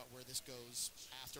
about where this goes after.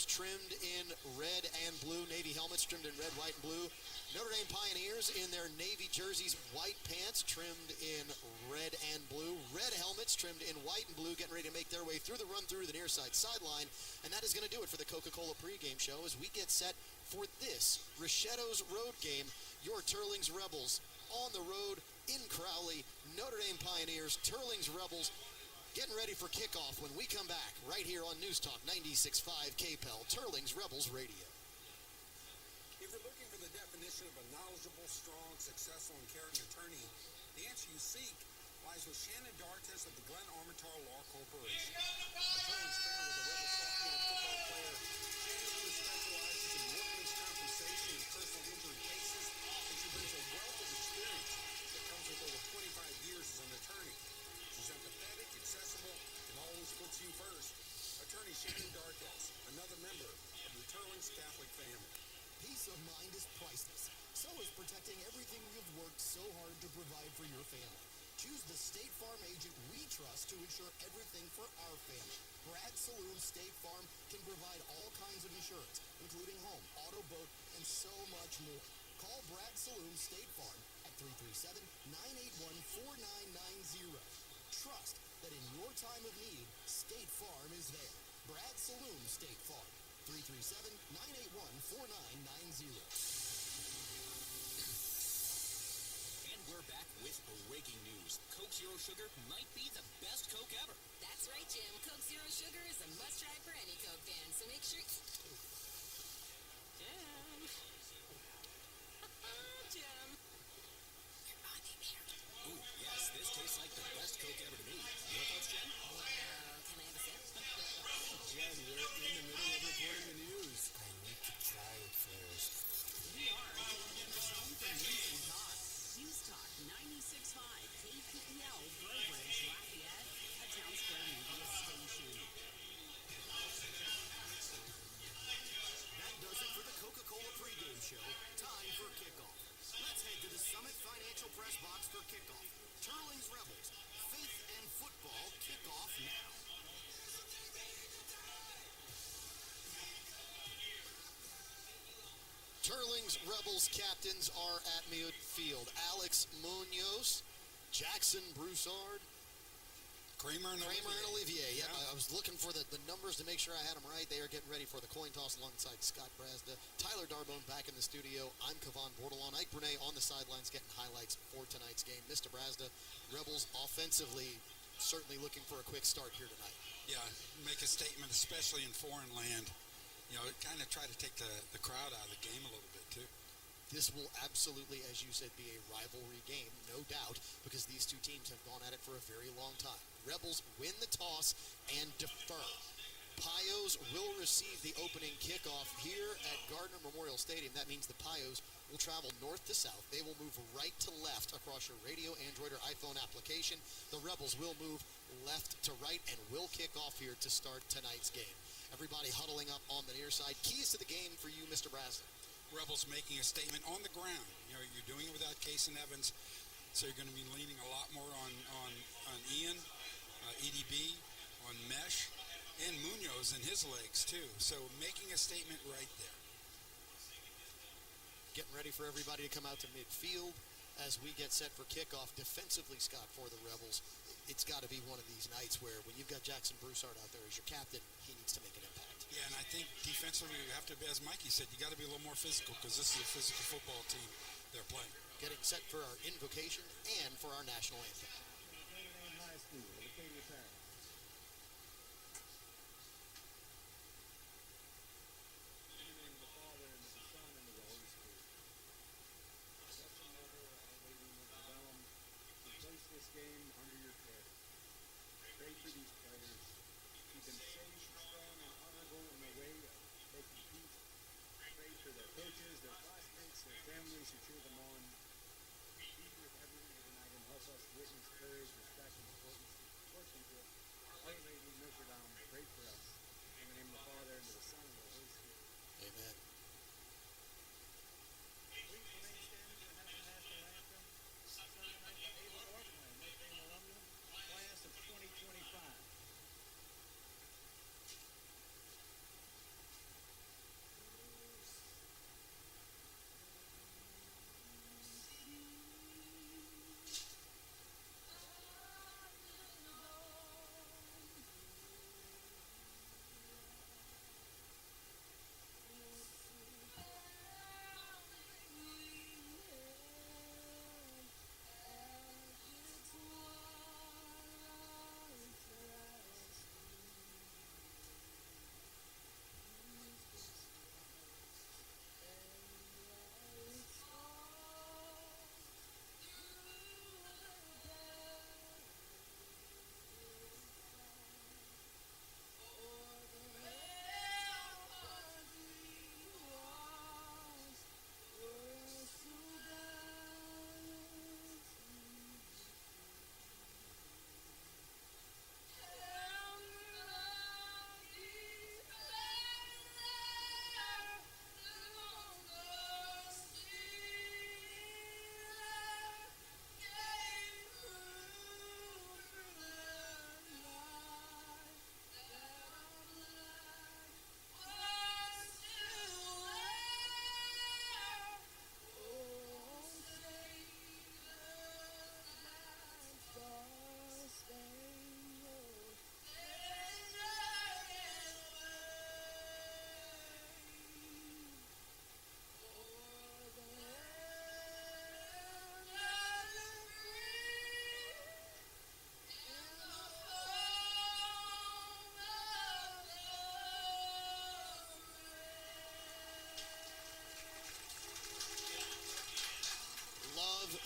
Trimmed in red and blue, Navy helmets trimmed in red, white, and blue. Notre Dame Pioneers in their Navy jerseys, white pants trimmed in red and blue. Red helmets trimmed in white and blue, getting ready to make their way through the run-through the near side sideline. And that is going to do it for the Coca-Cola pregame show as we get set for this Richetto's Road game. Your Teurlings Rebels on the road in Crowley. Notre Dame Pioneers, Teurlings Rebels, getting ready for kickoff when we come back right here on News Talk 96.5 KPEL, Teurlings Rebels Radio. If you're looking for the definition of a knowledgeable, strong, successful, and caring attorney, the answer you seek lies with Shannon Dartes of the Glen Armentar Law Corporation. A Teurlings fan with a Rebel sophomore football player, Shannon specializes in workmen's compensation and personal injury cases, and she brings a wealth of experience that comes with over 25 years as an attorney. She's empathetic, accessible, and always puts you first. Attorney Shannon Dartes, another member of the Teurlings Catholic family. Peace of mind is priceless. So is protecting everything you've worked so hard to provide for your family. Choose the State Farm agent we trust to ensure everything for our family. Brad Saloon State Farm can provide all kinds of insurance, including home, auto, boat, and so much more. Call Brad Saloon State Farm at 337-981-4990. Trust that in your time of need, State Farm is there. Brad Saloon State Farm, 337-981-4990. And we're back with breaking news. Coke Zero Sugar might be the best Coke ever. That's right, Jim. Coke Zero Sugar is a must-try for any Coke fan, so make sure... Jim. Jim. You're on the air. Ooh, yes, this tastes like the best Coke ever to me. Your thoughts, Jen? Can I have a sip? Jen, we're in the middle of reporting the news. I need to try it first. We are getting home from News and Talk. News Talk 96.5 KPEL, Brobridge, Lafayette, a Town Square Media station. That does it for the Coca-Cola pregame show. Time for kickoff. Let's head to the Summit Financial Press Box for kickoff. Teurlings Rebels, faith and football kickoff now. Teurlings Rebels captains are at midfield. Alex Munoz, Jackson Broussard, Kramer and Olivier. Yeah. I was looking for the numbers to make sure I had them right. They are getting ready for the coin toss alongside Scott Brazda. Tyler Darbone back in the studio. I'm Kevon Bordelon. Ike Brunei on the sidelines getting highlights for tonight's game. Mr. Brazda, Rebels offensively certainly looking for a quick start here tonight. Yeah, make a statement, especially in foreign land. You know, kind of try to take the crowd out of the game a little bit, too. This will absolutely, as you said, be a rivalry game, no doubt, because these two teams have gone at it for a very long time. Rebels win the toss and defer. Pios will receive the opening kickoff here at Gardner Memorial Stadium. That means the Pios will travel north to south. They will move right to left across your radio, Android, or iPhone application. The Rebels will move left to right and will kick off here to start tonight's game. Everybody huddling up on the near side. Keys to the game for you, Mr. Brazda. Rebels making a statement on the ground. You know, you're doing it without Case and Evans, so you're going to be leaning a lot more on Ian, EDB, on Mesh, and Munoz in his legs too. So making a statement right there. Getting ready for everybody to come out to midfield as we get set for kickoff. Defensively, Scott, for the Rebels, it's got to be one of these nights where when you've got Jackson Broussard out there as your captain, he needs to make an impact. Yeah, and I think defensively you have to be, as Mikey said, you got to be a little more physical because this is a physical football team they're playing. Getting set for our invocation and for our national anthem. This game under your care. Pray for these players. Keep them safe, strong, and honorable in the way they compete. Pray for their coaches, their classmates, their families who cheer them on. Be with everyone tonight and help us witness courage, respect, and workmanship. Our Lady Notre Dame, pray for us. In the name of the Father, and of the Son, and of the Holy Spirit. Amen. Class of 2025.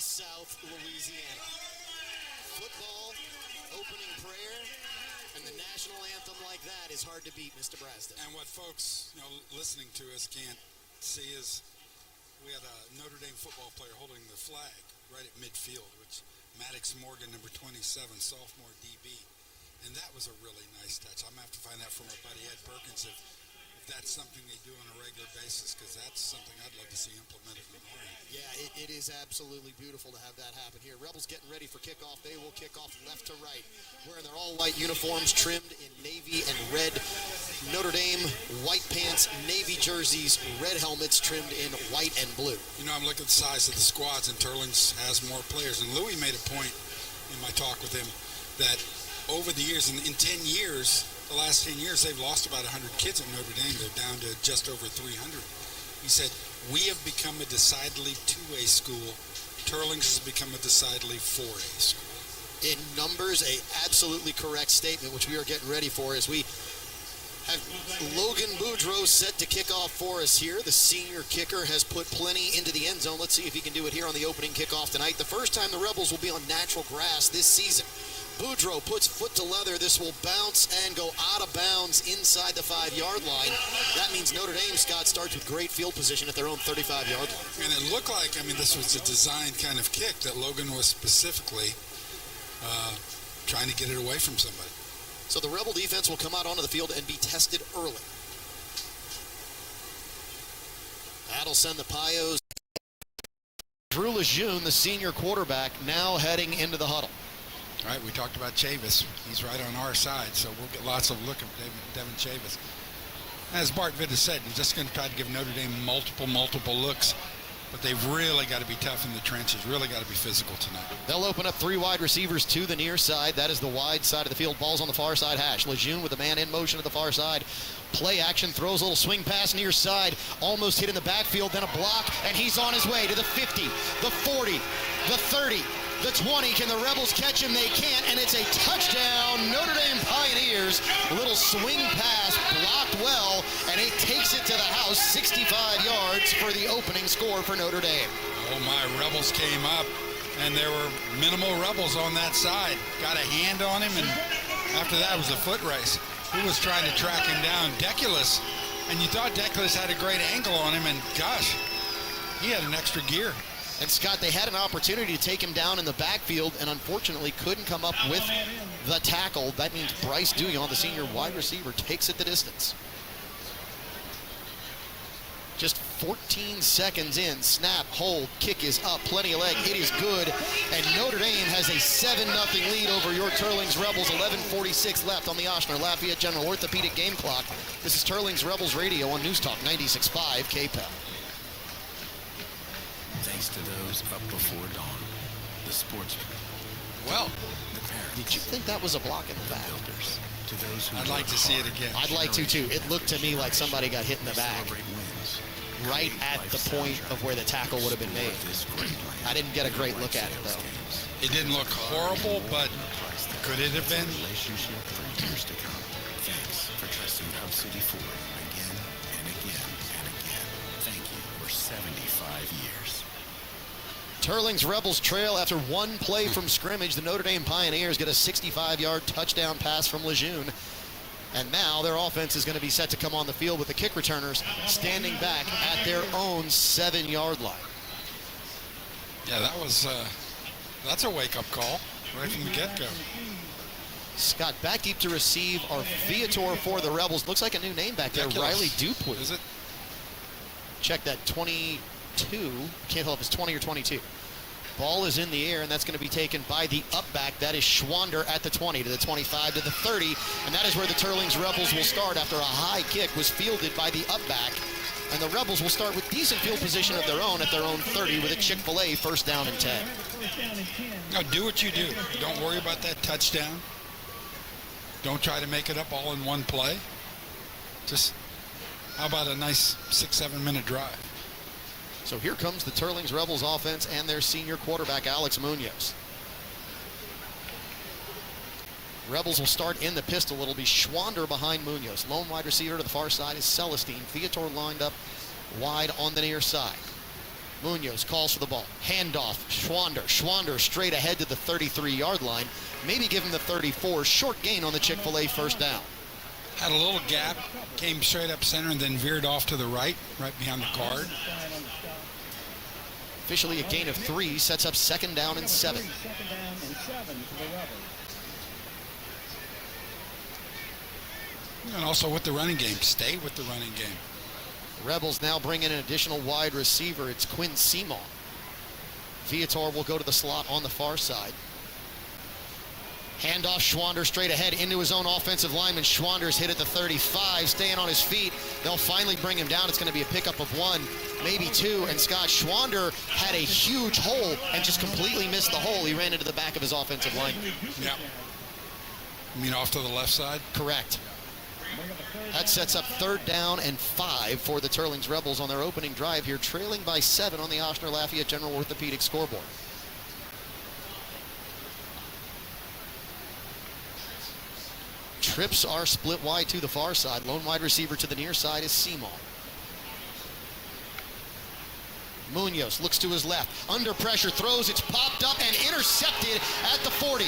South Louisiana. Football, opening prayer, and the national anthem like that is hard to beat, Mr. Braston. And what folks, listening to us can't see is we had a Notre Dame football player holding the flag right at midfield, which Maddox Morgan, number 27, sophomore DB. And that was a really nice touch. I'm going to have to find out from our buddy Ed Perkins if that's something they do on a regular basis, because that's something I'd love to see implemented in our end. Yeah, it is absolutely beautiful to have that happen here. Rebels getting ready for kickoff. They will kick off left to right, wearing their all-white uniforms trimmed in navy and red. Notre Dame, white pants, navy jerseys, red helmets trimmed in white and blue. I'm looking at the size of the squads, and Teurlings has more players. And Louis made a point in my talk with him that over the years, in 10 years, the last 10 years, they've lost about 100 kids at Notre Dame. They're down to just over 300. He said, we have become a decidedly 2A school. Teurlings has become a decidedly 4A school. In numbers, a absolutely correct statement, which we are getting ready for as we have Logan Boudreaux set to kick off for us here. The senior kicker has put plenty into the end zone. Let's see if he can do it here on the opening kickoff tonight. The first time the Rebels will be on natural grass this season. Boudreaux puts foot to leather. This will bounce and go out of bounds inside the 5-yard line. That means Notre Dame, Scott, starts with great field position at their own 35-yard line. And it looked like, this was a designed kind of kick that Logan was specifically trying to get it away from somebody. So the Rebel defense will come out onto the field and be tested early. That'll send the Pios. Drew Lejeune, the senior quarterback, now heading into the huddle. All right, we talked about Chavis. He's right on our side, so we'll get lots of look at Devin Chavis. As Bart Vitta said, he's just going to try to give Notre Dame multiple looks, but they've really got to be tough in the trenches, really got to be physical tonight. They'll open up 3 wide receivers to the near side. That is the wide side of the field. Ball's on the far side hash. Lejeune with the man in motion to the far side. Play action, throws a little swing pass near side, almost hit in the backfield, then a block, and he's on his way to the 50, the 40, the 30, the 20. Can the Rebels catch him? They can't, and it's a touchdown, Notre Dame Pioneers. A little swing pass, blocked well, and it takes it to the house, 65 yards for the opening score for Notre Dame. Oh my, Rebels came up, and there were minimal Rebels on that side. Got a hand on him, and after that was a foot race. Who was trying to track him down? Deculus. And you thought Deculus had a great angle on him, and gosh, he had an extra gear. And Scott, they had an opportunity to take him down in the backfield and unfortunately couldn't come up with the tackle. That means Bryce Duyon, the senior wide receiver, takes it the distance. Just 14 seconds in, snap, hold, kick is up, plenty of leg, it is good, and Notre Dame has a 7-0 lead over your Teurlings Rebels. 11:46 left on the Ochsner Lafayette General Orthopedic game clock. This is Teurlings Rebels Radio on News Talk 96.5 KPEL. Thanks to those up before dawn, the sportsmen, Well, the parents, Did you think that was a block in the back? builders, to those who I'd like to see it again. I'd like to too. It looked to me like somebody got hit in the back celebrate wins. right at the point of where the tackle would have been made. This great land. I didn't get a great look at it though. It didn't look horrible, but could it have been? Relationship for years to come. Thanks for trusting Hub City Ford again and again and again. Thank you for 75 years. Teurlings Rebels trail after one play from scrimmage. The Notre Dame Pioneers get a 65-yard touchdown pass from Lejeune. And now their offense is going to be set to come on the field with the kick returners standing back at their own 7-yard line. Yeah, that's a wake-up call right from the get-go. Scott, back deep to receive our Viator for the Rebels. Looks like a new name back there, Deculus. Riley Dupuis. Is it? Check that, 22. Can't tell if it's 20 or 22. Ball is in the air, and that's going to be taken by the up-back. That is Schwander at the 20 to the 25 to the 30, and that is where the Teurlings Rebels will start after a high kick was fielded by the up-back. And the Rebels will start with decent field position of their own at their own 30 with a Chick-fil-A first down and 10. No, do what you do. Don't worry about that touchdown. Don't try to make it up all in one play. Just, how about a nice 6-7 minute drive? So here comes the Teurlings Rebels offense and their senior quarterback, Alex Munoz. Rebels will start in the pistol. It'll be Schwander behind Munoz. Lone wide receiver to the far side is Celestine. Viator lined up wide on the near side. Munoz calls for the ball. Handoff, Schwander. Schwander straight ahead to the 33-yard line. Maybe give him the 34. Short gain on the Chick-fil-A first down. Had a little gap, came straight up center, and then veered off to the right behind the guard. Officially a gain of 3, sets up 2nd down and 7. Second down and 7 for the Rebels. And also with the running game. Stay with the running game. Rebels now bring in an additional wide receiver. It's Quinn Simon. Viator will go to the slot on the far side. Handoff, Schwander straight ahead into his own offensive lineman. Schwander's hit at the 35, staying on his feet. They'll finally bring him down. It's going to be a pickup of 1, maybe 2. And Scott, Schwander had a huge hole and just completely missed the hole. He ran into the back of his offensive lineman. Yeah. You mean off to the left side? Correct. That sets up 3rd down and 5 for the Teurlings Rebels on their opening drive here, trailing by 7 on the Ochsner Lafayette General Orthopedic scoreboard. Trips are split wide to the far side. Lone wide receiver to the near side is Simon. Munoz looks to his left. Under pressure, throws. It's popped up and intercepted at the 40.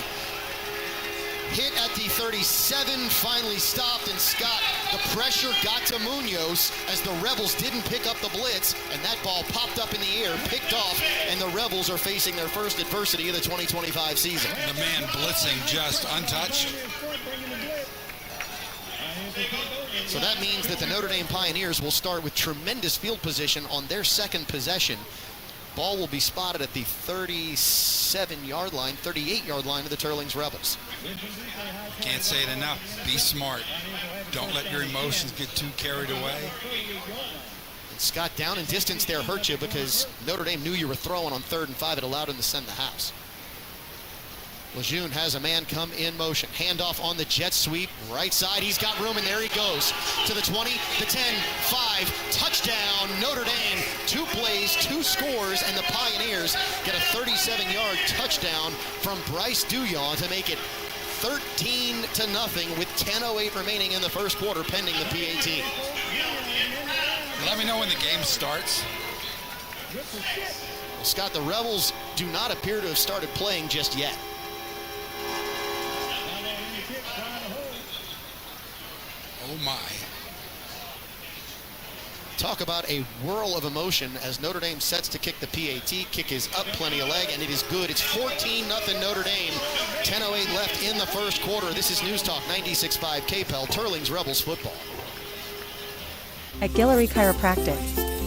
Hit at the 37, finally stopped, and Scott, the pressure got to Munoz as the Rebels didn't pick up the blitz, and that ball popped up in the air, picked off, and the Rebels are facing their first adversity of the 2025 season. The man blitzing just untouched. So that means that the Notre Dame Pioneers will start with tremendous field position on their second possession. Ball will be spotted at the 37-yard line, 38-yard line of the Teurlings Rebels. Can't say it enough. Be smart. Don't let your emotions get too carried away. And Scott, down and distance there hurt you because Notre Dame knew you were throwing on 3rd and 5. It allowed him to send the house. Lejeune has a man come in motion. Handoff on the jet sweep. Right side, he's got room, and there he goes. To the 20, the 10, 5, touchdown, Notre Dame. 2 plays, 2 scores, and the Pioneers get a 37-yard touchdown from Bryce Douillon to make it 13-0 with 10:08 remaining in the first quarter, pending the PAT. Let me know when the game starts. Well, Scott, the Rebels do not appear to have started playing just yet. Oh my. Talk about a whirl of emotion as Notre Dame sets to kick the PAT. Kick is up, plenty of leg, and it is good. It's 14-0 Notre Dame. 10:08 left in the first quarter. This is News Talk 96.5 KPEL, Teurlings Rebels football. At Guillory Chiropractic,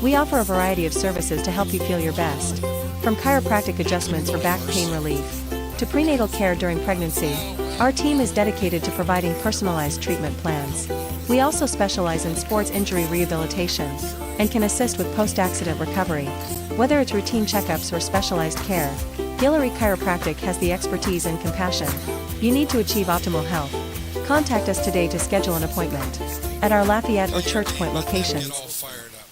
we offer a variety of services to help you feel your best. From chiropractic adjustments for back pain relief to prenatal care during pregnancy, our team is dedicated to providing personalized treatment plans. We also specialize in sports injury rehabilitation and can assist with post-accident recovery. Whether it's routine checkups or specialized care, Guillory Chiropractic has the expertise and compassion you need to achieve optimal health. Contact us today to schedule an appointment at our Lafayette or Church Point locations. Get all fired up.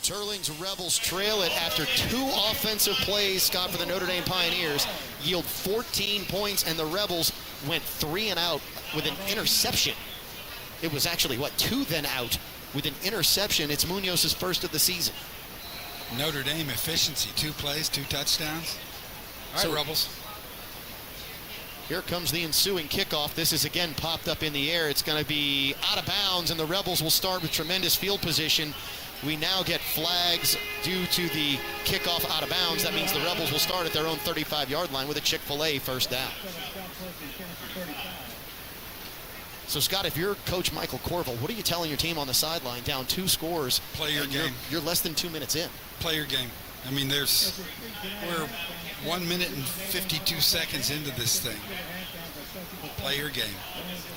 Teurlings Rebels trail it after 2 offensive plays, Scott, for the Notre Dame Pioneers. Yield 14 points, and the Rebels went 3 and out with an interception. It was actually, 2 then out with an interception. It's Munoz's first of the season. Notre Dame efficiency. 2 plays, 2 touchdowns. All right, So- Rebels. Here comes the ensuing kickoff. This is again popped up in the air. It's going to be out of bounds, and the Rebels will start with tremendous field position. We now get flags due to the kickoff out of bounds. That means the Rebels will start at their own 35-yard line with a Chick-fil-A first down. So, Scott, if you're Coach Michael Corville, what are you telling your team on the sideline? Down 2 scores. Play your game. You're less than 2 minutes in. Play your game. I mean, we're 1 minute and 52 seconds into this thing. Play your game.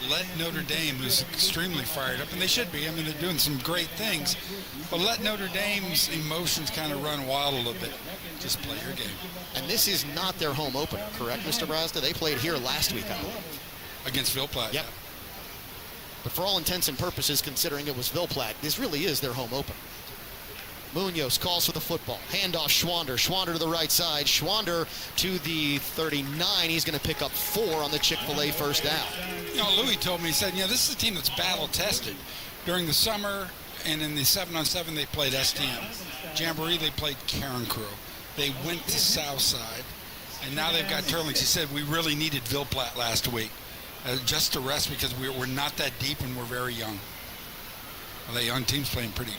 Let Notre Dame, who's extremely fired up, and they should be. I mean, they're doing some great things, but let Notre Dame's emotions kind of run wild a little bit. Just play your game. And this is not their home opener, correct, Mr. Brazda? They played here last week, I believe. Against Ville Platte. Yep. But for all intents and purposes, considering it was Ville Platte, this really is their home opener. Munoz calls for the football. Handoff Schwander. Schwander to the right side. Schwander to the 39. He's going to pick up 4 on the Chick-fil-A first down. You know, Louis told me, he said, this is a team that's battle-tested. During the summer and in the 7-on-7, they played STM. Jamboree, they played Karen Crew. They went to Southside, and now they've got Teurlings. He said, we really needed Ville Platte last week just to rest because we're not that deep and we're very young. Well, the young team's playing pretty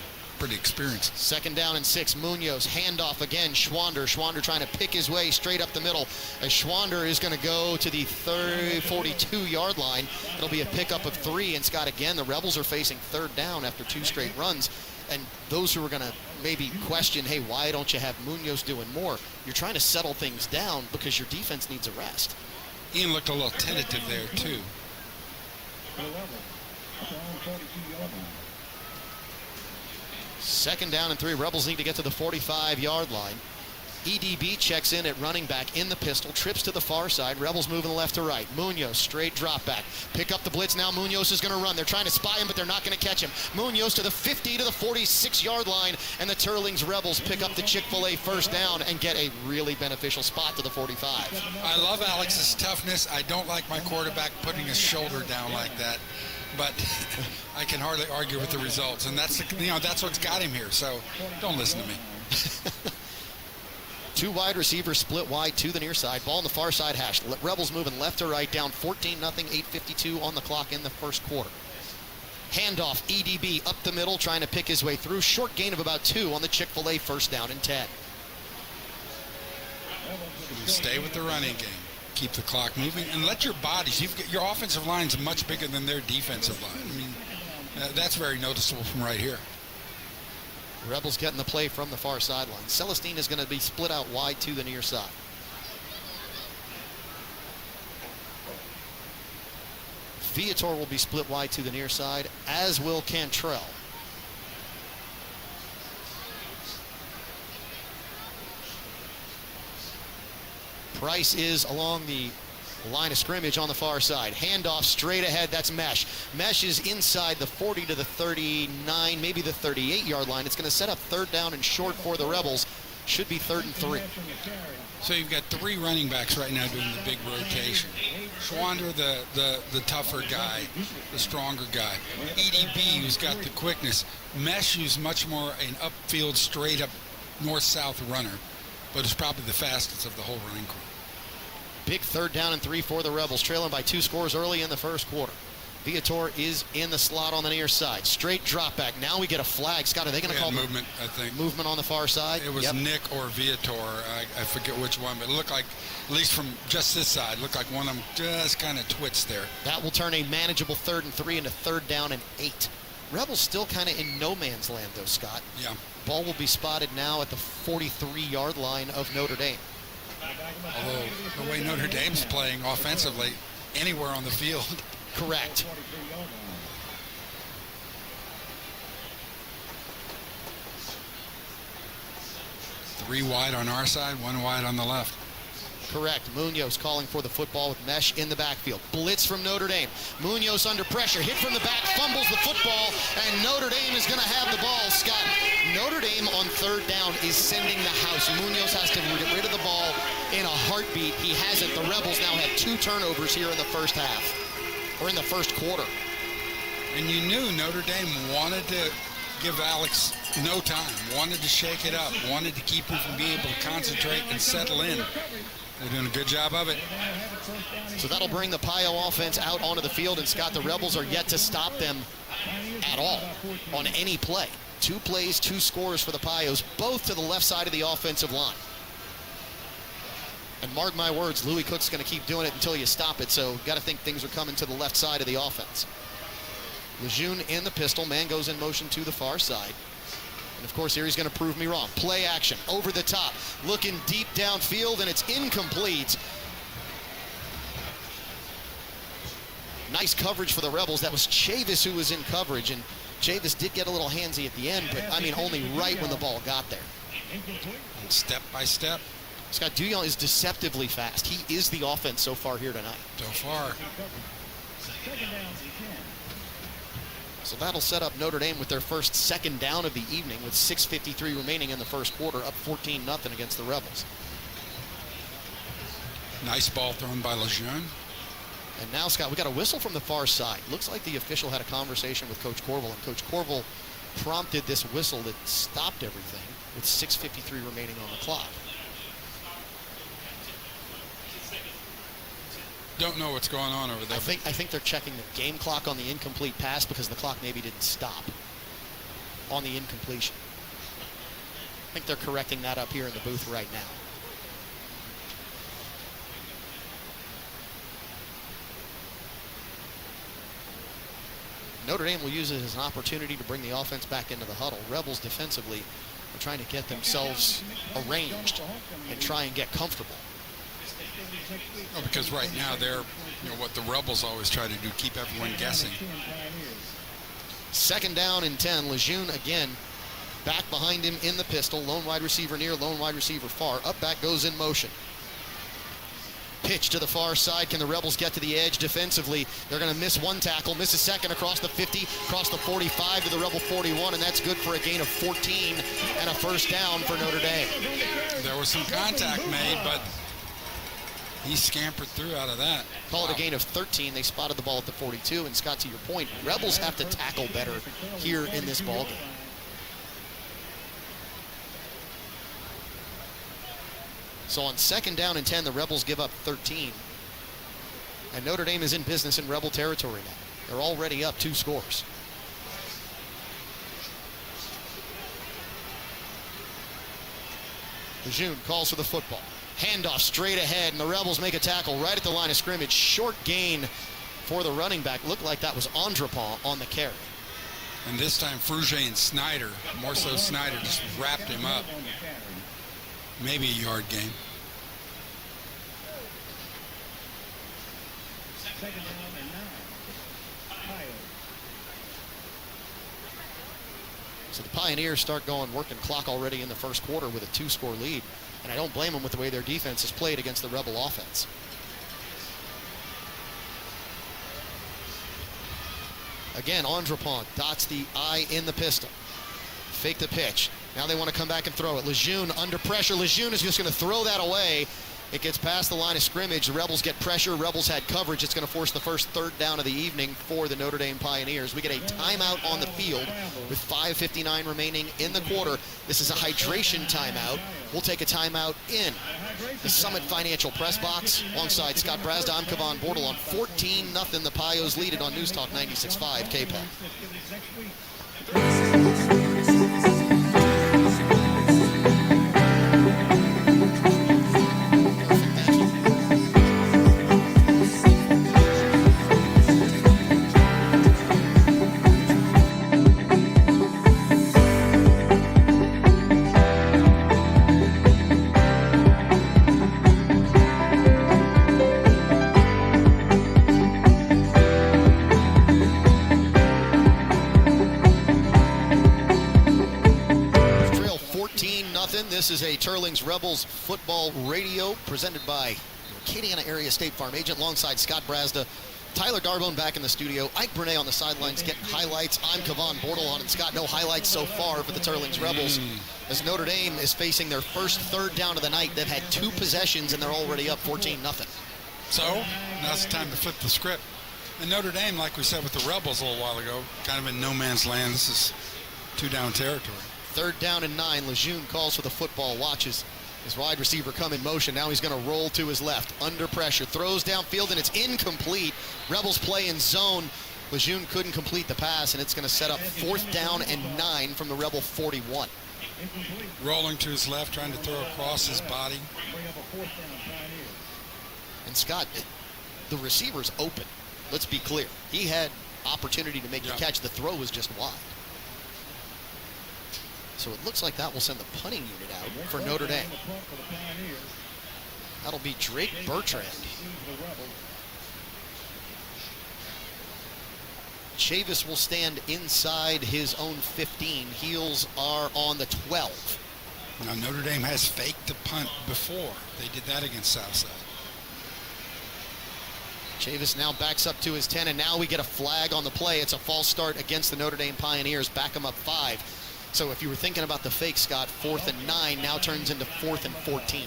experienced. 2nd down and 6. Munoz, handoff again. Schwander. Schwander trying to pick his way straight up the middle. As Schwander is going to go to the 42-yard line. It'll be a pickup of 3. And Scott, again, the Rebels are facing 3rd down after 2 straight runs. And those who are going to maybe question, hey, why don't you have Munoz doing more? You're trying to settle things down because your defense needs a rest. Ian looked a little tentative there, too. 2nd down and 3. Rebels need to get to the 45-yard line. EDB checks in at running back in the pistol, trips to the far side. Rebels moving left to right. Munoz, straight drop back. Pick up the blitz now. Munoz is going to run. They're trying to spy him, but they're not going to catch him. Munoz to the 50 to the 46-yard line, and the Teurlings Rebels pick up the Chick-fil-A first down and get a really beneficial spot to the 45. I love Alex's toughness. I don't like my quarterback putting his shoulder down like that. But I can hardly argue with the results, and that's what's got him here. So don't listen to me. 2 wide receivers split wide to the near side. Ball on the far side hash. Rebels moving left to right, down 14-0, 8:52 on the clock in the first quarter. Handoff, EDB up the middle, trying to pick his way through. Short gain of about 2 on the Chick-fil-A first down and 10. Stay with the running game. Keep the clock moving and let your bodies. Your offensive line is much bigger than their defensive line. I mean, that's very noticeable from right here. Rebels getting the play from the far sideline. Celestine is going to be split out wide to the near side. Viator will be split wide to the near side, as will Cantrell. Price is along the line of scrimmage on the far side. Handoff straight ahead, that's Mesh. Mesh is inside the 40 to the 39, maybe the 38-yard line. It's going to set up third down and short for the Rebels. Should be 3rd and 3. So you've got 3 running backs right now doing the big rotation. Schwander, the tougher guy, the stronger guy. EDB, who's got the quickness. Mesh, who's much more an upfield, straight-up north-south runner, but is probably the fastest of the whole running crew. Big 3rd down and 3 for the Rebels, trailing by 2 scores early in the first quarter. Viator is in the slot on the near side. Straight drop back. Now we get a flag. Scott, are they going to call movement, I think. Movement on the far side? It was Nick or Viator. I forget which one, but it looked like, at least from just this side, looked like one of them just kind of twits there. That will turn a manageable 3rd and 3 into 3rd down and 8. Rebels still kind of in no man's land, though, Scott. Yeah. Ball will be spotted now at the 43-yard line of Notre Dame. Although the way Notre Dame's playing offensively, anywhere on the field. Correct. Three wide on our side, 1 wide on the left. Correct. Munoz calling for the football with Mesh in the backfield. Blitz from Notre Dame. Munoz under pressure. Hit from the back. Fumbles the football. And Notre Dame is going to have the ball. Scott, Notre Dame on 3rd down is sending the house. Munoz has to get rid of the ball in a heartbeat. He hasn't. The Rebels now have 2 turnovers here in the first half. Or in the first quarter. And you knew Notre Dame wanted to give Alex no time. Wanted to shake it up. Wanted to keep him from being able to concentrate and settle in. They're doing a good job of it. So that'll bring the Pio offense out onto the field, and Scott, the Rebels are yet to stop them at all on any play. 2 plays, 2 scores for the Pios, both to the left side of the offensive line. And mark my words, Louis Cook's going to keep doing it until you stop it, so got to think things are coming to the left side of the offense. Lejeune in the pistol. Man goes in motion to the far side. And, of course, here he's going to prove me wrong. Play action, over the top, looking deep downfield, and it's incomplete. Nice coverage for the Rebels. That was Chavis who was in coverage, and Chavis did get a little handsy at the end, but, I mean, only right when the ball got there. And step by step. Scott, Duyon is deceptively fast. He is the offense so far here tonight. So far. So that'll set up Notre Dame with their first 2nd down of the evening with 6:53 remaining in the first quarter, up 14-0 against the Rebels. Nice ball thrown by Lejeune. And now, Scott, we got a whistle from the far side. Looks like the official had a conversation with Coach Corval, and Coach Corval prompted this whistle that stopped everything with 6:53 remaining on the clock. Don't know what's going on over there. I think they're checking the game clock on the incomplete pass because the clock maybe didn't stop on the incompletion. I think they're correcting that up here in the booth right now. Notre Dame will use it as an opportunity to bring the offense back into the huddle. Rebels defensively are trying to get themselves arranged and try and get comfortable. Oh, because right now they're, what the Rebels always try to do, keep everyone guessing. 2nd down and 10. Lejeune again back behind him in the pistol. Lone wide receiver near, lone wide receiver far. Up back goes in motion. Pitch to the far side. Can the Rebels get to the edge defensively? They're going to miss 1 tackle, miss a 2nd across the 50, across the 45 to the Rebel 41, and that's good for a gain of 14 and a 1st down for Notre Dame. There was some contact made, but he scampered through out of that. Call it a gain of 13. They spotted the ball at the 42. And Scott, to your point, Rebels have to tackle better here in this ballgame. So on 2nd down and 10, the Rebels give up 13. And Notre Dame is in business in Rebel territory now. They're already up 2 scores. Lejeune calls for the football. Handoff straight ahead, and the Rebels make a tackle right at the line of scrimmage. Short gain for the running back. Looked like that was Andrepont on the carry. And this time, Frugier and Snyder, more so Snyder, just wrapped him up. Maybe a yard gain. Second down and 9. Ohio. So the Pioneers start going working clock already in the first quarter with a 2-score lead. And I don't blame them with the way their defense has played against the Rebel offense. Again, Andropont dots the I in the pistol. Fake the pitch. Now they want to come back and throw it. Lejeune under pressure. Lejeune is just going to throw that away. It gets past the line of scrimmage. The Rebels get pressure. Rebels had coverage. It's going to force the first third down of the evening for the Notre Dame Pioneers. We get a timeout on the field with 5:59 remaining in the quarter. This is a hydration timeout. We'll take a timeout in the Summit Financial Press Box. Alongside Scott Brazda, I'm Kevon Bortle on 14-0. The Pios lead it on News Talk 96.5 KPEC. This is a Teurlings Rebels football radio presented by Acadiana Area State Farm Agent alongside Scott Brazda, Tyler Darbone back in the studio, Ike Burnett on the sidelines getting highlights. I'm Kevon Bortle on it. Scott, no highlights so far for the Teurlings Rebels as Notre Dame is facing their first third down of the night. They've had 2 possessions and they're already up 14-0. So now's the time to flip the script. And Notre Dame, like we said with the Rebels a little while ago, kind of in no man's land. This is 2-down territory. Third down and 9. Lejeune calls for the football, watches his wide receiver come in motion. Now he's going to roll to his left. Under pressure. Throws downfield, and it's incomplete. Rebels play in zone. Lejeune couldn't complete the pass, and it's going to set up 4th down and 9 from the Rebel 41. Rolling to his left, trying to throw across his body. And Scott, the receiver's open. Let's be clear. He had opportunity to make the catch. The throw was just wide. So it looks like that will send the punting unit out for Notre Dame. That'll be Drake Bertrand. Chavis will stand inside his own 15. Heels are on the 12. Now Notre Dame has faked the punt before. They did that against Southside. Chavis now backs up to his 10, and now we get a flag on the play. It's a false start against the Notre Dame Pioneers. Back them up 5. So if you were thinking about the fake, Scott, 4th and 9 now turns into 4th and 14.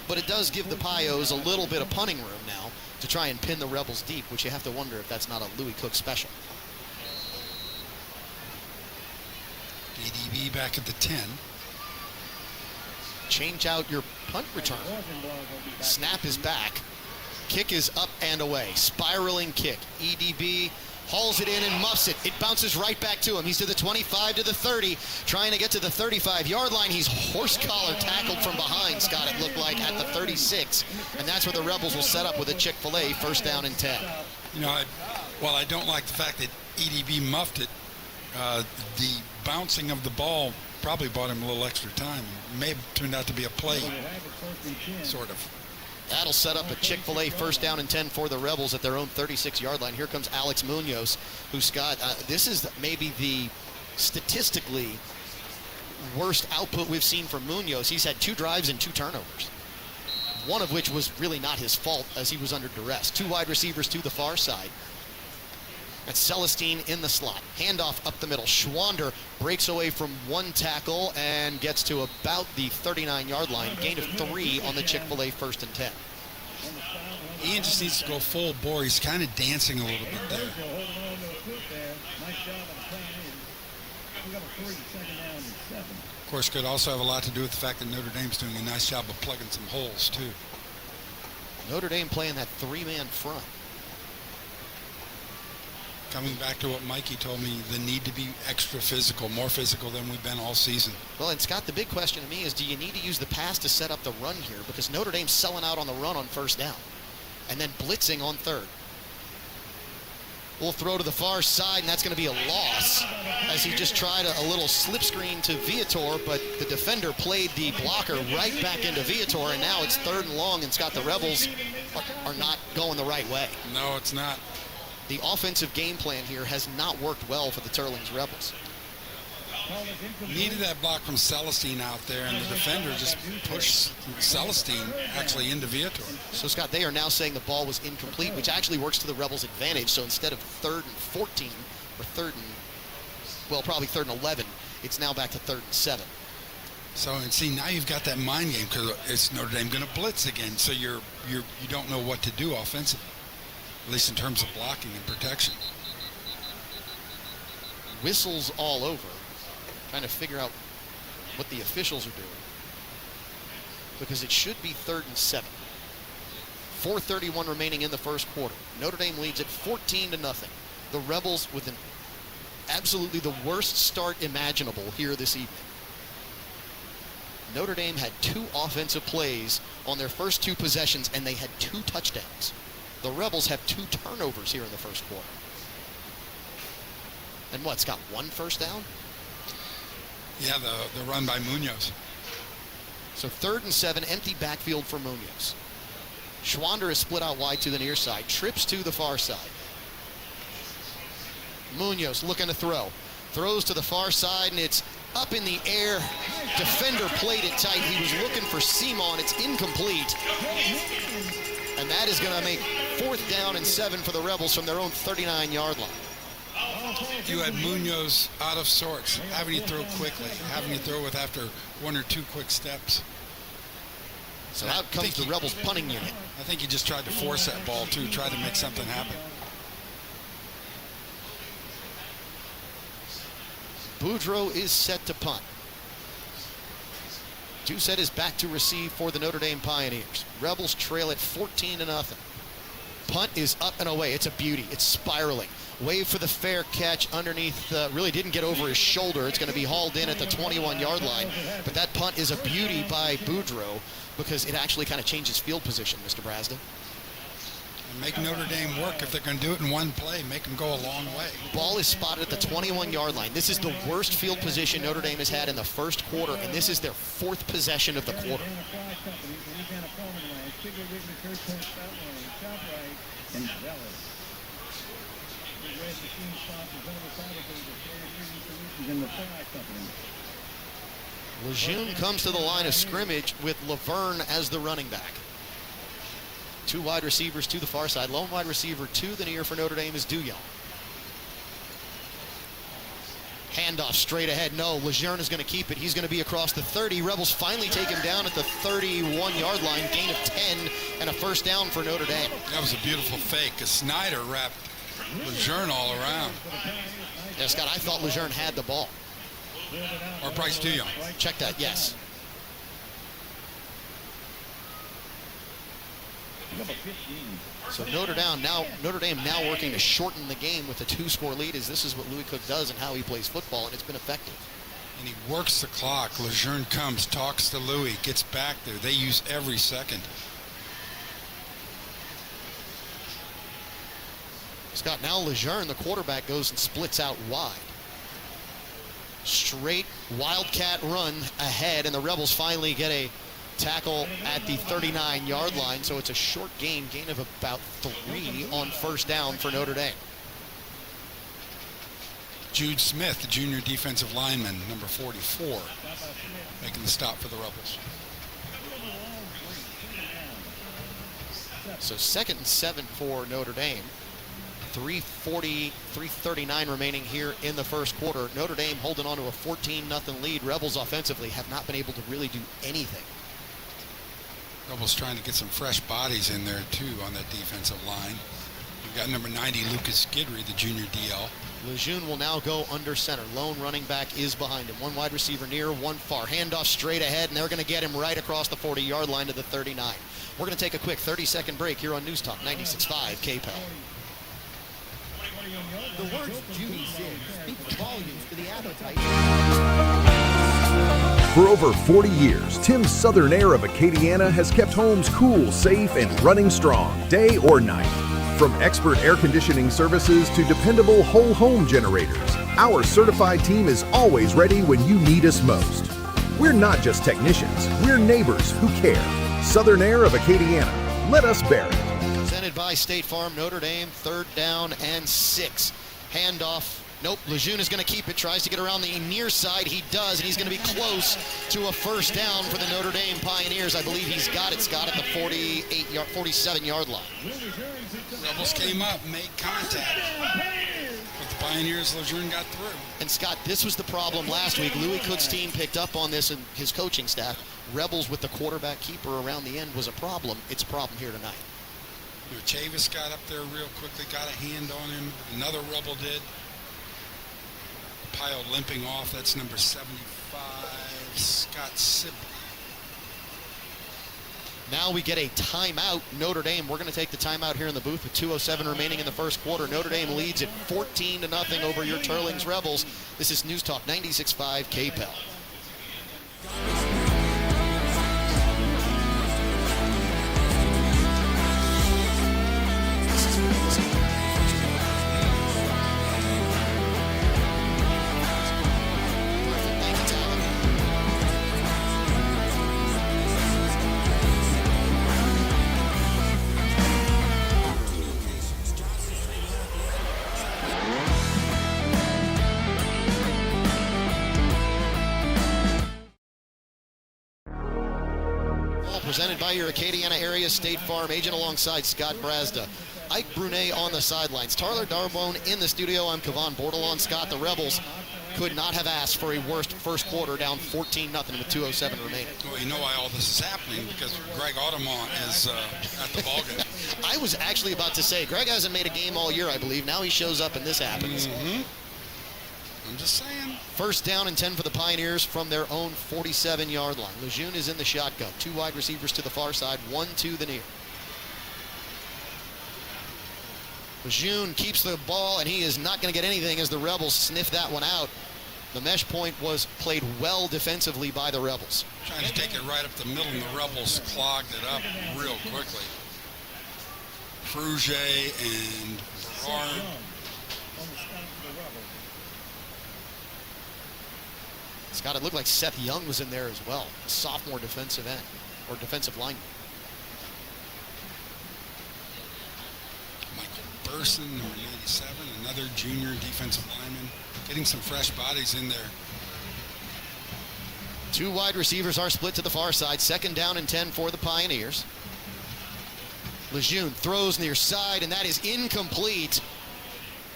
But it does give the Pios a little bit of punting room now to try and pin the Rebels deep, which you have to wonder if that's not a Louis Cook special. ADB back at the 10. Change out your punt return. Snap is back. Kick is up and away. Spiraling kick. EDB hauls it in and muffs it. It bounces right back to him. He's to the 25, to the 30, trying to get to the 35-yard line. He's horse collar tackled from behind, Scott, it looked like, at the 36. And that's where the Rebels will set up with a Chick-fil-A 1st down and 10. You know, I don't like the fact that EDB muffed it. The bouncing of the ball probably bought him a little extra time. It may have turned out to be a play, sort of. That'll set up a Chick-fil-A 1st down and 10 for the Rebels at their own 36-yard line. Here comes Alex Munoz, who, Scott, this is maybe the statistically worst output we've seen from Munoz. He's had 2 drives and 2 turnovers, one of which was really not his fault as he was under duress. 2 wide receivers to the far side. That's Celestine in the slot. Handoff up the middle. Schwander breaks away from 1 tackle and gets to about the 39-yard line. Gain of 3 on the Chick-fil-A 1st and 10. Ian just needs to go full bore. He's kind of dancing a little bit there. Of course, could also have a lot to do with the fact that Notre Dame's doing a nice job of plugging some holes, too. Notre Dame playing that 3-man front. Coming back to what Mikey told me, the need to be extra physical, more physical than we've been all season. Well, and Scott, the big question to me is, do you need to use the pass to set up the run here? Because Notre Dame's selling out on the run on 1st down and then blitzing on 3rd. will throw to the far side, and that's going to be a loss as he just tried a little slip screen to Viator, but the defender played the blocker right back into Viator, and now it's 3rd and long, and Scott, the Rebels are not going the right way. No, it's not. The offensive game plan here has not worked well for the Teurlings Rebels. Needed that block from Celestine out there, and the defender just pushed Celestine actually into Viator. So, Scott, they are now saying the ball was incomplete, which actually works to the Rebels' advantage. So instead of 3rd and 14, or probably 3rd and 11, it's now back to 3rd and 7. So, and see, now you've got that mind game because it's Notre Dame going to blitz again. So you don't know what to do offensively, at least in terms of blocking and protection. Whistles all over, trying to figure out what the officials are doing, because it should be 3rd and 7. 4:31 remaining in the first quarter. Notre Dame leads at 14-0. The Rebels with absolutely the worst start imaginable here this evening. Notre Dame had 2 offensive plays on their first 2 possessions, and they had 2 touchdowns. The Rebels have 2 turnovers here in the first quarter. And what's got 1 first down? Yeah, the run by Munoz. So 3rd and 7, empty backfield for Munoz. Schwander is split out wide to the near side, trips to the far side. Munoz looking to throw. Throws to the far side, and it's up in the air. Defender played it tight. He was looking for Simon. It's incomplete. And that is going to make 4th down and 7 for the Rebels from their own 39-yard line. You had Munoz out of sorts, having to throw quickly, having to throw with after 1 or 2 quick steps. So out comes the Rebels punting unit. I think he just tried to force that ball too, tried to make something happen. Boudreaux is set to punt. Doucette is back to receive for the Notre Dame Pioneers. Rebels trail at 14-0. Punt is up and away. It's a beauty. It's spiraling. Wave for the fair catch underneath. Really didn't get over his shoulder. It's going to be hauled in at the 21-yard line. But that punt is a beauty by Boudreaux because it actually kind of changes field position, Mr. Brazda. Make Notre Dame work. If they're going to do it in one play, make them go a long way. Ball is spotted at the 21-yard line. This is the worst field position Notre Dame has had in the first quarter, and this is their 4th possession of the quarter. Lejeune comes to the line of scrimmage with Laverne as the running back. 2 wide receivers to the far side. Lone wide receiver to the near for Notre Dame is Douillon. Handoff straight ahead. No, Lejeune is going to keep it. He's going to be across the 30. Rebels finally take him down at the 31-yard line. Gain of 10 and a first down for Notre Dame. That was a beautiful fake because Snyder wrapped Lejeune all around. Yeah, Scott, I thought Lejeune had the ball. Or Bryce Douillon. Check that, yes. So Notre Dame now working to shorten the game with a 2-score lead, as this is what Louis Cook does and how he plays football, and it's been effective. And he works the clock. Lejeune comes, talks to Louis, gets back there. They use every second. Scott, now Lejeune, the quarterback, goes and splits out wide. Straight wildcat run ahead, and the Rebels finally get a tackle at the 39-yard line, so it's a short gain of about 3 on first down for Notre Dame. Jude Smith, the junior defensive lineman, number 44, making the stop for the Rebels. So 2nd and 7 for Notre Dame. 3:39 remaining here in the first quarter. Notre Dame holding on to a 14-0 lead. Rebels offensively have not been able to really do anything. Rebels trying to get some fresh bodies in there too on that defensive line. You've got number 90, Lucas Skidry, the junior DL. Lejeune will now go under center. Lone running back is behind him. 1 wide receiver near, 1 far. Handoff straight ahead, and they're going to get him right across the 40-yard line to the 39. We're going to take a quick 30-second break here on News Talk 96.5 KPEL. The words Judy said speak volumes to the appetite. For over 40 years, Tim's Southern Air of Acadiana has kept homes cool, safe, and running strong, day or night. From expert air conditioning services to dependable whole home generators, our certified team is always ready when you need us most. We're not just technicians, we're neighbors who care. Southern Air of Acadiana. Let us bear it. Presented by State Farm, Notre Dame, 3rd down and 6. Handoff. Nope, Lejeune is going to keep it, tries to get around the near side. He does, and he's going to be close to a first down for the Notre Dame Pioneers. I believe he's got it, Scott, at the 47-yard line. Rebels came up, made contact. But the Pioneers, Lejeune got through. And Scott, this was the problem last week. Louis Cook's team picked up on this, and his coaching staff. Rebels with the quarterback keeper around the end was a problem. It's a problem here tonight. Chavis got up there real quickly, got a hand on him. Another Rebel did. Pile limping off. That's number 75, Scott Sibley. Now we get a timeout. Notre Dame, we're going to take the timeout here in the booth with 2:07 remaining in the first quarter. Notre Dame leads at 14-0 over your Teurlings Rebels. This is News Talk 96.5 KPEL. Presented by your Acadiana area State Farm agent alongside Scott Brazda. Ike Brunet on the sidelines. Tarler Darbone in the studio. I'm Kevon Bordelon. Scott, the Rebels could not have asked for a worse first quarter, down 14-0 with 2:07 remaining. Well, you know why all this is happening, because Greg Audemont is at the ballgame. I was actually about to say, Greg hasn't made a game all year, I believe. Now he shows up and this happens. Mm-hmm. I'm just saying. First down and 10 for the Pioneers from their own 47-yard line. Lejeune is in the shotgun. 2 wide receivers to the far side, 1 to the near. Lejeune keeps the ball, and he is not going to get anything as the Rebels sniff that one out. The mesh point was played well defensively by the Rebels. Trying to take it right up the middle, and the Rebels clogged it up real quickly. Fruge and Berard. Scott, it looked like Seth Young was in there as well, a sophomore defensive end, or defensive lineman. Michael Burson, number 87, another junior defensive lineman, getting some fresh bodies in there. 2 wide receivers are split to the far side. 2nd down and 10 for the Pioneers. Lejeune throws near side, and that is incomplete.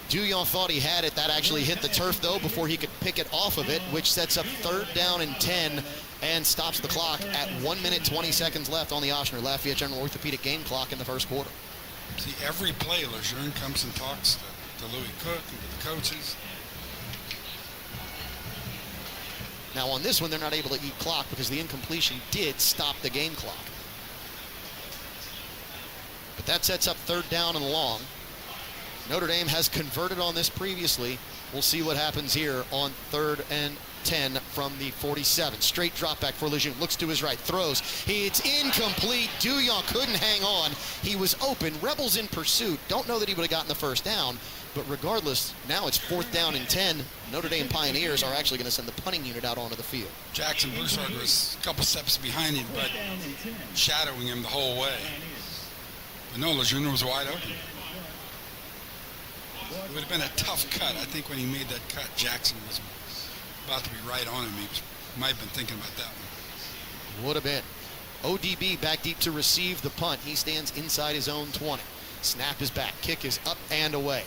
Duyon thought he had it. That actually hit the turf, though, before he could pick it off of it, which sets up 3rd down and 10 and stops the clock at 1 minute, 20 seconds left on the Ochsner Lafayette General Orthopedic game clock in the first quarter. See, every play, Lejeune comes and talks to Louis Cook and to the coaches. Now, on this one, they're not able to eat clock because the incompletion did stop the game clock. But that sets up 3rd down and long. Notre Dame has converted on this previously. We'll see what happens here on 3rd and 10 from the 47. Straight drop back for Lejeune. Looks to his right. Throws. It's incomplete. Duyon couldn't hang on. He was open. Rebels in pursuit. Don't know that he would have gotten the first down. But regardless, now it's 4th down and 10. Notre Dame Pioneers are actually going to send the punting unit out onto the field. Jackson Broussard was a couple steps behind him, but shadowing him the whole way. But no, Lejeune was wide open. It would have been a tough cut. I think when he made that cut, Jackson was about to be right on him. He might have been thinking about that one. Would have been. ODB back deep to receive the punt. He stands inside his own 20. Snap is back. Kick is up and away.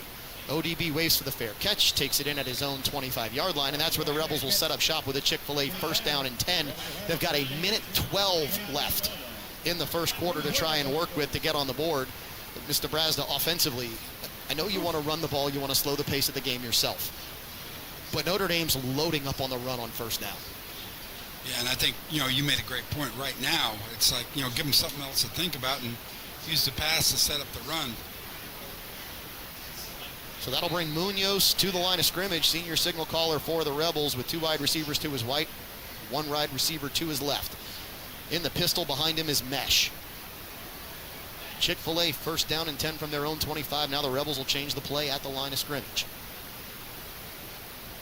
ODB waits for the fair catch, takes it in at his own 25-yard line, and that's where the Rebels will set up shop with a Chick-fil-A 1st down and 10. They've got a minute 12 left in the first quarter to try and work with to get on the board. But Mr. Brazda, offensively, I know you want to run the ball, you want to slow the pace of the game yourself. But Notre Dame's loading up on the run on 1st down. Yeah, and I think, you made a great point right now. It's like, give them something else to think about and use the pass to set up the run. So that'll bring Munoz to the line of scrimmage, senior signal caller for the Rebels, with 2 wide receivers to his right, 1 wide receiver to his left. In the pistol behind him is Mesh. Chick-fil-A first down and 10 from their own 25. Now the Rebels will change the play at the line of scrimmage.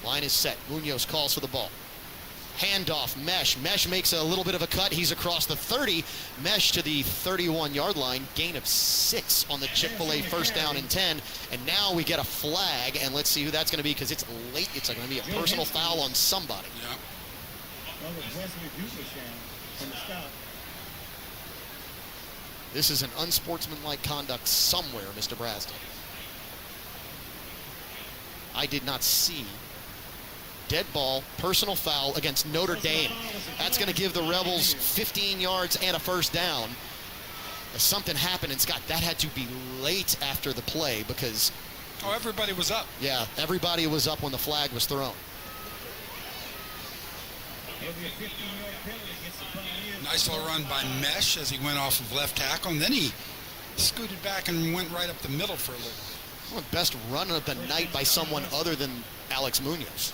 Line is set. Munoz calls for the ball. Handoff, Mesh. Mesh makes a little bit of a cut. He's across the 30. Mesh to the 31-yard line. Gain of 6 on the Chick-fil-A first down and 10. And now we get a flag, and let's see who that's going to be because it's late. It's going to be a personal foul on somebody. Yeah. This is an unsportsmanlike conduct somewhere, Mr. Brasden. I did not see. Dead ball, personal foul against Notre Dame. That's going to give the Rebels 15 yards and a first down. Something happened, and Scott, that had to be late after the play because... Oh, everybody was up. Yeah, everybody was up when the flag was thrown. Nice little run by Mesh as he went off of left tackle, and then he scooted back and went right up the middle for a little. Well, best run of the night by someone other than Alex Munoz.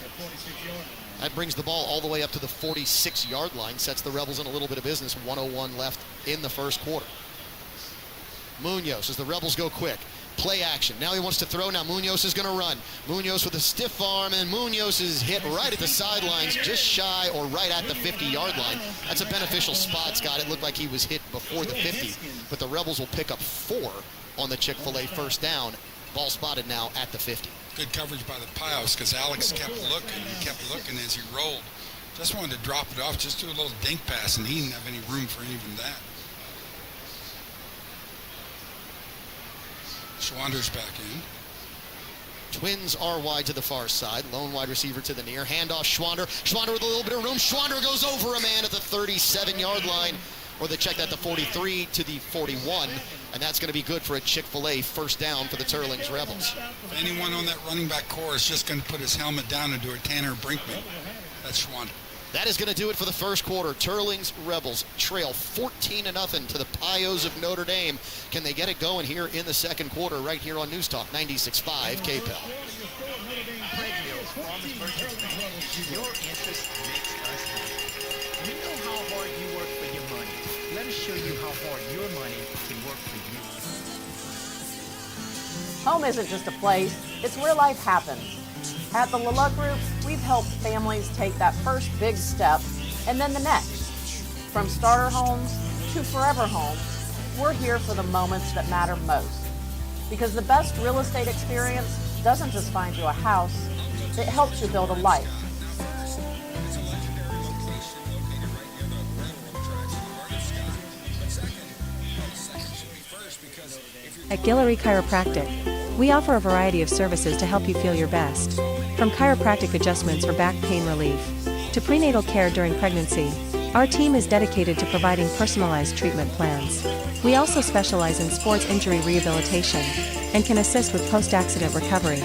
That brings the ball all the way up to the 46-yard line, sets the Rebels in a little bit of business. 1:01 left in the first quarter. Munoz, as the Rebels go quick. Play action. Now he wants to throw. Now Munoz is going to run. Munoz with a stiff arm, and Munoz is hit right at the sidelines, just shy or right at the 50-yard line. That's a beneficial spot, Scott. It looked like he was hit before the 50, but the Rebels will pick up 4 on the Chick-fil-A first down. Ball spotted now at the 50. Good coverage by the Pios because Alex kept looking as he rolled. Just wanted to drop it off, just do a little dink pass, and he didn't have any room for even that. Schwander's back in. Twins are wide to the far side. Lone wide receiver to the near. Handoff, Schwander. Schwander with a little bit of room. Schwander goes over a man at the 37-yard line. Or they check that the 43 to the 41. And that's going to be good for a Chick-fil-A first down for the Teurlings Rebels. If anyone on that running back core is just going to put his helmet down and do a Tanner Brinkman, that's Schwander. That is going to do it for the first quarter. Teurlings Rebels trail 14-0 to the Pios of Notre Dame. Can they get it going here in the second quarter right here on News Talk 96.5 KPEL? Your interest makes us happy. We know how hard you work for your money. Let us show you how hard your money can work for you. Home isn't just a place, it's where life happens. At the LaLuck Group, we've helped families take that first big step and then the next. From starter homes to forever homes, we're here for the moments that matter most. Because the best real estate experience doesn't just find you a house, it helps you build a life. At Guillory Chiropractic, we offer a variety of services to help you feel your best. From chiropractic adjustments for back pain relief to prenatal care during pregnancy, our team is dedicated to providing personalized treatment plans. We also specialize in sports injury rehabilitation and can assist with post-accident recovery.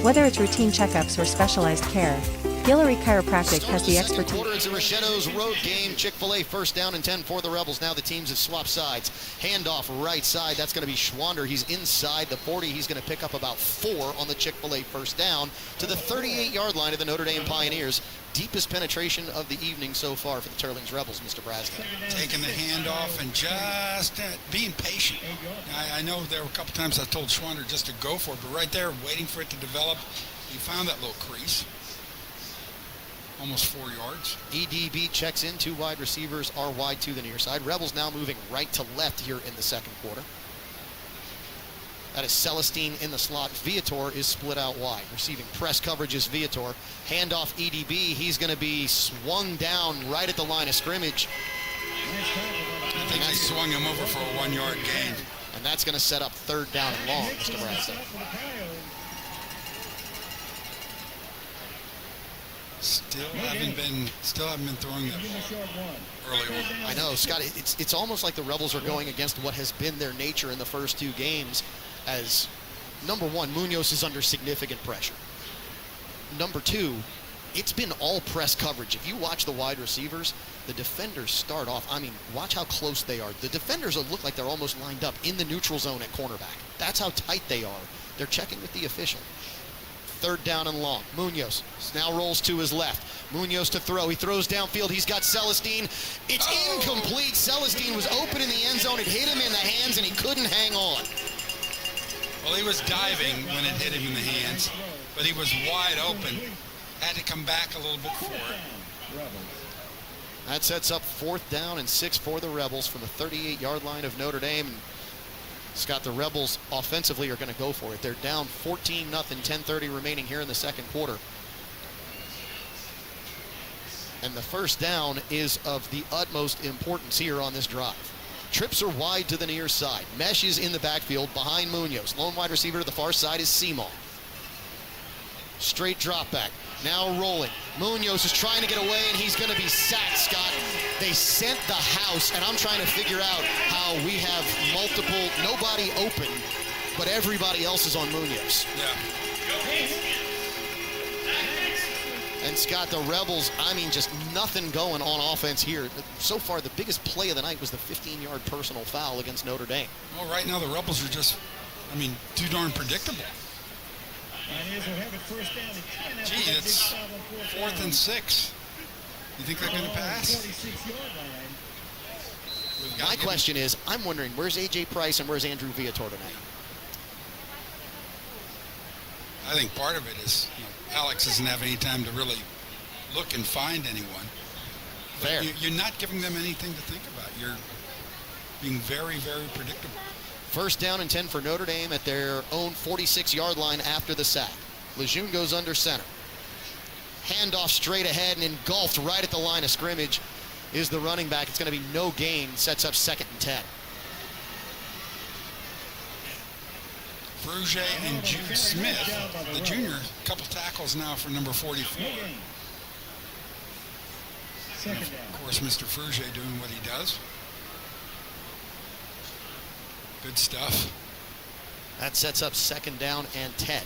Whether it's routine checkups or specialized care, Guillory Chiropractic has the expertise. Quarter, it's a Richetto's road game. Chick-fil-A first down and 10 for the Rebels. Now the teams have swapped sides. Handoff right side. That's going to be Schwander. He's inside the 40. He's going to pick up about 4 on the Chick-fil-A first down to the 38-yard line of the Notre Dame Pioneers. Deepest penetration of the evening so far for the Teurlings Rebels, Mr. Brasden. Taking the handoff and just being patient. I know there were a couple times I told Schwander just to go for it, but right there, waiting for it to develop, he found that little crease. Almost 4 yards. EDB checks in. 2 wide receivers are wide to the near side. Rebels now moving right to left here in the second quarter. That is Celestine in the slot. Viator is split out wide. Receiving press coverage is Viator. Handoff EDB. He's going to be swung down right at the line of scrimmage. I think they swung him over for a 1-yard gain. And that's going to set up third down and long, Mr. Brasden. Still haven't been throwing that ball early on. I know, Scott. It's almost like the Rebels are going against what has been their nature in the first 2 games. As number 1, Munoz is under significant pressure. Number 2, it's been all press coverage. If you watch the wide receivers, the defenders start off. I mean, watch how close they are. The defenders look like they're almost lined up in the neutral zone at cornerback. That's how tight they are. They're checking with the official. third down and long. Munoz now rolls to his left. Munoz to throw. He throws downfield. He's got Celestine. It's incomplete. Celestine was open in the end zone. It hit him in the hands, and he couldn't hang on. Well, he was diving when it hit him in the hands, but he was wide open. Had to come back a little bit for it. That sets up 4th down and 6 for the Rebels from the 38-yard line of Notre Dame. Scott, the Rebels offensively are going to go for it. They're down 14-0, 10:30 remaining here in the second quarter. And the first down is of the utmost importance here on this drive. Trips are wide to the near side. Mesh is in the backfield behind Munoz. Lone wide receiver to the far side is Seymour. Straight drop back. Now rolling. Munoz is trying to get away, and he's going to be sacked, Scott. They sent the house, and I'm trying to figure out how we have nobody open, but everybody else is on Munoz. Yeah. And Scott, the Rebels, just nothing going on offense here. So far, the biggest play of the night was the 15-yard personal foul against Notre Dame. Well, right now the Rebels are just, too darn predictable. Gee, it's 4th and 6. You think they're going to pass? My question is, I'm wondering, where's A.J. Price and where's Andrew Viator tonight? I think part of it is, Alex doesn't have any time to really look and find anyone. Fair. You're not giving them anything to think about. You're being very, very predictable. 1st down and 10 for Notre Dame at their own 46-yard line after the sack. Lejeune goes under center. Handoff straight ahead and engulfed right at the line of scrimmage is the running back. It's going to be no gain. Sets up 2nd and 10. Frugier and Jude Smith, the junior, a couple tackles now for number 44. And of course, Mr. Frugier doing what he does. Good stuff. That sets up 2nd down and 10.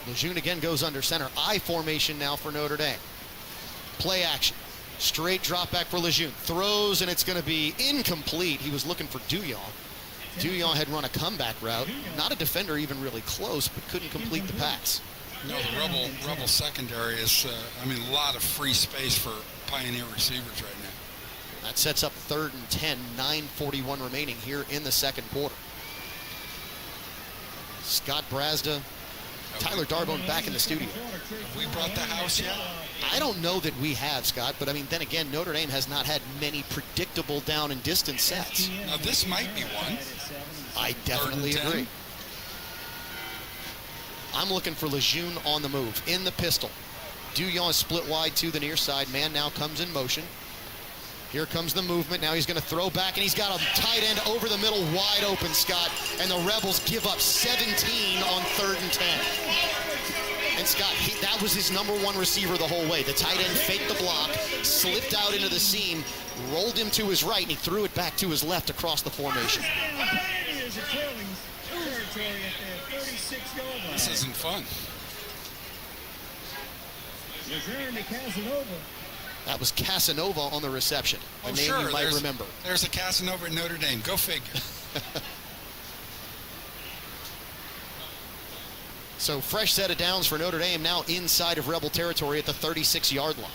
Lejeune again goes under center. I formation now for Notre Dame. Play action. Straight drop back for Lejeune. Throws, and it's going to be incomplete. He was looking for Douillon. Douillon had run a comeback route. Not a defender even really close, but couldn't complete the pass. No, the Rebel secondary is, a lot of free space for Pioneer receivers right now. That sets up 3rd and 10, 9:41 remaining here in the second quarter. Scott Brazda, Tyler Darbone back in the studio. Have we brought the house yet? I don't know that we have, Scott, but then again, Notre Dame has not had many predictable down and distance sets. Now this might be one. I definitely agree. I'm looking for Lejeune on the move. In the pistol. Douillon split wide to the near side. Man now comes in motion. Here comes the movement. Now he's going to throw back, and he's got a tight end over the middle, wide open, Scott. And the Rebels give up 17 on 3rd and 10. And Scott, that was his number one receiver the whole way. The tight end faked the block, slipped out into the seam, rolled him to his right, and he threw it back to his left across the formation. This isn't fun. That was Casanova on the reception. A name sure. You might remember. There's a Casanova at Notre Dame. Go figure. So fresh set of downs for Notre Dame now inside of Rebel territory at the 36-yard line.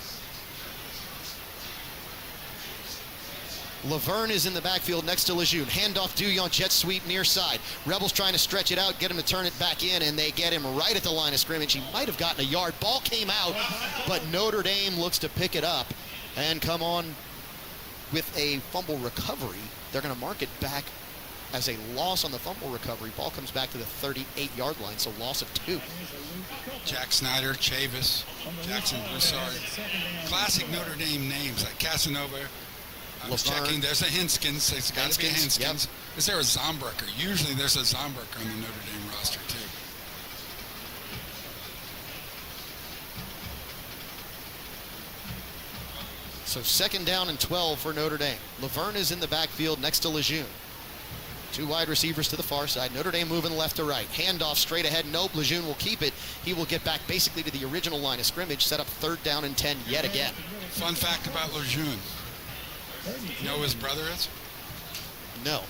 Laverne is in the backfield next to Lejeune. Handoff Douillon, jet sweep near side. Rebels trying to stretch it out, get him to turn it back in, and they get him right at the line of scrimmage. He might have gotten a yard. Ball came out, but Notre Dame looks to pick it up and come on with a fumble recovery. They're going to mark it back as a loss on the fumble recovery. Ball comes back to the 38-yard line, so loss of 2. Jack Snyder, Chavis, Jackson Broussard. Classic Notre Dame names like Casanova. I was checking. There's a Hinskins. It's got to be a Hinskins. Yep. Is there a Zombrecker? Usually there's a Zombrecker on the Notre Dame roster, too. So 2nd down and 12 for Notre Dame. Laverne is in the backfield next to Lejeune. 2 wide receivers to the far side. Notre Dame moving left to right. Handoff straight ahead. Nope. Lejeune will keep it. He will get back basically to the original line of scrimmage. Set up 3rd down and 10 yet again. Fun fact about Lejeune. You know who his brother is? No.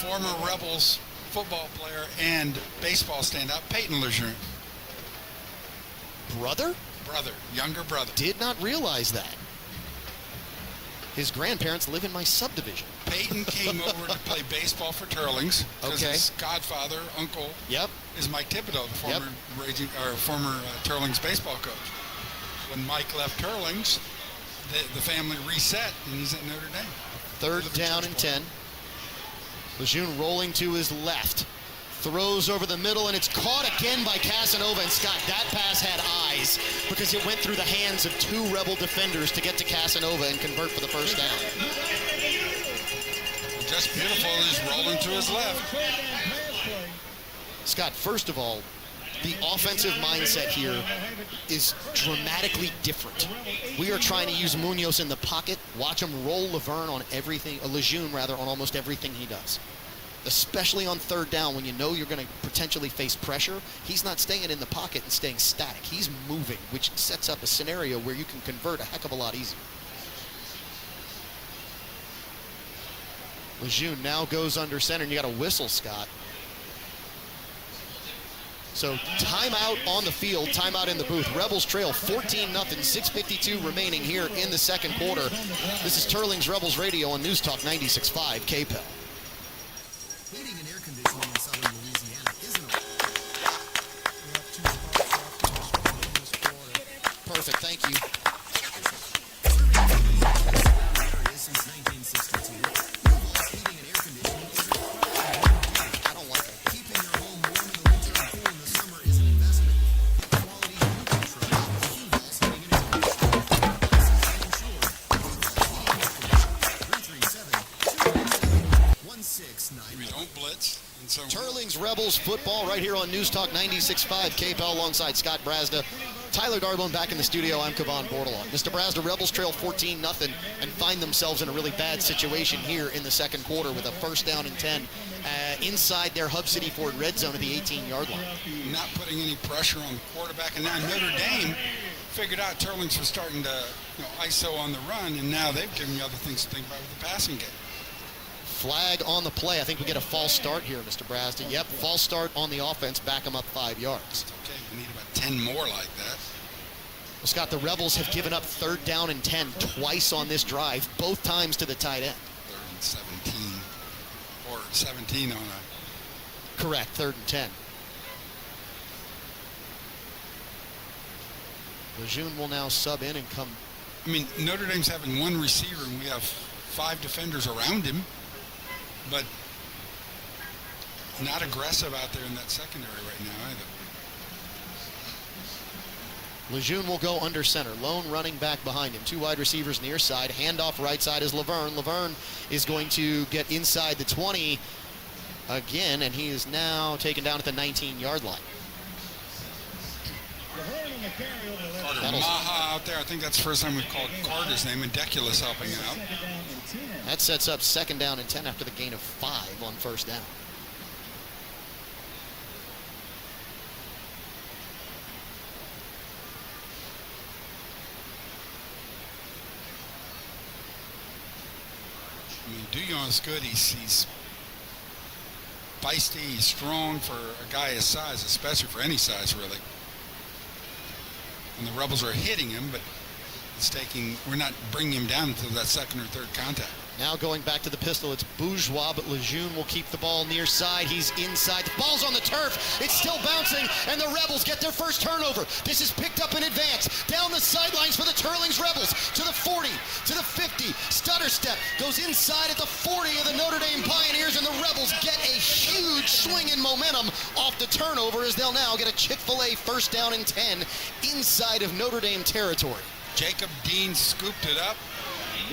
former Rebels football player and baseball stand-up, Peyton Lejeune. Brother? Brother, younger brother. Did not realize that. His grandparents live in my subdivision. Peyton came over to play baseball for Teurlings because Okay. his godfather, uncle, Yep. is Mike Thibodeau, the former Teurlings baseball coach. When Mike left Teurlings, the family reset, and he's at Notre Dame. Third down and 10. Lejeune rolling to his left. Throws over the middle, and it's caught again by Casanova. And Scott, that pass had eyes because it went through the hands of two Rebel defenders to get to Casanova and convert for the first down. Just beautiful. He's rolling to his left. Scott, first of all, the offensive mindset here is dramatically different. We are trying to use Munoz in the pocket. Watch him roll Lejeune on almost everything he does. Especially on third down when you know you're going to potentially face pressure. He's not staying in the pocket and staying static. He's moving, which sets up a scenario where you can convert a heck of a lot easier. Lejeune now goes under center, and you got a whistle, Scott. So timeout on the field, timeout in the booth. Rebels trail 14-0, 6:52 remaining here in the second quarter. This is Teurlings Rebels Radio on News Talk 96.5 KPEL. Heating and air conditioning in southern Louisiana isn't Perfect, thank you. since 1962. I don't like it. Keeping your home warm in the winter and cool in the summer is an investment. Quality new control. Q-Val's heating and air conditioning. Insured. 337-217-1690. We don't blitz. And so Teurlings Rebels football right here on News Talk 96.5 KPEL alongside Scott Brazda. Tyler Darbone back in the studio. I'm Kavan Bordelon. Mr. Brazda, Rebels trail 14-0 and find themselves in a really bad situation here in the second quarter with a first down and 10 inside their Hub City Ford red zone at the 18-yard line. not putting any pressure on the quarterback. And now Notre Dame figured out Teurlings was starting to ISO on the run, and now they've given you other things to think about with the passing game. Flag on the play. I think we get a false start here, Mr. Brazda. Yep, false start on the offense. Back them up 5 yards. Okay, we need about 10 more like that. Well, Scott, the Rebels have given up third down and 10 twice on this drive, both times to the tight end. Third and 17, or 17 on a... Correct, third and 10. Lejeune will now sub in and come. I mean, Notre Dame's having one receiver, and we have 5 defenders around him, but not aggressive out there in that secondary right now either. Lejeune will go under center. Lone running back behind him. 2 wide receivers near side. Handoff right side is Laverne. Laverne is going to get inside the 20 again, and he is now taken down at the 19-yard line. Carter Maha out there. I think that's the first time we've called Carter's name, and Deculus helping out. That sets up second down and 10 after the gain of 5 on first down. I mean, Duyon's good. He's feisty. He's strong for a guy his size, especially for any size, really. And the Rebels are hitting him, but we're not bringing him down until that second or third contact. Now going back to the pistol, it's Bourgeois, but Lejeune will keep the ball near side. He's inside. The ball's on the turf. It's still bouncing, and the Rebels get their first turnover. This is picked up in advance. Down the sidelines for the Teurlings Rebels. To the 40, to the 50. Stutter step goes inside at the 40 of the Notre Dame Pioneers, and the Rebels get a huge swing in momentum off the turnover as they'll now get a Chick-fil-A first down and 10 inside of Notre Dame territory. Jacob Dean scooped it up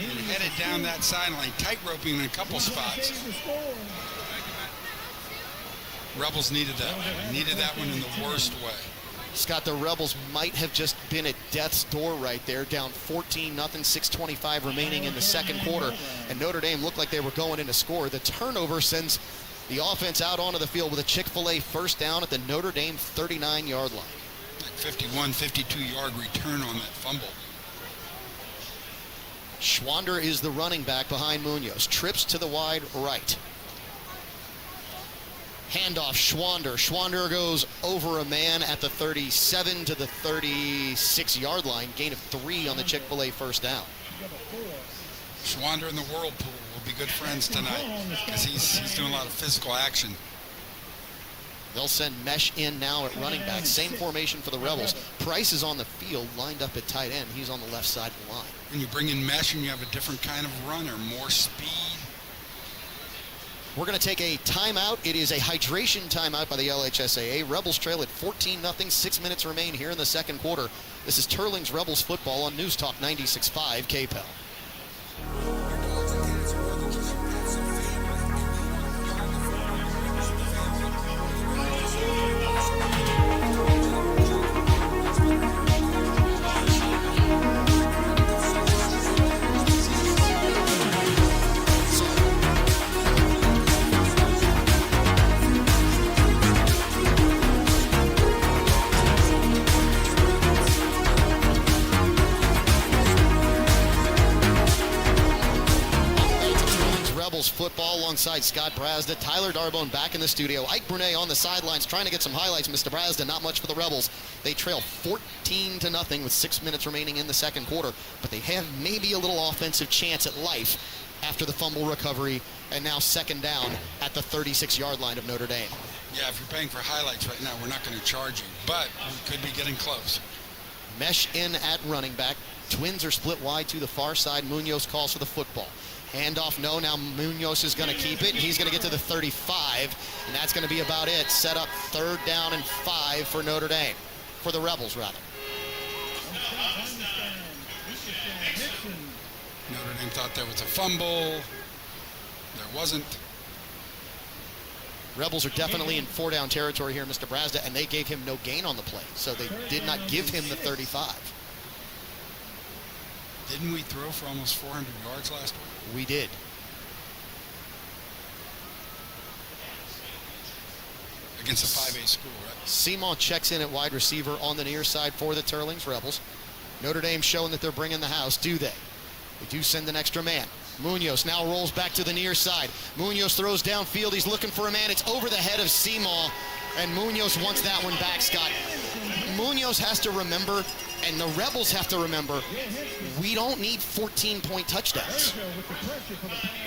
and headed down that sideline, tight-roping in a couple spots. Rebels needed that one. Needed that one in the worst way. Scott, the Rebels might have just been at death's door right there, down 14-0, 6:25 remaining in the second quarter, and Notre Dame looked like they were going in to score. The turnover sends the offense out onto the field with a Chick-fil-A first down at the Notre Dame 39-yard line. 51, 52-yard return on that fumble. Schwander is the running back behind Munoz. Trips to the wide right. Handoff, Schwander. Schwander goes over a man at the 37 to the 36-yard line. Gain of 3 on the Chick-fil-A first down. Schwander and the Whirlpool will be good friends tonight because he's doing a lot of physical action. They'll send Mesh in now at running back. Same formation for the Rebels. Price is on the field, lined up at tight end. He's on the left side of the line. When you bring in Mesh and you have a different kind of runner, more speed. We're going to take a timeout. It is a hydration timeout by the LHSAA. Rebels trail at 14-0. 6 minutes remain here in the second quarter. This is Teurlings Rebels football on News Talk 96.5 KPEL. Football alongside Scott Brazda, Tyler Darbone back in the studio, Ike Brunet on the sidelines trying to get some highlights. Mr. Brazda, not much for the Rebels. They trail 14-0 with 6 minutes remaining in the second quarter, but they have maybe a little offensive chance at life after the fumble recovery, and now second down at the 36-yard line of Notre Dame. Yeah, if you're paying for highlights right now, we're not going to charge you, but we could be getting close. Mesh in at running back. Twins are split wide to the far side. Munoz calls for the football. Handoff, no. Now Munoz is going to keep it. He's going to get to the 35, and that's going to be about it. Set up 3rd down and 5 for Notre Dame. For the Rebels, rather. Notre Dame thought there was a fumble. There wasn't. Rebels are definitely in 4-down territory here, Mr. Brazda, and they gave him no gain on the play, so they did not give him the 35. Didn't we throw for almost 400 yards last week? We did. Against a 5A school, right? Seaman checks in at wide receiver on the near side for the Teurlings Rebels. Notre Dame showing that they're bringing the house, do they? They do send an extra man. Munoz now rolls back to the near side. Munoz throws downfield. He's looking for a man. It's over the head of Seaman, and Munoz wants that one back, Scott. Munoz has to remember, and the Rebels have to remember, we don't need 14-point touchdowns.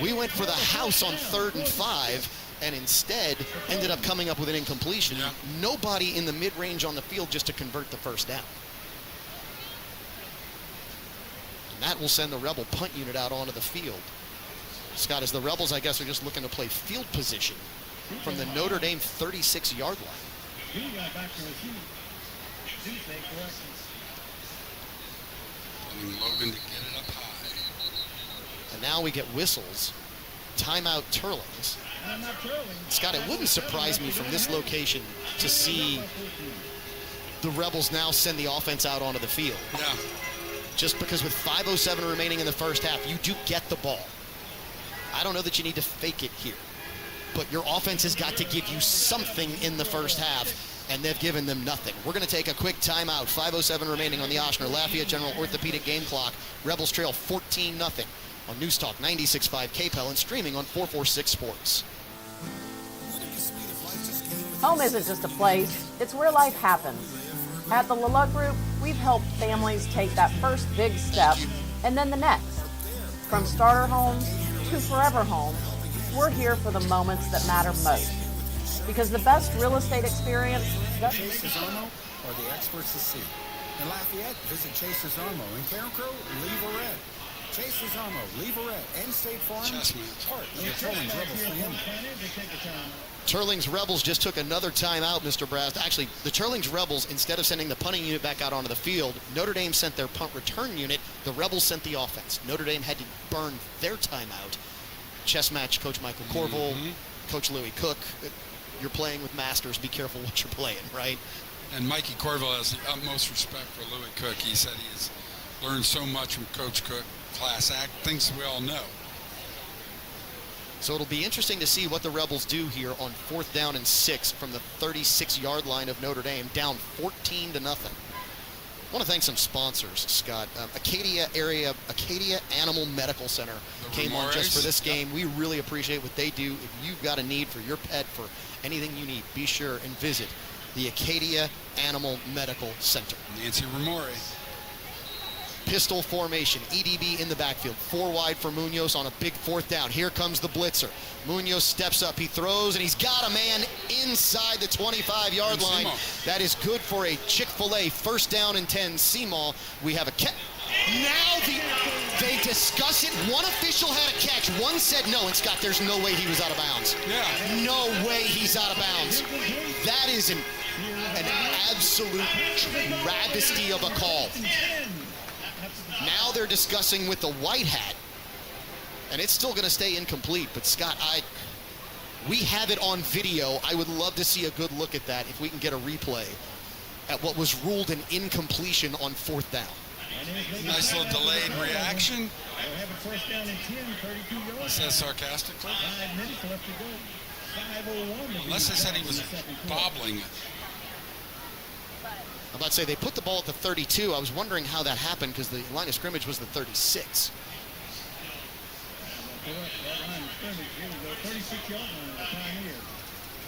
We went for the house on 3rd and 5, and instead ended up coming up with an incompletion. Yeah. Nobody in the mid-range on the field just to convert the first down. And that will send the Rebel punt unit out onto the field. Scott, as the Rebels, I guess, are just looking to play field position from the Notre Dame 36-yard line. Logan to get it up high. And now we get whistles. Timeout Teurlings. Scott, it wouldn't surprise me from this location to see the Rebels now send the offense out onto the field. Yeah. Just because with 5:07 remaining in the first half, you do get the ball. I don't know that you need to fake it here, but your offense has got to give you something in the first half, and they've given them nothing. We're going to take a quick timeout. 5:07 remaining on the Oshner Lafayette General Orthopedic game clock. Rebels trail 14-0 on News Talk 96.5 KPEL and streaming on 446 Sports. Home isn't just a place, it's where life happens. At the Lala Group, we've helped families take that first big step and then the next. From starter homes to forever homes, we're here for the moments that matter most. Because the best real estate experience Chase's Armo are the experts to see. In Lafayette, visit Chase's Armo. In Carencro, Leverett. Chase's Armo, Leverett, and State Farm. Part of the Teurlings Rebels family. Teurlings Rebels just took another timeout, Mr. Brast. Actually, the Teurlings Rebels, instead of sending the punting unit back out onto the field, Notre Dame sent their punt return unit. The Rebels sent the offense. Notre Dame had to burn their timeout. Chess match, Coach Michael Corville, Coach Louis Cook. You're playing with masters. Be careful what you're playing, right? And Mikey Corville has the utmost respect for Louis Cook. He said he has learned so much from Coach Cook, class act, things we all know. So it'll be interesting to see what the Rebels do here on 4th down and 6 from the 36-yard line of Notre Dame, down 14-0. I want to thank some sponsors, Scott. Acadia Animal Medical Center came on just for this game. We really appreciate what they do. If you've got a need for your pet, for anything you need, be sure and visit the Acadia Animal Medical Center. Nancy Ramore. Pistol formation, EDB in the backfield. 4 wide for Munoz on a big 4th down. Here comes the blitzer. Munoz steps up, he throws, and he's got a man inside the 25-yard line. That is good for a Chick-fil-A 1st down and 10. Seamal, we have a catch. Now they discuss it. One official had a catch. One said no, and Scott, there's no way he was out of bounds. Yeah. No way he's out of bounds. That is an absolute travesty of a call. Now they're discussing with the white hat, and it's still going to stay incomplete. But Scott, we have it on video. I would love to see a good look at that if we can get a replay at what was ruled an incompletion on 4th down. Nice little delayed reaction. They'll have a 1st down and 10, 32 yards. Says sarcastically. 5 minutes left to go. 5:01. Unless they said he was bobbling. I'm about to say they put the ball at the 32. I was wondering how that happened because the line of scrimmage was the 36.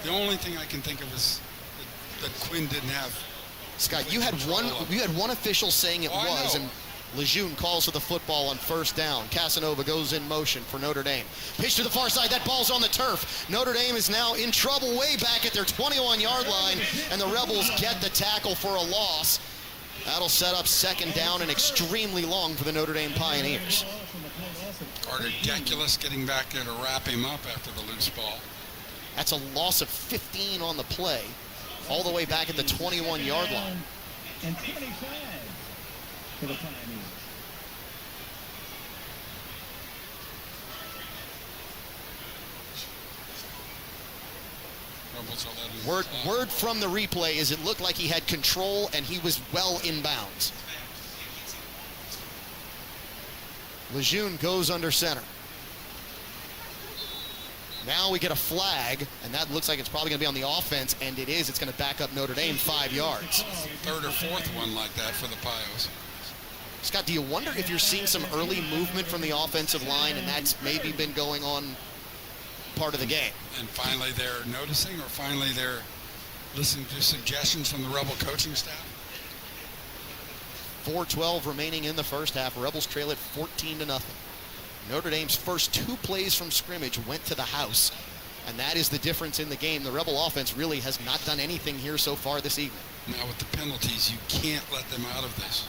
The only thing I can think of is that Quinn didn't have. Scott, you had one official saying it was, and Lejeune calls for the football on 1st down. Casanova goes in motion for Notre Dame. Pitch to the far side, that ball's on the turf. Notre Dame is now in trouble way back at their 21-yard line, and the Rebels get the tackle for a loss. That'll set up 2nd down and extremely long for the Notre Dame Pioneers. Carter Deculus getting back there to wrap him up after the loose ball. That's a loss of 15 on the play, all the way back at the 21-yard line. And 25 for the Pioneers. Word from the replay is it looked like he had control and he was well in bounds. Lejeune goes under center. Now we get a flag, and that looks like it's probably going to be on the offense, and it is. It's going to back up Notre Dame 5 yards. 3rd or 4th one like that for the Pios. Scott, do you wonder if you're seeing some early movement from the offensive line, and that's maybe been going on part of the game? And finally they're noticing, or finally they're listening to suggestions from the Rebel coaching staff? 4:12 remaining in the 1st half. Rebels trail it 14-0. Notre Dame's first 2 plays from scrimmage went to the house, and that is the difference in the game. The Rebel offense really has not done anything here so far this evening. Now with the penalties, you can't let them out of this.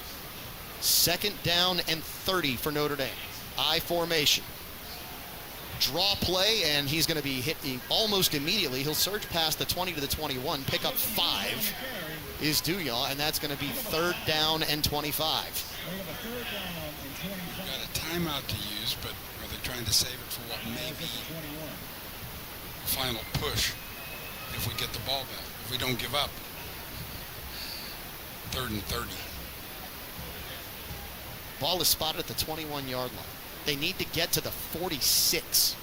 2nd down and 30 for Notre Dame. I formation. Draw play, and he's going to be hit almost immediately. He'll surge past the 20 to the 21, pick up 5 is Douillon, and that's going to be 3rd down and 25. We've got a timeout to use, but are they trying to save it for what may be a final push if we get the ball back, if we don't give up? 3rd and 30. Ball is spotted at the 21-yard line. They need to get to the 46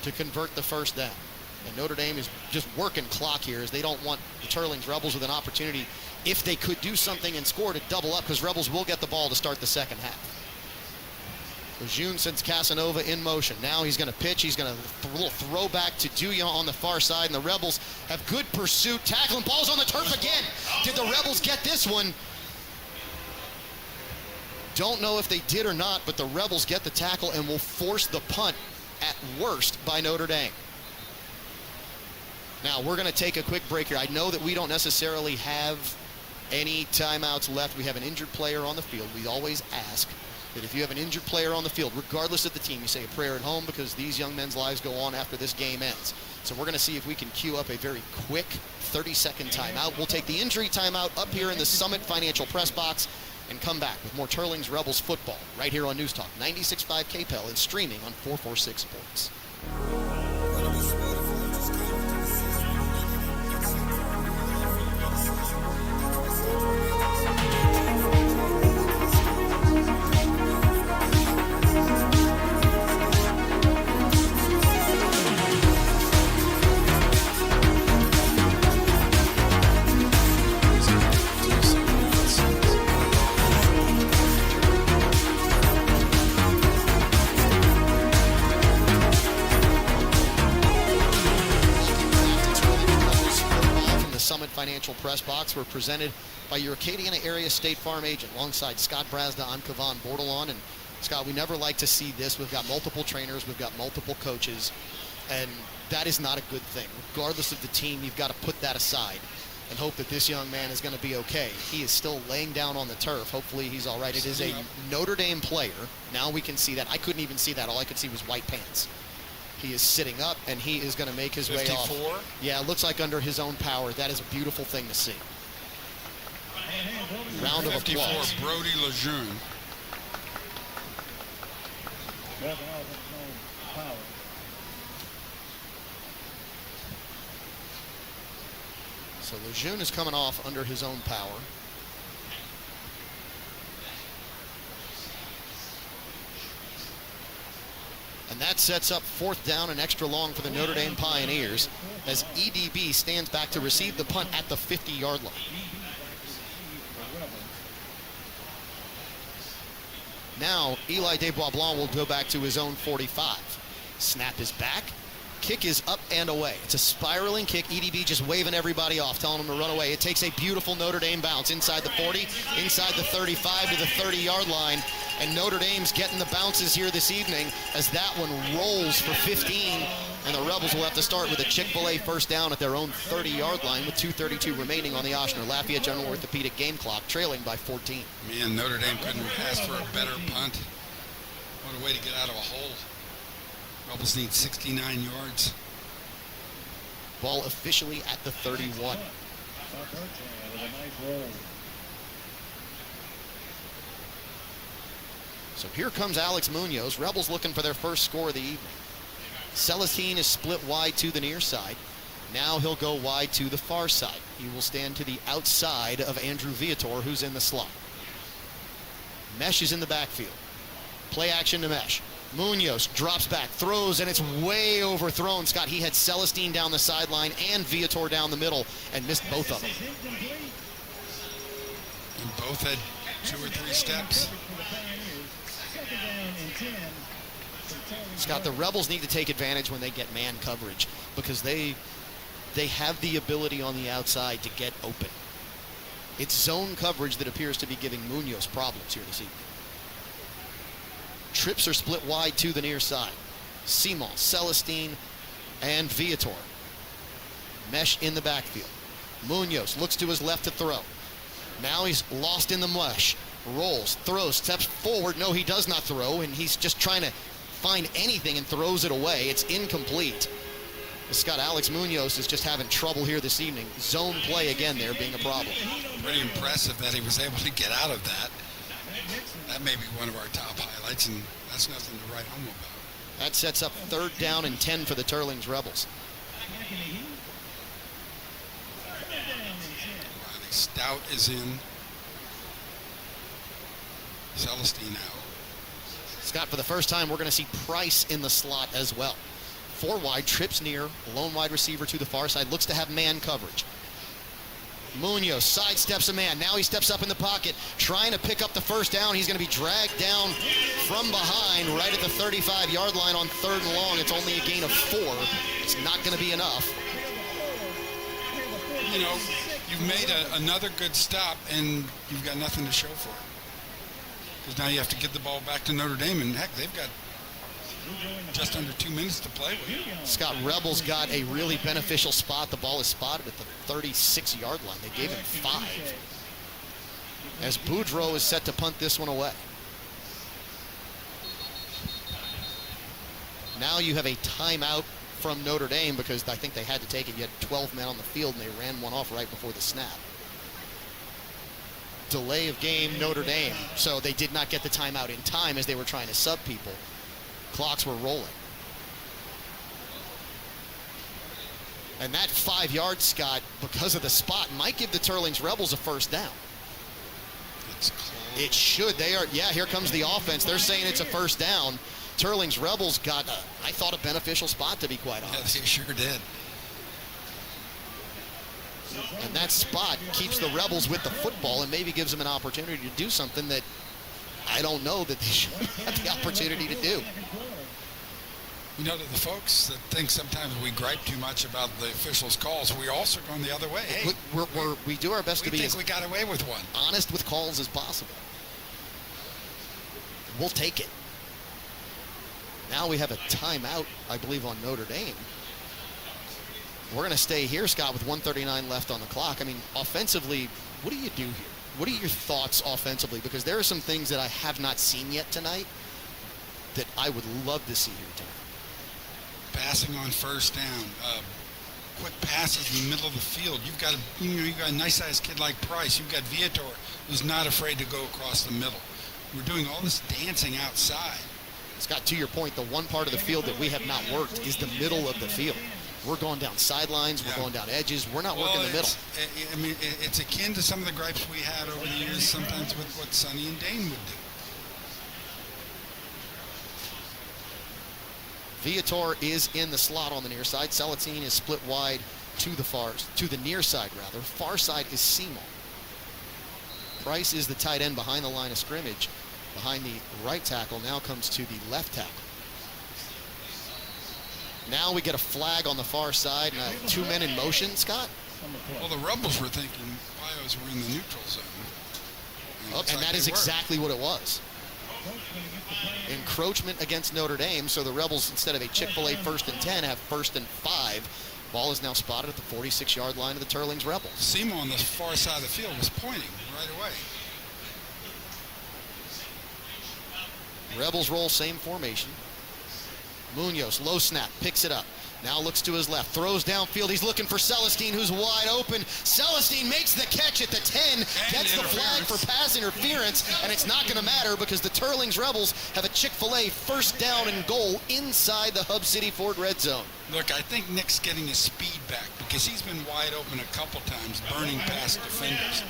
to convert the 1st down. And Notre Dame is just working clock here, as they don't want the Teurlings Rebels with an opportunity, if they could do something and score, to double up, because Rebels will get the ball to start the 2nd half. Lejeune sends Casanova in motion. Now he's going to pitch. He's going to throw back to Douillon on the far side, and the Rebels have good pursuit. Tackling, ball's on the turf again. Did the Rebels get this one? Don't know if they did or not, but the Rebels get the tackle and will force the punt at worst by Notre Dame. Now, we're going to take a quick break here. I know that we don't necessarily have any timeouts left. We have an injured player on the field. We always ask that if you have an injured player on the field, regardless of the team, you say a prayer at home, because these young men's lives go on after this game ends. So we're going to see if we can queue up a very quick 30-second timeout. We'll take the injury timeout up here in the Summit Financial Press Box and come back with more Teurlings Rebels football right here on News Talk 96.5 KPEL and streaming on 446 Sports. Financial Press Box were presented by your Acadiana Area State Farm agent. Alongside Scott Brasda, I'm Kavan Bordelon. And Scott, we never like to see this. We've got multiple trainers, we've got multiple coaches, and that is not a good thing. Regardless of the team, you've got to put that aside and hope that this young man is going to be okay. He is still laying down on the turf. Hopefully he's all right. It is a Notre Dame player. Now we can see that. I couldn't even see that. All I could see was white pants. He is sitting up, and he is going to make his way off. 54? Yeah, it looks like under his own power. That is a beautiful thing to see. Round of 54, applause. Brody Lejeune. So Lejeune is coming off under his own power. And that sets up 4th down and extra long for the Notre Dame Pioneers as EDB stands back to receive the punt at the 50-yard line. Now, Eli Desbois-Blanc will go back to his own 45. Snap is back. Kick is up and away. It's a spiraling kick. EDB just waving everybody off, telling them to run away. It takes a beautiful Notre Dame bounce inside the 40, inside the 35 to the 30-yard line. And Notre Dame's getting the bounces here this evening as that one rolls for 15. And the Rebels will have to start with a Chick-fil-A first down at their own 30-yard line with 2:32 remaining on the Ochsner Lafayette General Orthopedic game clock, trailing by 14. Man, Notre Dame couldn't ask for a better punt. What a way to get out of a hole. Rebels need 69 yards. Ball officially at the 31. So here comes Alex Munoz. Rebels looking for their first score of the evening. Celestine is split wide to the near side. Now he'll go wide to the far side. He will stand to the outside of Andrew Viator, who's in the slot. Mesh is in the backfield. Play action to Mesh. Munoz drops back, throws, and it's way overthrown. Scott, he had Celestine down the sideline and Viator down the middle and missed both of them. And both had 2 or 3 steps. Scott, the Rebels need to take advantage when they get man coverage because they have the ability on the outside to get open. It's zone coverage that appears to be giving Munoz problems here this evening. Trips are split wide to the near side. Simon, Celestine, and Viator. Mesh in the backfield. Munoz looks to his left to throw. Now he's lost in the mesh. Rolls, throws, steps forward. No, he does not throw, and he's just trying to find anything and throws it away. It's incomplete. Scott, Alex Munoz is just having trouble here this evening. Zone play again there being a problem. Pretty impressive that he was able to get out of that. That may be one of our top highlights, and that's nothing to write home about. That sets up 3rd down and 10 for the Teurlings Rebels. Riley Stout is in. Celestine out. Scott, for the first time, we're going to see Price in the slot as well. 4 wide, trips near, lone wide receiver to the far side, looks to have man coverage. Munoz sidesteps a man. Now he steps up in the pocket, trying to pick up the first down. He's going to be dragged down from behind right at the 35-yard line on 3rd and long. It's only a gain of 4. It's not going to be enough. You know, you've made another good stop, and you've got nothing to show for it. Because now you have to get the ball back to Notre Dame, and heck, they've got just under 2 minutes to play with. Scott, Rebels got a really beneficial spot. The ball is spotted at the 36-yard line. They gave him 5. As Boudreaux is set to punt this one away. Now you have a timeout from Notre Dame because I think they had to take it. You had 12 men on the field, and they ran one off right before the snap. Delay of game, Notre Dame. So they did not get the timeout in time as they were trying to sub people. Clocks were rolling. And that 5 yards, Scott, because of the spot, might give the Teurlings Rebels a first down. It should. They are, yeah, here comes the offense. They're saying it's a first down. Teurlings Rebels got, I thought, a beneficial spot, to be quite honest. Yeah, they sure did. And that spot keeps the Rebels with the football and maybe gives them an opportunity to do something that I don't know that they should have the opportunity to do. You know, to the folks that think sometimes we gripe too much about the officials' calls, we're also going the other way. Hey, we do our best to be as we got away with one. Honest with calls as possible. We'll take it. Now we have a timeout, I believe, on Notre Dame. We're going to stay here, Scott, with 1:39 left on the clock. I mean, offensively, what do you do here? What are your thoughts offensively? Because there are some things that I have not seen yet tonight that I would love to see here tonight. Passing on first down, quick passes in the middle of the field. You've got a nice-sized kid like Price. You've got Viator, who's not afraid to go across the middle. We're doing all this dancing outside. Scott, to your point, the one part of the field that we have not worked is the middle of the field. We're going down sidelines. We're going down edges. We're not working the middle. I mean, it's akin to some of the gripes we had over the years, sometimes with what Sonny and Dane would do. Viator is in the slot on the near side. Salatine is split wide to the near side rather. Far side is Seymour. Price is the tight end behind the line of scrimmage. Behind the right tackle, now comes to the left tackle. Now we get a flag on the far side and 2 men in motion, Scott. Well, the Rebels were thinking Bios were in the neutral zone. And that is exactly what it was. Encroachment against Notre Dame, so the Rebels, instead of a Chick-fil-A 1st and 10, have 1st and 5. Ball is now spotted at the 46-yard line of the Teurlings Rebels. Seymour on the far side of the field was pointing right away. Rebels roll, same formation. Munoz, low snap, picks it up. Now looks to his left, throws downfield. He's looking for Celestine, who's wide open. Celestine makes the catch at the 10, gets the flag for pass interference, and it's not going to matter because the Teurlings Rebels have a Chick-fil-A 1st down and goal inside the Hub City Ford red zone. Look, I think Nick's getting his speed back because he's been wide open a couple times, burning past defenders.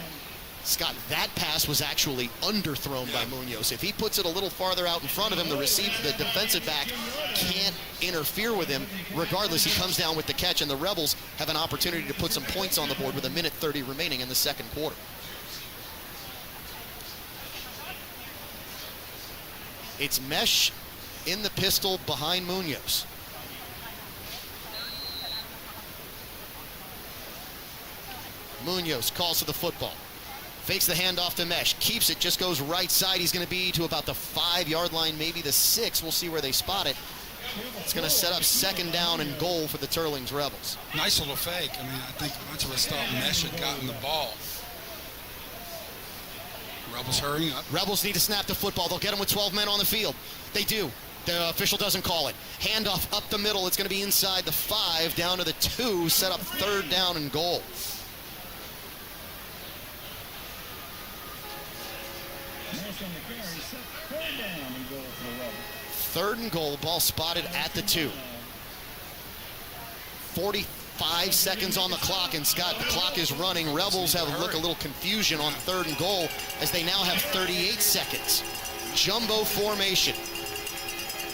Scott, that pass was actually underthrown by Munoz. If he puts it a little farther out in front of him, the defensive back can't interfere with him. Regardless, he comes down with the catch, and the Rebels have an opportunity to put some points on the board with 1:30 remaining in the second quarter. It's Mesh in the pistol behind Munoz. Munoz calls for the football. Fakes the handoff to Mesh, keeps it, just goes right side. He's going to be to about the 5-yard line, maybe the 6. We'll see where they spot it. It's going to set up 2nd down and goal for the Teurlings Rebels. Nice little fake. I mean, I think much of us thought Mesh had gotten the ball. Rebels hurrying up. Rebels need to snap the football. They'll get them with 12 men on the field. They do. The official doesn't call it. Handoff up the middle. It's going to be inside the 5, down to the 2, set up 3rd down and goal. Third and goal, ball spotted at the 2. 45 seconds on the clock, and Scott, the clock is running. Rebels have a little confusion on 3rd and goal as they now have 38 seconds. Jumbo formation.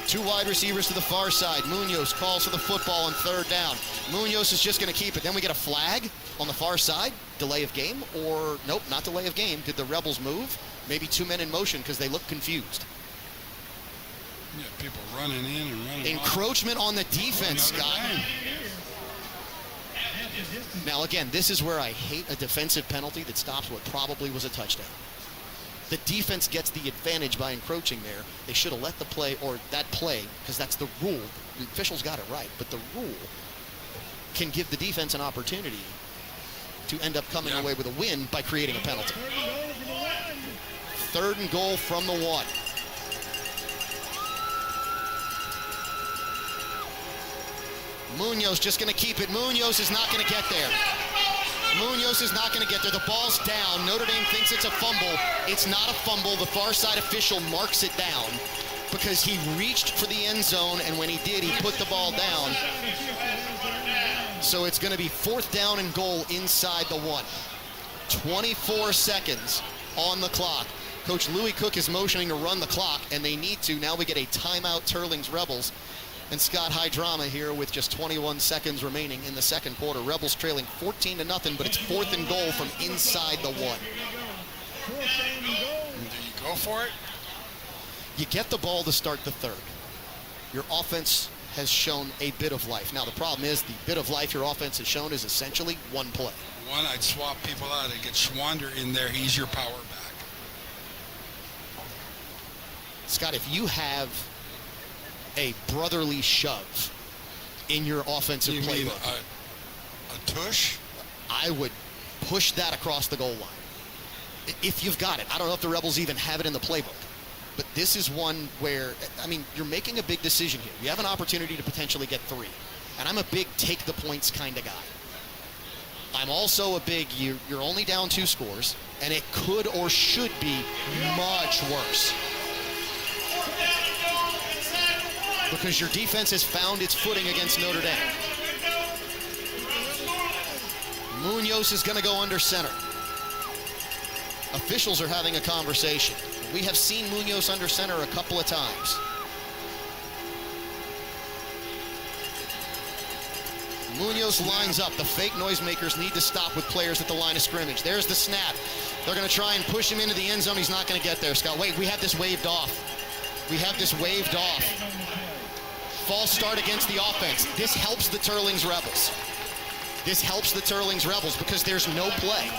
2 wide receivers to the far side. Munoz calls for the football on 3rd down. Munoz is just going to keep it. Then we get a flag on the far side. Delay of game, or nope, not delay of game. Did the Rebels move? Maybe 2 men in motion because they look confused. Yeah, people running in and running Encroachment on the defense, Scott. Now, again, this is where I hate a defensive penalty that stops what probably was a touchdown. The defense gets the advantage by encroaching there. They should have let the play, or that play, because that's the rule. The officials got it right, but the rule can give the defense an opportunity to end up coming away with a win by creating a penalty. 3rd and goal from the 1. Munoz just going to keep it. Munoz is not going to get there. Munoz is not going to get there. The ball's down. Notre Dame thinks it's a fumble. It's not a fumble. The far side official marks it down because he reached for the end zone, and when he did, he put the ball down. So it's going to be 4th down and goal inside the 1. 24 seconds on the clock. Coach Louis Cook is motioning to run the clock, and they need to. Now we get a timeout, Teurlings Rebels. And Scott, high drama here with just 21 seconds remaining in the second quarter. Rebels trailing 14-0, but it's 4th and goal from inside the 1. Do you go for it? You get the ball to start the 3rd. Your offense has shown a bit of life. Now, the problem is the bit of life your offense has shown is essentially one play. One, I'd swap people out. I'd get Schwander in there. He's your power back. Scott, if you have a brotherly shove in your offensive you playbook, mean a tush? I would push that across the goal line. If you've got it. I don't know if the Rebels even have it in the playbook. But this is one where, I mean, you're making a big decision here. You have an opportunity to potentially get 3. And I'm a big take the points kind of guy. I'm also a big, you're only down 2 scores, and it could or should be much worse. Because your defense has found its footing against Notre Dame. Munoz is going to go under center. Officials are having a conversation. We have seen Munoz under center a couple of times. Munoz lines up. The fake noisemakers need to stop with players at the line of scrimmage. There's the snap. They're going to try and push him into the end zone. He's not going to get there, Scott. Wait, we have this waved off. We have this waved off. False start against the offense. This helps the Teurlings Rebels. This helps the Teurlings Rebels because there's no play.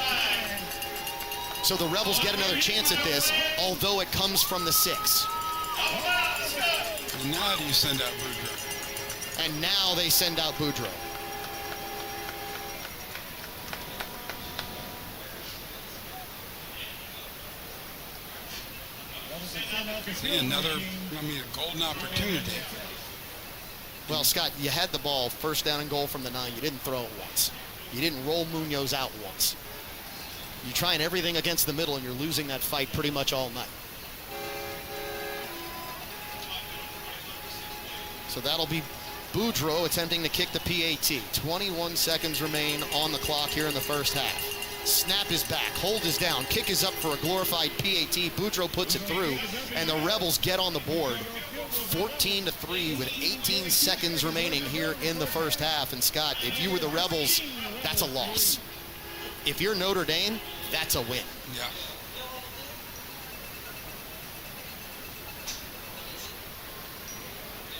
So the Rebels get another chance at this, although it comes from the 6. And now do you send out Boudreaux? And now they send out Boudreaux. See, a golden opportunity. Well, Scott, you had the ball first down and goal from the 9. You didn't throw it once. You didn't roll Munoz out once. You're trying everything against the middle, and you're losing that fight pretty much all night. So that'll be Boudreaux attempting to kick the PAT. 21 seconds remain on the clock here in the first half. Snap is back. Hold is down. Kick is up for a glorified PAT. Boudreaux puts it through, and the Rebels get on the board. 14-3 with 18 seconds remaining here in the first half. And Scott, if you were the Rebels, that's a loss. If you're Notre Dame, that's a win. Yeah.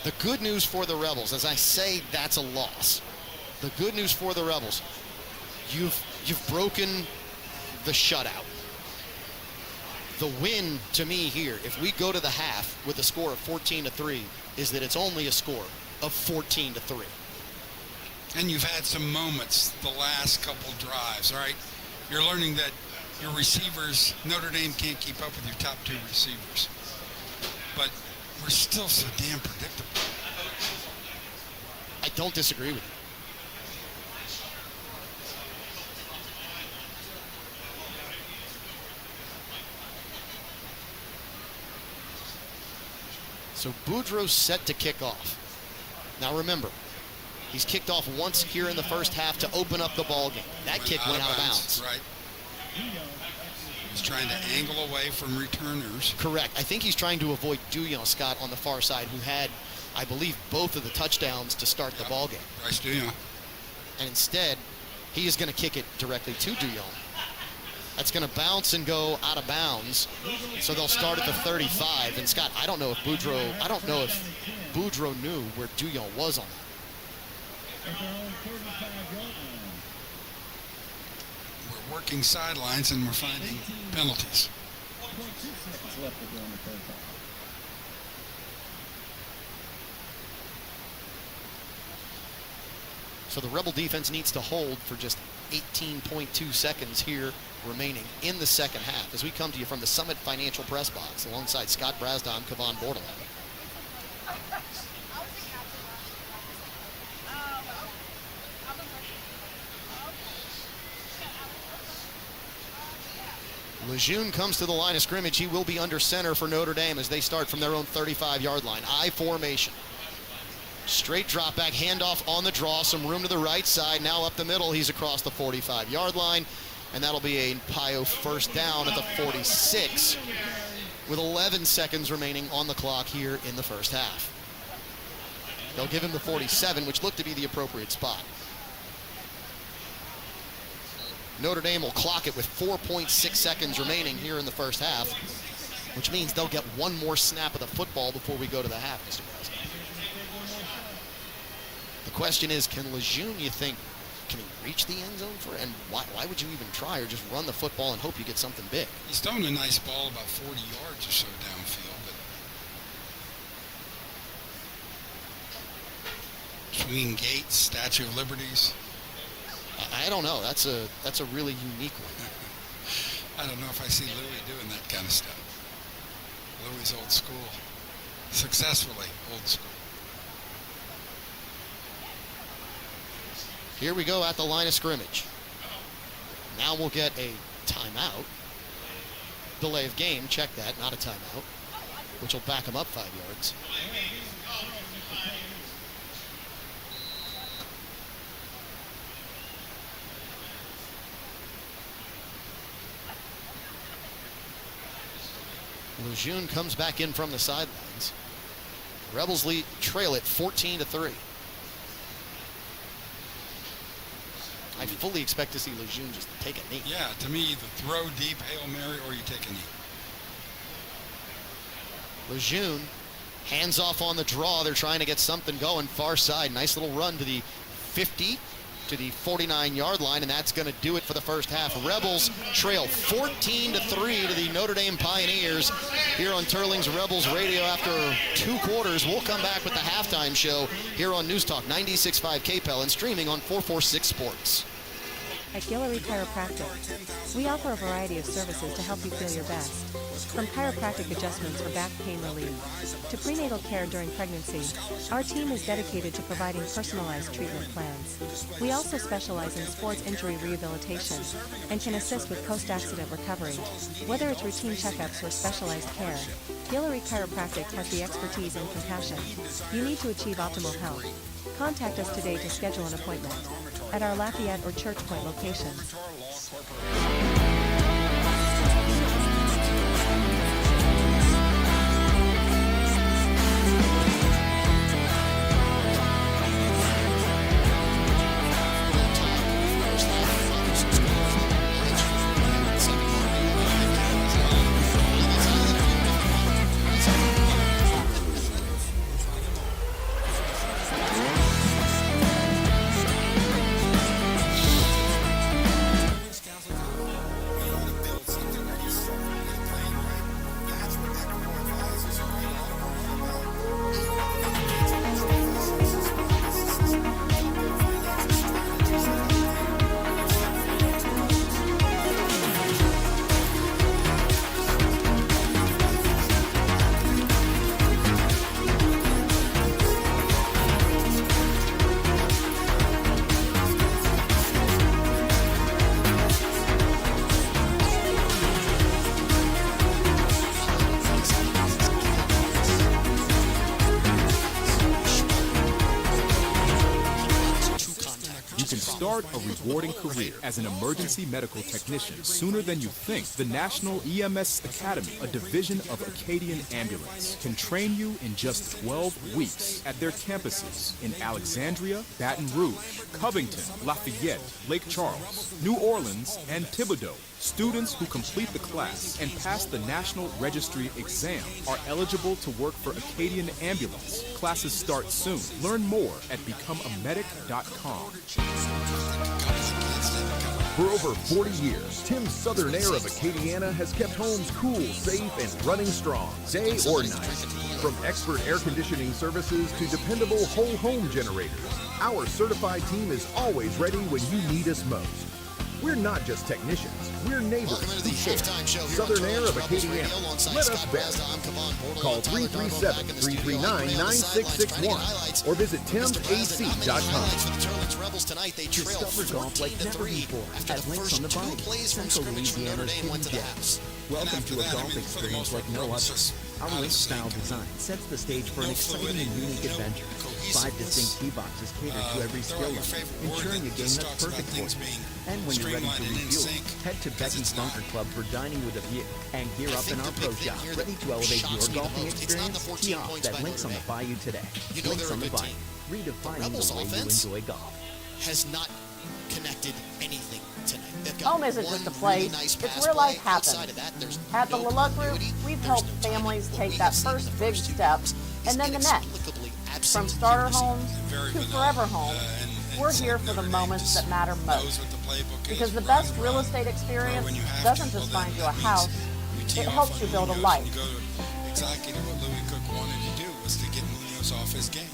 The good news for the Rebels, as I say, that's a loss. The good news for the Rebels, you've broken the shutout. The win to me here, if we go to the half with a score of 14-3, is that it's only a score of 14-3. And you've had some moments the last couple drives, all right? You're learning that your receivers, Notre Dame can't keep up with your top 2 receivers. But we're still so damn predictable. I don't disagree with you. So Boudreaux's set to kick off. Now remember, he's kicked off once here in the first half to open up the ball game. That kick went out of bounds. Right. He's trying to angle away from returners. Correct. I think he's trying to avoid Douillon, Scott, on the far side, who had, I believe, both of the touchdowns to start the ball game. Bryce Douillon. And instead, he is going to kick it directly to Douillon. That's going to bounce and go out of bounds. So they'll start at the 35. And Scott, I don't know if Boudreaux knew where Douillon was on that. We're working sidelines and we're finding penalties. So the Rebel defense needs to hold for just 18.2 seconds here remaining in the second half as we come to you from the Summit Financial Press Box alongside Scott Brasda and Kevon Bordelon. Lejeune comes to the line of scrimmage. He will be under center for Notre Dame as they start from their own 35-yard line. I formation. Straight drop back, handoff on the draw, some room to the right side. Now up the middle, he's across the 45-yard line, and that'll be a Pio first down at the 46 with 11 seconds remaining on the clock here in the first half. They'll give him the 47, which looked to be the appropriate spot. Notre Dame will clock it with 4.6 seconds remaining here in the first half, which means they'll get one more snap of the football before we go to the half, Mr. President. question is, can Lejeune, you think, can he reach the end zone for it? And why would you even try, or just run the football and hope you get something big? He's throwing a nice ball about 40 yards or so downfield, but between Gates, Statue of Liberties. I don't know. That's a really unique one. I don't know if I see Louis doing that kind of stuff. Louis old school. Successfully old school. Here we go at the line of scrimmage. Now we'll get a timeout. Delay of game, check that, not a timeout, which will back him up 5 yards. Lejeune comes back in from the sidelines. Rebels trail it 14-3. I fully expect to see Lejeune just take a knee. Yeah, to me, either throw deep, Hail Mary, or you take a knee. Lejeune, hands off on the draw. They're trying to get something going. Far side, nice little run to the 50, to the 49-yard line, and that's going to do it for the first half. Rebels trail 14-3 to the Notre Dame Pioneers here on Teurlings Rebels Radio after 2 quarters. We'll come back with the halftime show here on News Talk 96.5 KPEL and streaming on 446 Sports. At Guillory Chiropractic, we offer a variety of services to help you feel your best. From chiropractic adjustments for back pain relief to prenatal care during pregnancy, our team is dedicated to providing personalized treatment plans. We also specialize in sports injury rehabilitation and can assist with post-accident recovery. Whether it's routine checkups or specialized care, Guillory Chiropractic has the expertise and compassion you need to achieve optimal health. Contact us today to schedule an appointment at our Lafayette or Church Point locations. Start a rewarding career as an emergency medical technician sooner than you think. The National EMS Academy, a division of Acadian Ambulance, can train you in just 12 weeks at their campuses in Alexandria, Baton Rouge, Covington, Lafayette, Lake Charles, New Orleans, and Thibodaux. Students who complete the class and pass the National Registry exam are eligible to work for Acadian Ambulance. Classes start soon. Learn more at becomeamedic.com. For over 40 years, Tim's Southern Air of Acadiana has kept homes cool, safe, and running strong, day or night. From expert air conditioning services to dependable whole home generators, our certified team is always ready when you need us most. We're not just technicians, we're neighbors who care. Southern Air of Acadiana. Let us bet. Call 337-339-9661 or visit timsac.com. Discover golf like never before at Links on the Bayou, Central Louisiana's hidden gems. Welcome to a golf experience like no other. Our Links-style design sets the stage for an exciting and unique adventure. 5 distinct tee boxes cater to every skill level, ensuring a game that's perfect for you. And when you're ready to refuel, head to Becky's Bunker Club for dining with a view. And gear up in our pro shop, ready to elevate your golfing experience. Tee off at Links on the Bayou today. Links on the Bayou, redefining the way you enjoy golf. Has not connected anything tonight. Home isn't just a place, it's where life happens. At the Luluk Group, we've helped families take that first big step and then the next. From starter homes to forever homes, we're here for the moments that matter most. Because the best real estate experience doesn't just find you a house, it helps you build a life. Exactly what Louis Cook wanted to do was to get Munoz off his game.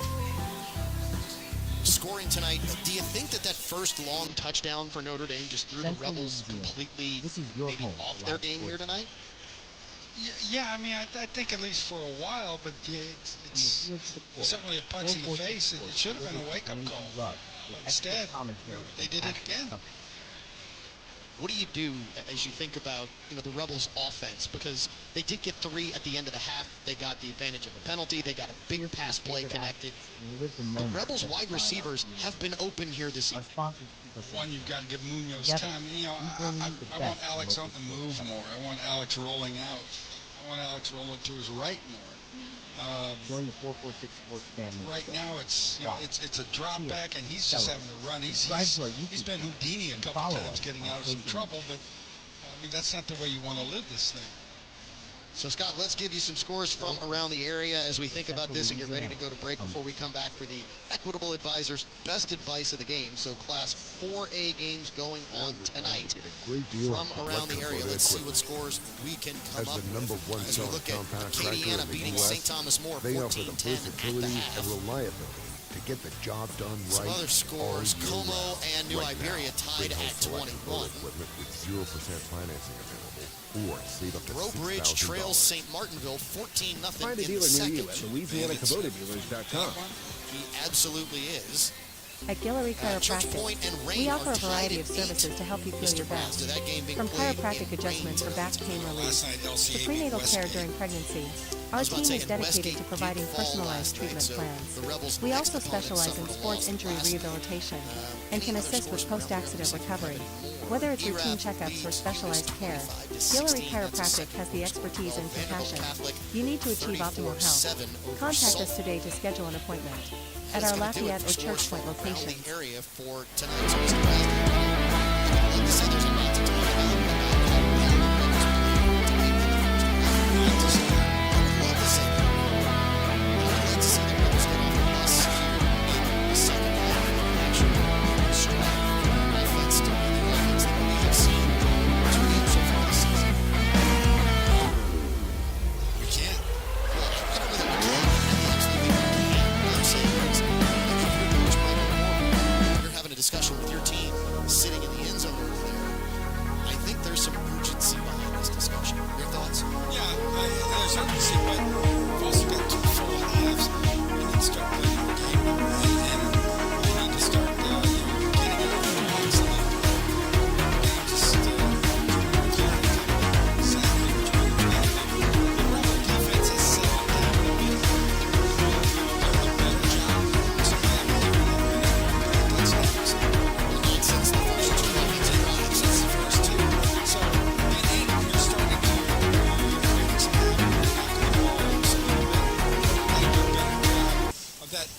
Scoring tonight, do you think that first long touchdown for Notre Dame just threw the Rebels completely maybe off their game here tonight? Yeah, I mean, I think at least for a while, but it's certainly a punch in the face. It should have been a wake-up call. But instead, they did it again. What do you do as you think about the Rebels' offense? Because they did get 3 at the end of the half. They got the advantage of a penalty. They got a bigger pass play connected. The Rebels' wide receivers have been open here this evening. One, you've got to give Munoz time. I want Alex on the move more. I want Alex rolling out. I want Alex rolling to his right more. Join the 446Sports family. Right now, it's a drop back, and he's just having to run. He's been Houdini a couple times, getting out of some trouble. But I mean, that's not the way you want to live this thing. So, Scott, let's give you some scores from around the area as we think about this and get ready to go to break before we come back for the Equitable Advisors Best Advice of the Game. So, Class 4A games going on tonight from around the area. Let's see what scores we can come up with as we look at Acadiana beating St. Thomas More 14-10 at the half. And reliability to get the job done right. Some other scores, Como and New Iberia tied at 21. Equipment with 0% financing available. Or save up to Roe Bridge trails St. Martinville 14-0 Find a in dealer the near you second. at LouisianaCubota-Dealers.com. He absolutely is. At Guillory Church Chiropractic, Point and Rain we offer are a variety of tied at 8. services to help you feel your best. That game being From played chiropractic in adjustments for Rain. back pain relief night, to LCA prenatal beat care Westgate. during pregnancy, our was about team to say, is and dedicated Westgate to beat providing Fall personalized last night, treatment so plans. the Rebels' We next also opponent specialize in suffered a sports loss injury last night. rehabilitation and any can other assist with scores from around post-accident the recovery. More. Whether it's routine ERAF checkups or beat specialized care, 25 to Guillory 16. Chiropractic has the expertise and compassion you need to achieve optimal 34-7 health. over Contact us Salt. today to schedule an appointment at That's our gonna do it Lafayette for or scores Church Point from around locations. the area for tonight. So, Mr. President, I'd like to say there's a lot to talk about. I would love to see that. I would like to see the Rebels get off the bus here in the second half and actually strike offense to be the offense that we have seen 2 games so far this season. We can't. Well, I don't know that we can. Absolutely we can. What I'm saying is, if you're Coach Michael Moore, you're having a discussion with your team sitting in the end zone over there, I think there's some urgency behind this discussion. Your thoughts? Yeah, there's urgency, but we've also got 2 full halves. We need to start playing the game, and we need to start getting it over the box. And then just sadly, we're trying to manage it. The Rebel defense has settled down a bit. They've done a better job. So they haven't given up touchdowns. Not since the first 2 offensive drives. Since the first 2. So, and you're starting to fix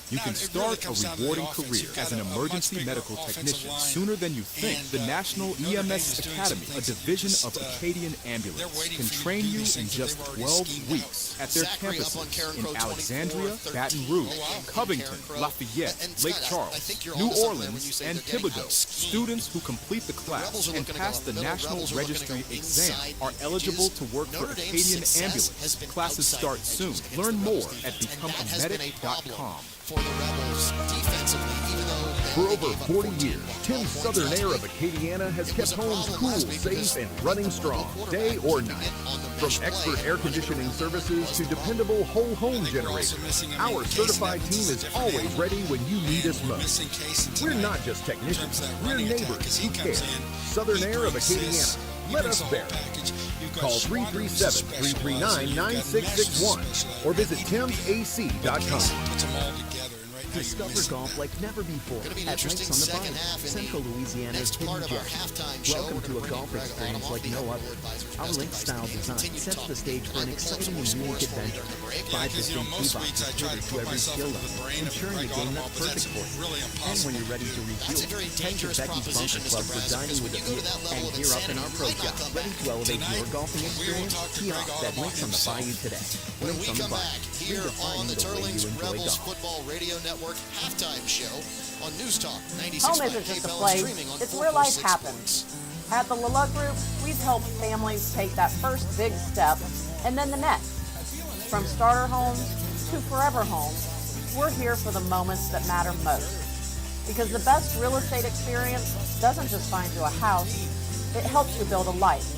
You can start a rewarding career as an emergency medical technician sooner than you think. The National EMS Academy, a division of Acadian Ambulance, can train you in just 12 weeks at their campuses in Alexandria, Baton Rouge, Covington, Lafayette, Lake Charles, New Orleans, and Thibodaux. Students who complete the class and pass the National Registry exam are eligible to work for Acadian Ambulance. Classes start soon. Learn more at becomeamedic.com. For the Rebels defensively, even though For over 40 years, Tim's Southern Air of Acadiana has kept homes cool, safe, and running strong, day or night. From expert air conditioning services to dependable whole home generators, our certified team is always ready when you need us most. We're not just technicians, we're neighbors who care. Southern Air of Acadiana. Let us bear it. Call 337-339-9661 or visit timsac.com. puts them all together, and right Discover golf like never before Gonna be an at interesting Lakes on the second Bayou, half in Central the Louisiana's next hidden part of our gem. halftime show. Welcome We're to gonna a bring golf Greg experience Autumn, like the no Board other. Advisors, Our best link-style advice. design Continue sets talking. the stage for an We'll have exciting some and more unique scores for you adventure. during the break. Yeah, 5 because, distinct most tee weeks I boxes try to cater to put every myself skill into the level, brain of ensuring Greg a game Autumn, that's but that's perfect for you. really And impossible. when you're ready to That's refuel, a very head to dangerous Becky's proposition, Bunker Club Mr. for Brass, dining because with when a you go to view. that level And of gear up in insanity, our you pro might not shop, come ready back. to elevate Tonight, your golfing we will experience. talk to Tee Greg off Autumn at Links on the himself. Bayou today. When Links we on the come Bayou, back here on the redefining the way Teurlings you enjoy Rebels golf. Football Radio Network halftime show on News Talk 96.5 Home isn't just a KPEL and place, streaming on it's where life 446 happens. Sports. At the Lala Group, we've helped families take that first big step and then the next. From starter homes to forever homes, we're here for the moments that matter most. Because the best real estate experience doesn't just find you a house, it helps you build a life.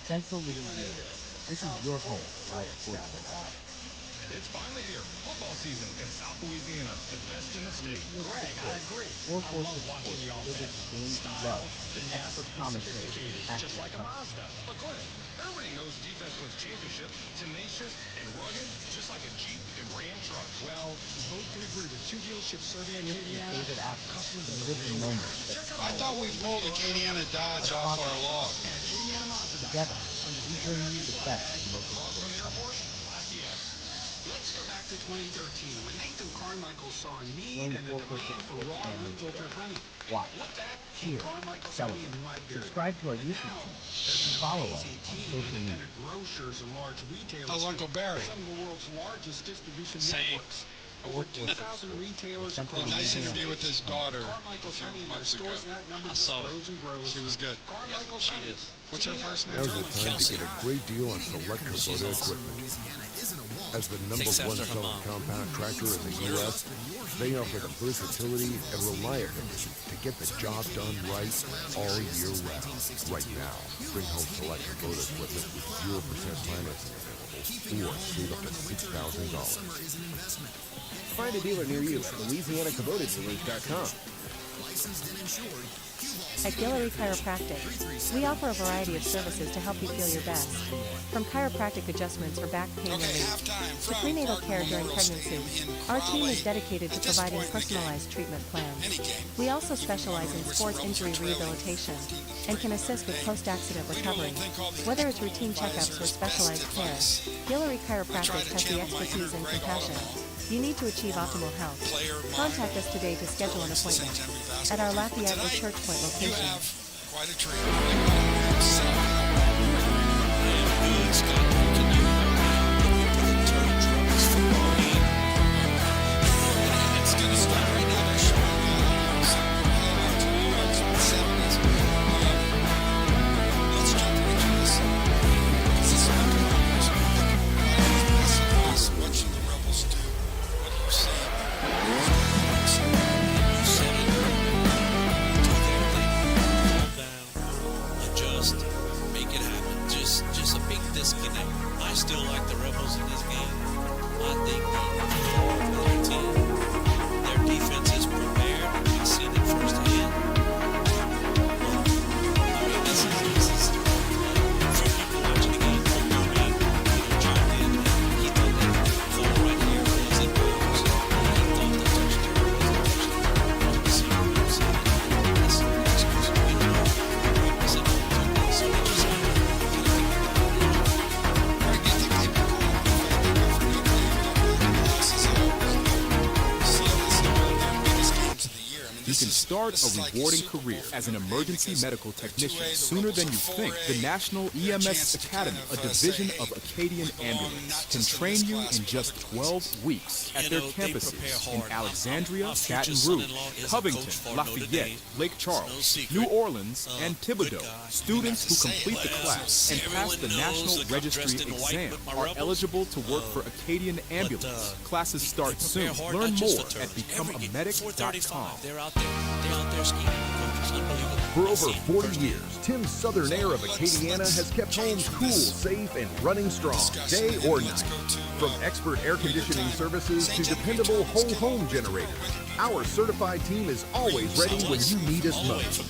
Central Louisiana. This is your home, right? It's finally here. Football season in South Louisiana. The best in the state. Greg, I agree. 446Sports delivers the game you love with expert commentary. Just like a Mazda. But Glenn, everybody knows defense wins championships. Tenacious and rugged, just like a Jeep and Ram truck. Well, both can agree with 2 dealerships serving Acadiana. Favorite athletes Customers and live in moments that I thought we pulled Acadiana Dodge off our log. together. We bring you the best in local sports. Let's go back to 2013 when Nathan Carmichael saw a Join need the and a demand for 446 raw family. unfiltered honey. Watch, cheer, celebrate. Subscribe to our YouTube channel. And follow us on social media. Grocers and large retailers. How's Uncle Barry? Some of the world's largest distribution Same. networks. Over 2,000 retailers across Nice the interview with his daughter a Carmichael's few honey in their months ago. stores, and that number just grows and grows. She was good. Carmichael's honey. What's her first name? Now's the time to get a great deal on select Kubota equipment. As the #1 selling compact tractor in the U.S., they offer the versatility and reliability to get the job done right all year round. Right now, bring home select Kubota equipment with 0% financing available or save up to $6,000. Find a dealer near you at LouisianaKubotaDealers.com. At Guillory Chiropractic, we offer a variety of services to help you feel your best. From chiropractic adjustments for back pain relief to prenatal care during pregnancy, our team is dedicated to providing personalized treatment plans. We also specialize in sports injury rehabilitation and can assist with post-accident recovery. Whether it's routine checkups or specialized care, Guillory Chiropractic has the expertise and compassion you need to achieve optimal health. Contact us today to schedule an appointment at our Lafayette or Church Point location. Quite a treat. Watching the Rebels do, what do you see? Adjust, make it happen. Just a big disconnect. I still like the Rebels in this game. I think they're far better team. Their defense is prepared. We've seen it firsthand. I mean, this is for people watching the game. Chimed in. He thought that call right here was it goes. He thought the touchdown was a touchdown. See what I'm saying? That's an excuse. We don't know. So they just You can start a rewarding career as an emergency medical technician sooner than you think. The National EMS Academy, a division of Acadian Ambulance, can train you in just 12 weeks at their campuses in Alexandria, Baton Rouge, Covington, Lafayette, Lake Charles, New Orleans, and Thibodaux. Students who complete the class and pass the National Registry exam are eligible to work for Acadian Ambulance. Classes start soon. Learn more at becomeamedic.com. They're out there They're out there skiing. It's unbelievable. For over 40 years, Tim's Southern Air of Acadiana has kept homes cool, safe, and running strong, day or night. From expert air conditioning services to dependable whole home generators, our certified team is always ready when you need us most.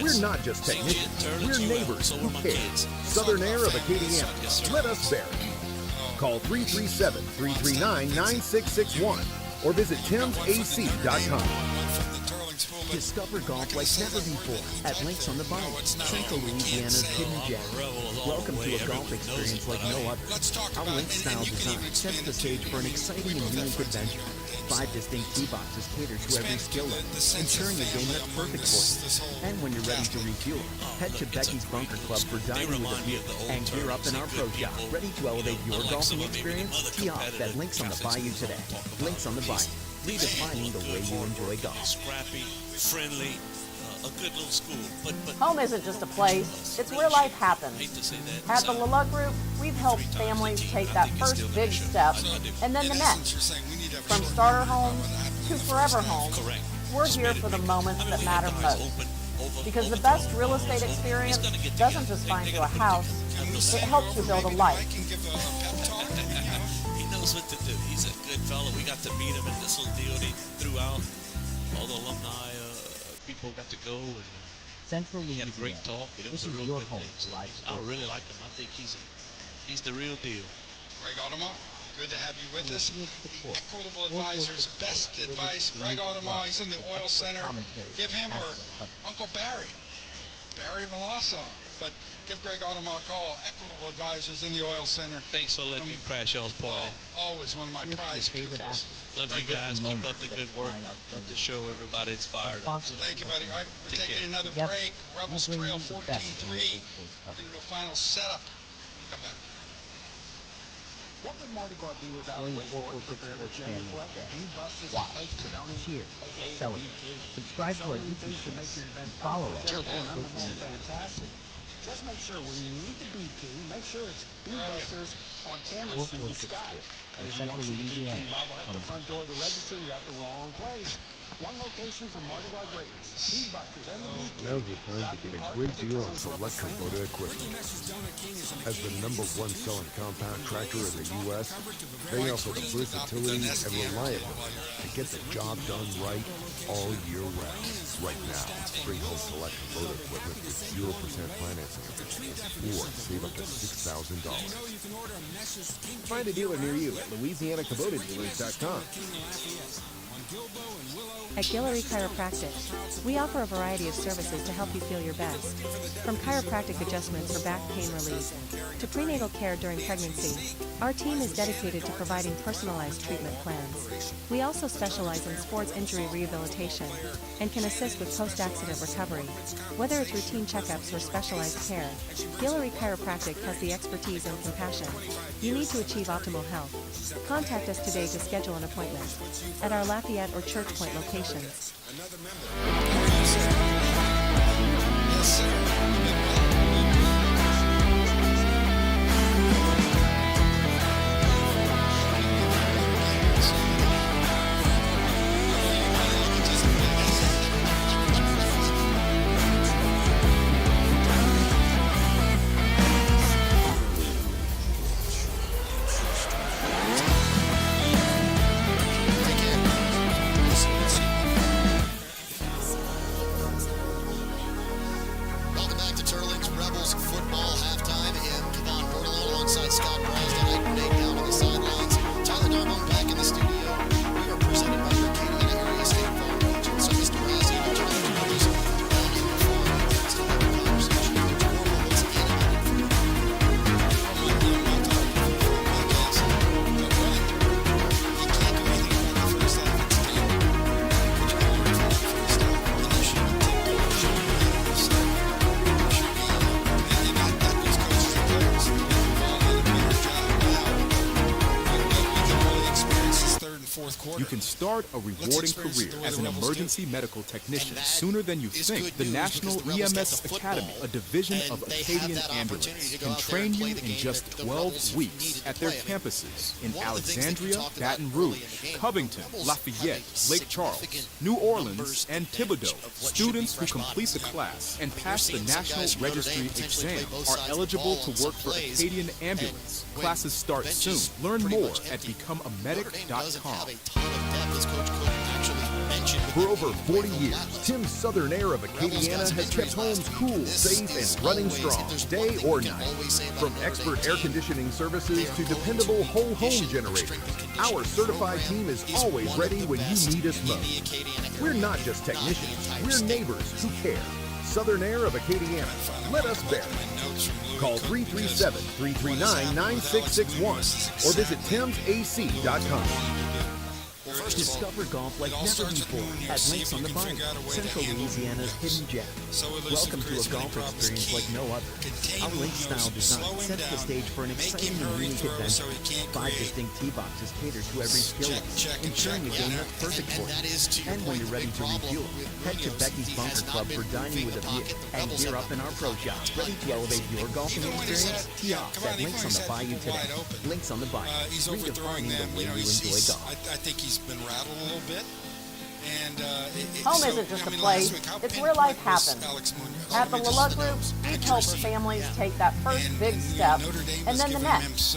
We're not just technicians, we're neighbors who care. Southern Air of Acadiana. Let us bear it. Call 337-339-9661 or visit timsac.com. Discover golf like never before at Links on the Bayou, Central Louisiana's hidden gem. Welcome to a golf experience like no other. Our Links-style design sets the stage for an exciting and unique adventure. 5 distinct tee boxes cater to every skill level, ensuring a game that's perfect for you. And when you're ready to refuel, head to Becky's Bunker Club for dining with a view and gear up in our pro shop, ready to elevate your golfing experience. Tee off at Links on the Bayou today. Links on the Bayou, redefining the way you enjoy golf. Scrappy, friendly, a good little school. But Home isn't just a place, it's where life happens. At the Lala Group, we've helped families take that first big step and then the next. From starter homes to forever homes, we're here for the moments that matter most. Because the best real estate experience doesn't just find you a house, it helps you build a life. He knows what to do. He's a good fellow. We got to meet him in this little deal they threw out. All the alumni people got to go, and Central he had a great Louisiana. talk. It This was a is real your good home thing. for live I sports. really like him. I think he's the real deal. Greg Audemars, good to have you with us. Support. Equitable Advisors, best advice. Greg Audemars, he's in the oil center. Give him or Uncle Barry Veloso. But give Greg Audemars a call. Equitable Advisors in the oil center. Thanks for letting me crash y'all's party. Always one of my prize pupils. Love you guys. Keep up the good work. Love to show everybody it's fired up. Thank you, buddy. All right, we're taking another break. Rebels trail 14-3. Into the final setup. Come back. What would Mardi Gras be without Join the Wake Forest 446 Prepare Sports Jam family Club? today. Watch, cheer, celebrate. Subscribe to our YouTube channel. Follow us on social media. Fantastic. Just make sure when you need the BP, make sure it's Beatbusters on camera in the sky. If you don't see the BP bubble at the front door of the register, you're at the wrong place. One location for Mardi Gras greatness. Beatbusters and the BP. Now's the time to get a great deal on select Kubota equipment. As the #1 selling compact tractor in the U.S., they offer the versatility and reliability to get the job done right all year round. Right now, bring home select Kubota equipment with 0% financing or save up to $6,000. Find a dealer near you at LouisianaKubotaDealers.com. At Guillory Chiropractic, we offer a variety of services to help you feel your best. From chiropractic adjustments for back pain relief to prenatal care during pregnancy, our team is dedicated to providing personalized treatment plans. We also specialize in sports injury rehabilitation and can assist with post-accident recovery. Whether it's routine checkups or specialized care, Guillory Chiropractic has the expertise and compassion you need to achieve optimal health. Contact us today to schedule an appointment at our Lafayette or Church Point locations. Welcome back to Teurlings fourth quarter. You can start a rewarding career as an emergency medical technician sooner than you think. The National EMS Academy, a division of Acadian Ambulance, can train you in just 12 weeks at their campuses in Alexandria, Baton Rouge, Covington, Lafayette, Lake Charles, New Orleans, and Thibodaux. Students who complete the class and pass the National Registry exam are eligible to work for Acadian Ambulance. Classes start soon. Learn more at becomeamedic.com. For over 40 years, Tim's Southern Air of Acadiana has kept homes cool, safe, and running strong, day or night. From expert air conditioning services to dependable whole home generators, our certified team is always ready when you need us most. We're not just technicians, we're neighbors who care. Southern Air of Acadiana. Let us bear it. Call 337-339-9661 or visit timsac.com. Discover golf like never before at Links on the Vine, Central Louisiana's hidden gem. Welcome to a golf experience like no other. Our Links-style design sets the stage for an exciting and unique adventure. 5 distinct tee boxes cater to every skill level, ensuring a game that's perfect for you. And when you're ready to refuel, head to Becky's Bunker Club for dining with a view, and gear up in our pro shop. Ready to elevate your golfing experience? Tee off at Links on the Bayou today. Links on the Bayou, redefining the way you enjoy golf. I think he's been rattled a little bit. And home isn't just a place, it's where life happens. At the Lala Group, we've helped families take that first big step and then the next.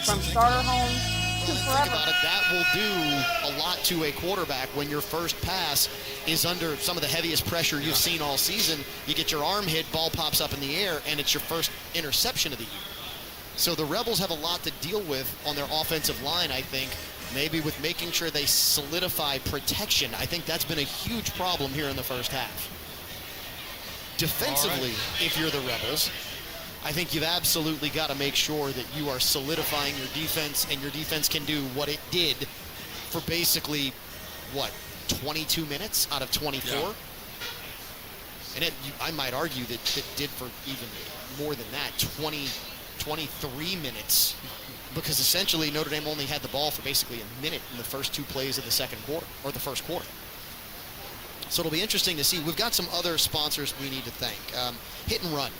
From starter homes to forever. That will do a lot to a quarterback when your first pass is under some of the heaviest pressure you've seen all season. You get your arm hit, ball pops up in the air, and it's your first interception of the year. So the Rebels have a lot to deal with on their offensive line, I think. Maybe with making sure they solidify protection. I think that's been a huge problem here in the first half. Defensively, if you're the Rebels, I think you've absolutely got to make sure that you are solidifying your defense, and your defense can do what it did for basically, 22 minutes out of 24? Yeah. And I might argue that it did for even more than that, 23 minutes. Because essentially Notre Dame only had the ball for basically a minute in the first 2 plays of the second quarter, or the first quarter. So it'll be interesting to see. We've got some other sponsors we need to thank. Hit and Run.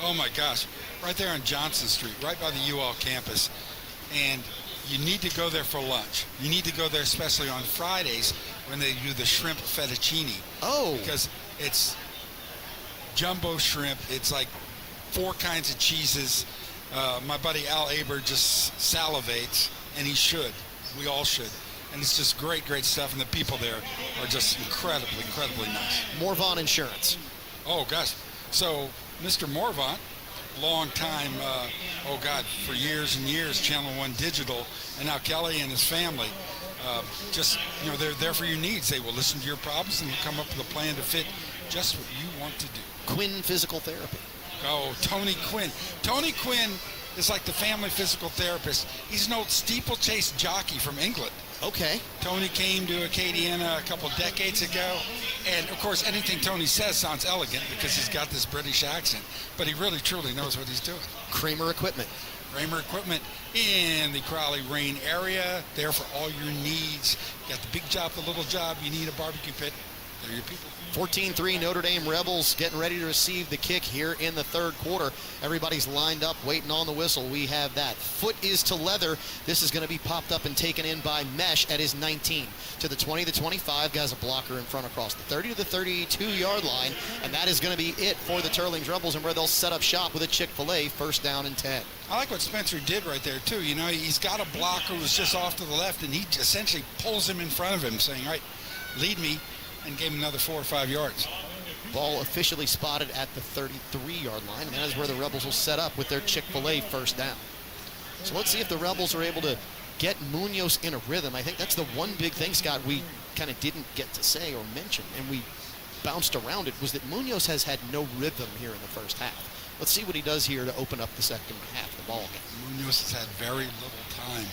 Oh my gosh, right there on Johnson Street, right by the UL campus. And you need to go there for lunch. You need to go there especially on Fridays when they do the shrimp fettuccine. Oh. Because it's jumbo shrimp. It's like 4 kinds of cheeses. My buddy Al Aber just salivates, and he should. We all should. And it's just great, great stuff, and the people there are just incredibly, incredibly nice. Morvant Insurance. Oh, gosh. So, Mr. Morvant, long time, for years and years, Channel 1 Digital, and now Kelly and his family, they're there for your needs. They will listen to your problems and come up with a plan to fit just what you want to do. Quinn Physical Therapy. Oh, Tony Quinn. Tony Quinn is like the family physical therapist. He's an old steeplechase jockey from England. Okay. Tony came to Acadiana a couple decades ago. And, of course, anything Tony says sounds elegant because he's got this British accent. But he really, truly knows what he's doing. Kramer Equipment. Kramer Equipment in the Crowley-Rain area. There for all your needs. You got the big job, the little job. You need a barbecue pit. They're your people. 14-3 Notre Dame Rebels getting ready to receive the kick here in the third quarter. Everybody's lined up, waiting on the whistle. We have that. Foot is to leather. This is going to be popped up and taken in by Mesh at his 19. To the 20, the 25, guys, a blocker in front across the 30 to the 32-yard line. And that is going to be it for the Teurlings Rebels, and where they'll set up shop with a Chick-fil-A first down and 10. I like what Spencer did right there, too. You know, he's got a blocker who's just off to the left, and he essentially pulls him in front of him, saying, right, lead me, and gave him another 4 or 5 yards. Ball officially spotted at the 33-yard line, and that is where the Rebels will set up with their Chick-fil-A first down. So let's see if the Rebels are able to get Munoz in a rhythm. I think that's the one big thing, Scott, we kind of didn't get to say or mention, and we bounced around it, was that Munoz has had no rhythm here in the first half. Let's see what he does here to open up the second half of the ball game. Munoz has had very little time.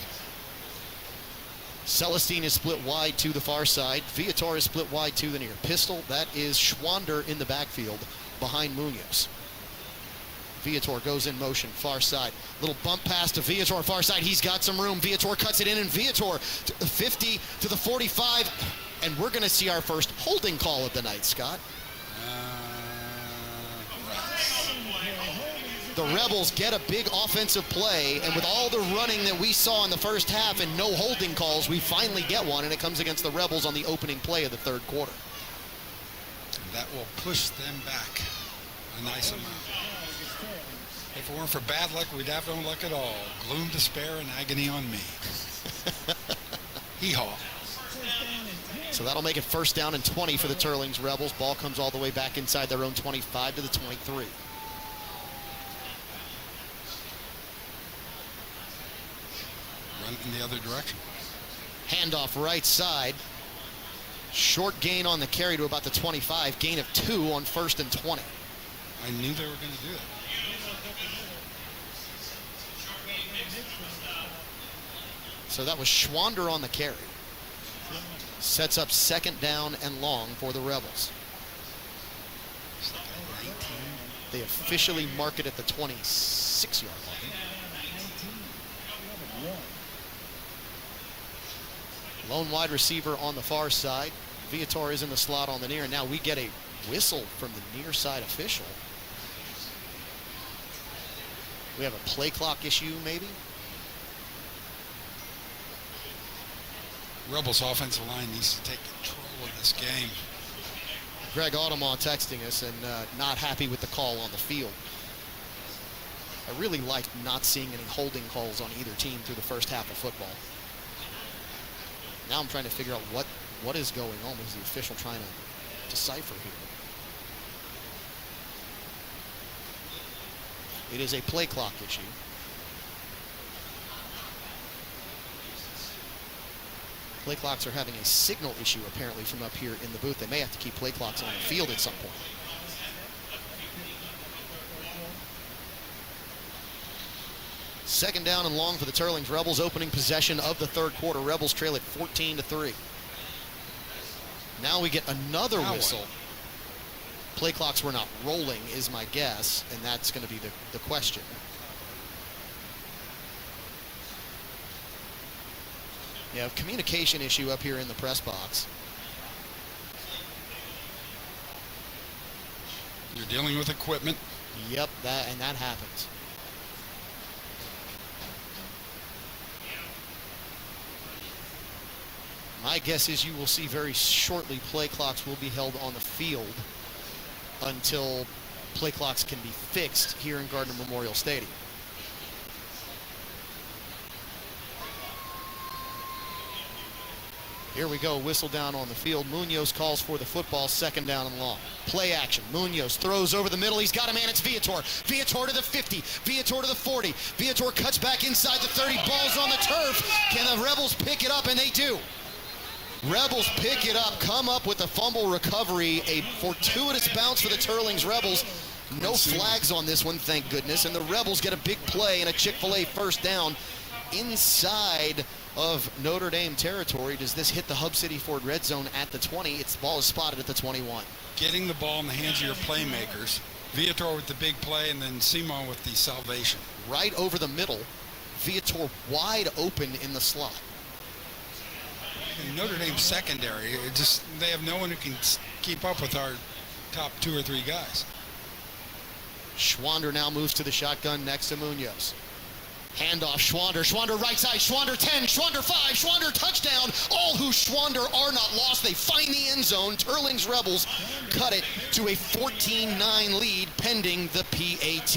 Celestine is split wide to the far side. Viator is split wide to the near. Pistol, that is Schwander in the backfield behind Munoz. Viator goes in motion, far side. Little bump pass to Viator, far side. He's got some room. Viator cuts it in, and Viator, 50 to the 45. And we're going to see our first holding call of the night, Scott. The Rebels get a big offensive play, and with all the running that we saw in the first half and no holding calls, we finally get one, and it comes against the Rebels on the opening play of the third quarter. And that will push them back a nice amount. If it weren't for bad luck, we'd have no luck at all. Gloom, despair, and agony on me. Hee-haw. So that'll make it first down and 20 for the Teurlings Rebels. Ball comes all the way back inside their own 25 to the 23. Run in the other direction. Handoff right side. Short gain on the carry to about the 25. Gain of 2 on 1st and 20. I knew they were going to do that. So that was Schwander on the carry. Sets up 2nd down and long for the Rebels. They officially mark it at the 26-yard line. Lone wide receiver on the far side. Viator is in the slot on the near, and now we get a whistle from the near side official. We have a play clock issue, maybe? Rebels offensive line needs to take control of this game. Greg Audemont texting us and not happy with the call on the field. I really liked not seeing any holding calls on either team through the first half of football. Now I'm trying to figure out what is going on. What is the official trying to decipher here? It is a play clock issue. Play clocks are having a signal issue apparently from up here in the booth. They may have to keep play clocks on the field at some point. Second down and long for the Teurlings Rebels. Opening possession of the third quarter. Rebels trail at 14-3. Now we get another whistle. Play clocks were not rolling is my guess, and that's going to be the question. Yeah, communication issue up here in the press box. You're dealing with equipment. Yep, that happens. My guess is you will see very shortly play clocks will be held on the field until play clocks can be fixed here in Gardner Memorial Stadium. Here we go, whistle down on the field. Munoz calls for the football, 2nd down and long. Play action. Munoz throws over the middle. He's got a man. It's Viator. Viator to the 50. Viator to the 40. Viator cuts back inside the 30. Ball's on the turf. Can the Rebels pick it up? And they do. Rebels pick it up, come up with a fumble recovery. A fortuitous bounce for the Teurlings Rebels. No flags on this one, thank goodness. And the Rebels get a big play and a Chick-fil-A first down inside of Notre Dame territory. Does this hit the Hub City Ford red zone at the 20? Its ball is spotted at the 21. Getting the ball in the hands of your playmakers. Viator with the big play, and then Simon with the salvation. Right over the middle. Viator wide open in the slot. In Notre Dame secondary, they have no one who can keep up with our top 2 or 3 guys. Schwander now moves to the shotgun next to Munoz. Handoff, Schwander. Schwander right side. Schwander 10. Schwander 5. Schwander touchdown. All who Schwander are not lost. They find the end zone. Teurlings Rebels cut it to a 14-9 lead pending the PAT.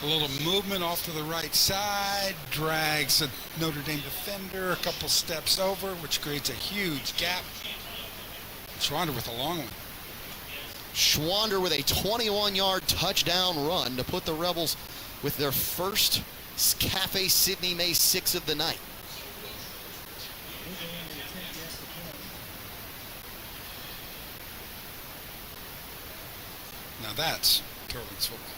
A little movement off to the right side. Drags a Notre Dame defender a couple steps over, which creates a huge gap. Schwander with a long one. Schwander with a 21-yard touchdown run to put the Rebels with their first Cafe Sydney May 6 of the night. Now that's Teurlings football.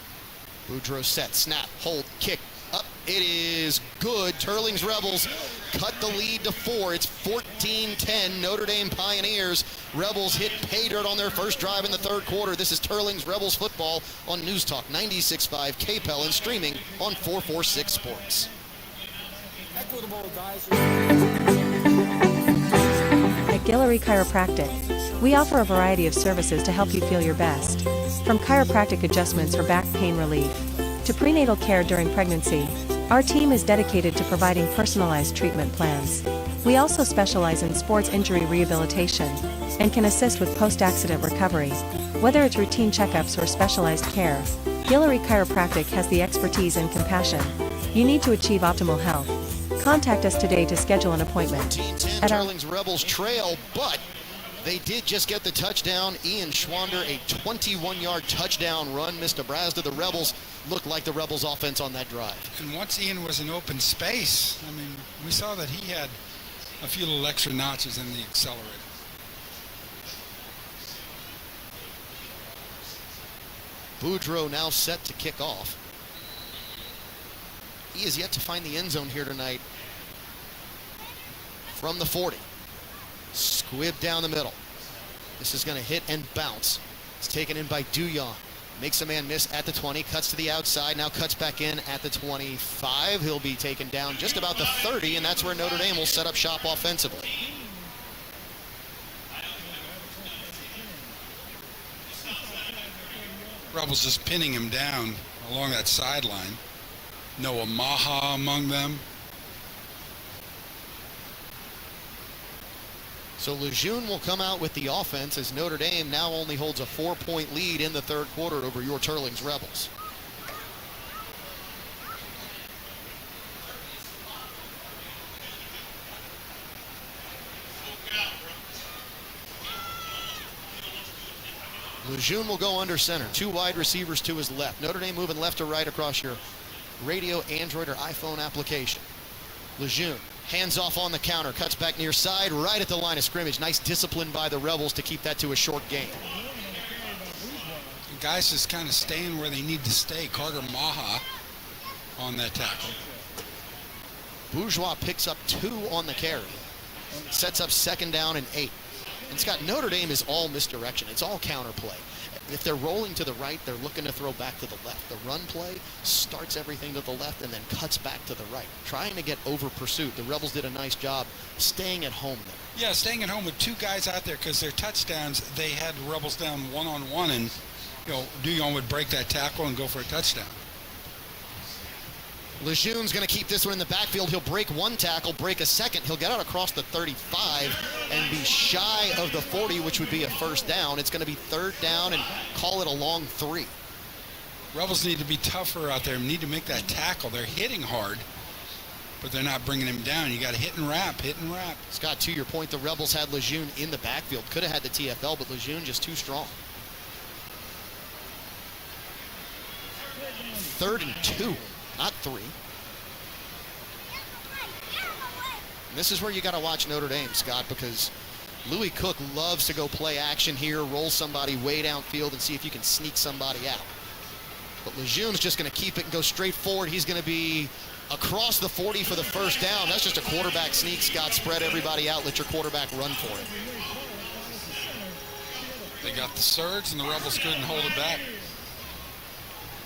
Boudreaux set, snap, hold, kick, up. It is good. Teurlings Rebels cut the lead to 4. It's 14-10, Notre Dame Pioneers. Rebels hit pay dirt on their first drive in the third quarter. This is Teurlings Rebels football on News Talk 96.5 KPEL and streaming on 446 Sports. Equitable advisors. At Guillory Chiropractic, we offer a variety of services to help you feel your best. From chiropractic adjustments for back pain relief to prenatal care during pregnancy, our team is dedicated to providing personalized treatment plans. We also specialize in sports injury rehabilitation and can assist with post-accident recovery. Whether it's routine checkups or specialized care, Guillory Chiropractic has the expertise and compassion you need to achieve optimal health. Contact us today to schedule an appointment. 14-10, Teurlings Rebels trail, but they did just get the touchdown. Ian Schwander, a 21-yard touchdown run. Mr. Brazda, the Rebels looked like the Rebels offense on that drive. And once Ian was in open space, I mean, we saw that he had a few little extra notches in the accelerator. Boudreaux now set to kick off. He is yet to find the end zone here tonight. From the 40. Squib down the middle. This is going to hit and bounce. It's taken in by Duyon. Makes a man miss at the 20. Cuts to the outside. Now cuts back in at the 25. He'll be taken down just about the 30, and that's where Notre Dame will set up shop offensively. Rebels just pinning him down along that sideline. Noah Maha among them. So Lejeune will come out with the offense as Notre Dame now only holds a 4-point lead in the third quarter over your Teurlings Rebels. Lejeune will go under center. 2 wide receivers to his left. Notre Dame moving left to right across your radio, Android, or iPhone application. Lejeune hands off on the counter, cuts back near side, right at the line of scrimmage. Nice discipline by the Rebels to keep that to a short gain. The guys just kind of staying where they need to stay. Carter Maha on that tackle. Bourgeois picks up 2 on the carry. Sets up second down and 8. And Scott, Notre Dame is all misdirection. It's all counterplay. If they're rolling to the right, they're looking to throw back to the left. The run play starts everything to the left and then cuts back to the right, trying to get over pursuit. The Rebels did a nice job staying at home there. Yeah, staying at home with 2 guys out there because their touchdowns, they had the Rebels down one-on-one, and Duyon would break that tackle and go for a touchdown. Lejeune's going to keep this one in the backfield. He'll break 1 tackle, break a second. He'll get out across the 35 and be shy of the 40, which would be a first down. It's going to be third down and call it a long 3. Rebels need to be tougher out there, need to make that tackle. They're hitting hard, but they're not bringing him down. You got to hit and wrap. Scott, to your point, the Rebels had Lejeune in the backfield. Could have had the TFL, but Lejeune just too strong. 3rd and 2. Not 3. And this is where you got to watch Notre Dame, Scott, because Louis Cook loves to go play action here, roll somebody way downfield and see if you can sneak somebody out. But Lejeune's just going to keep it and go straight forward. He's going to be across the 40 for the first down. That's just a quarterback sneak, Scott. Spread everybody out. Let your quarterback run for it. They got the surge, and the Rebels couldn't hold it back.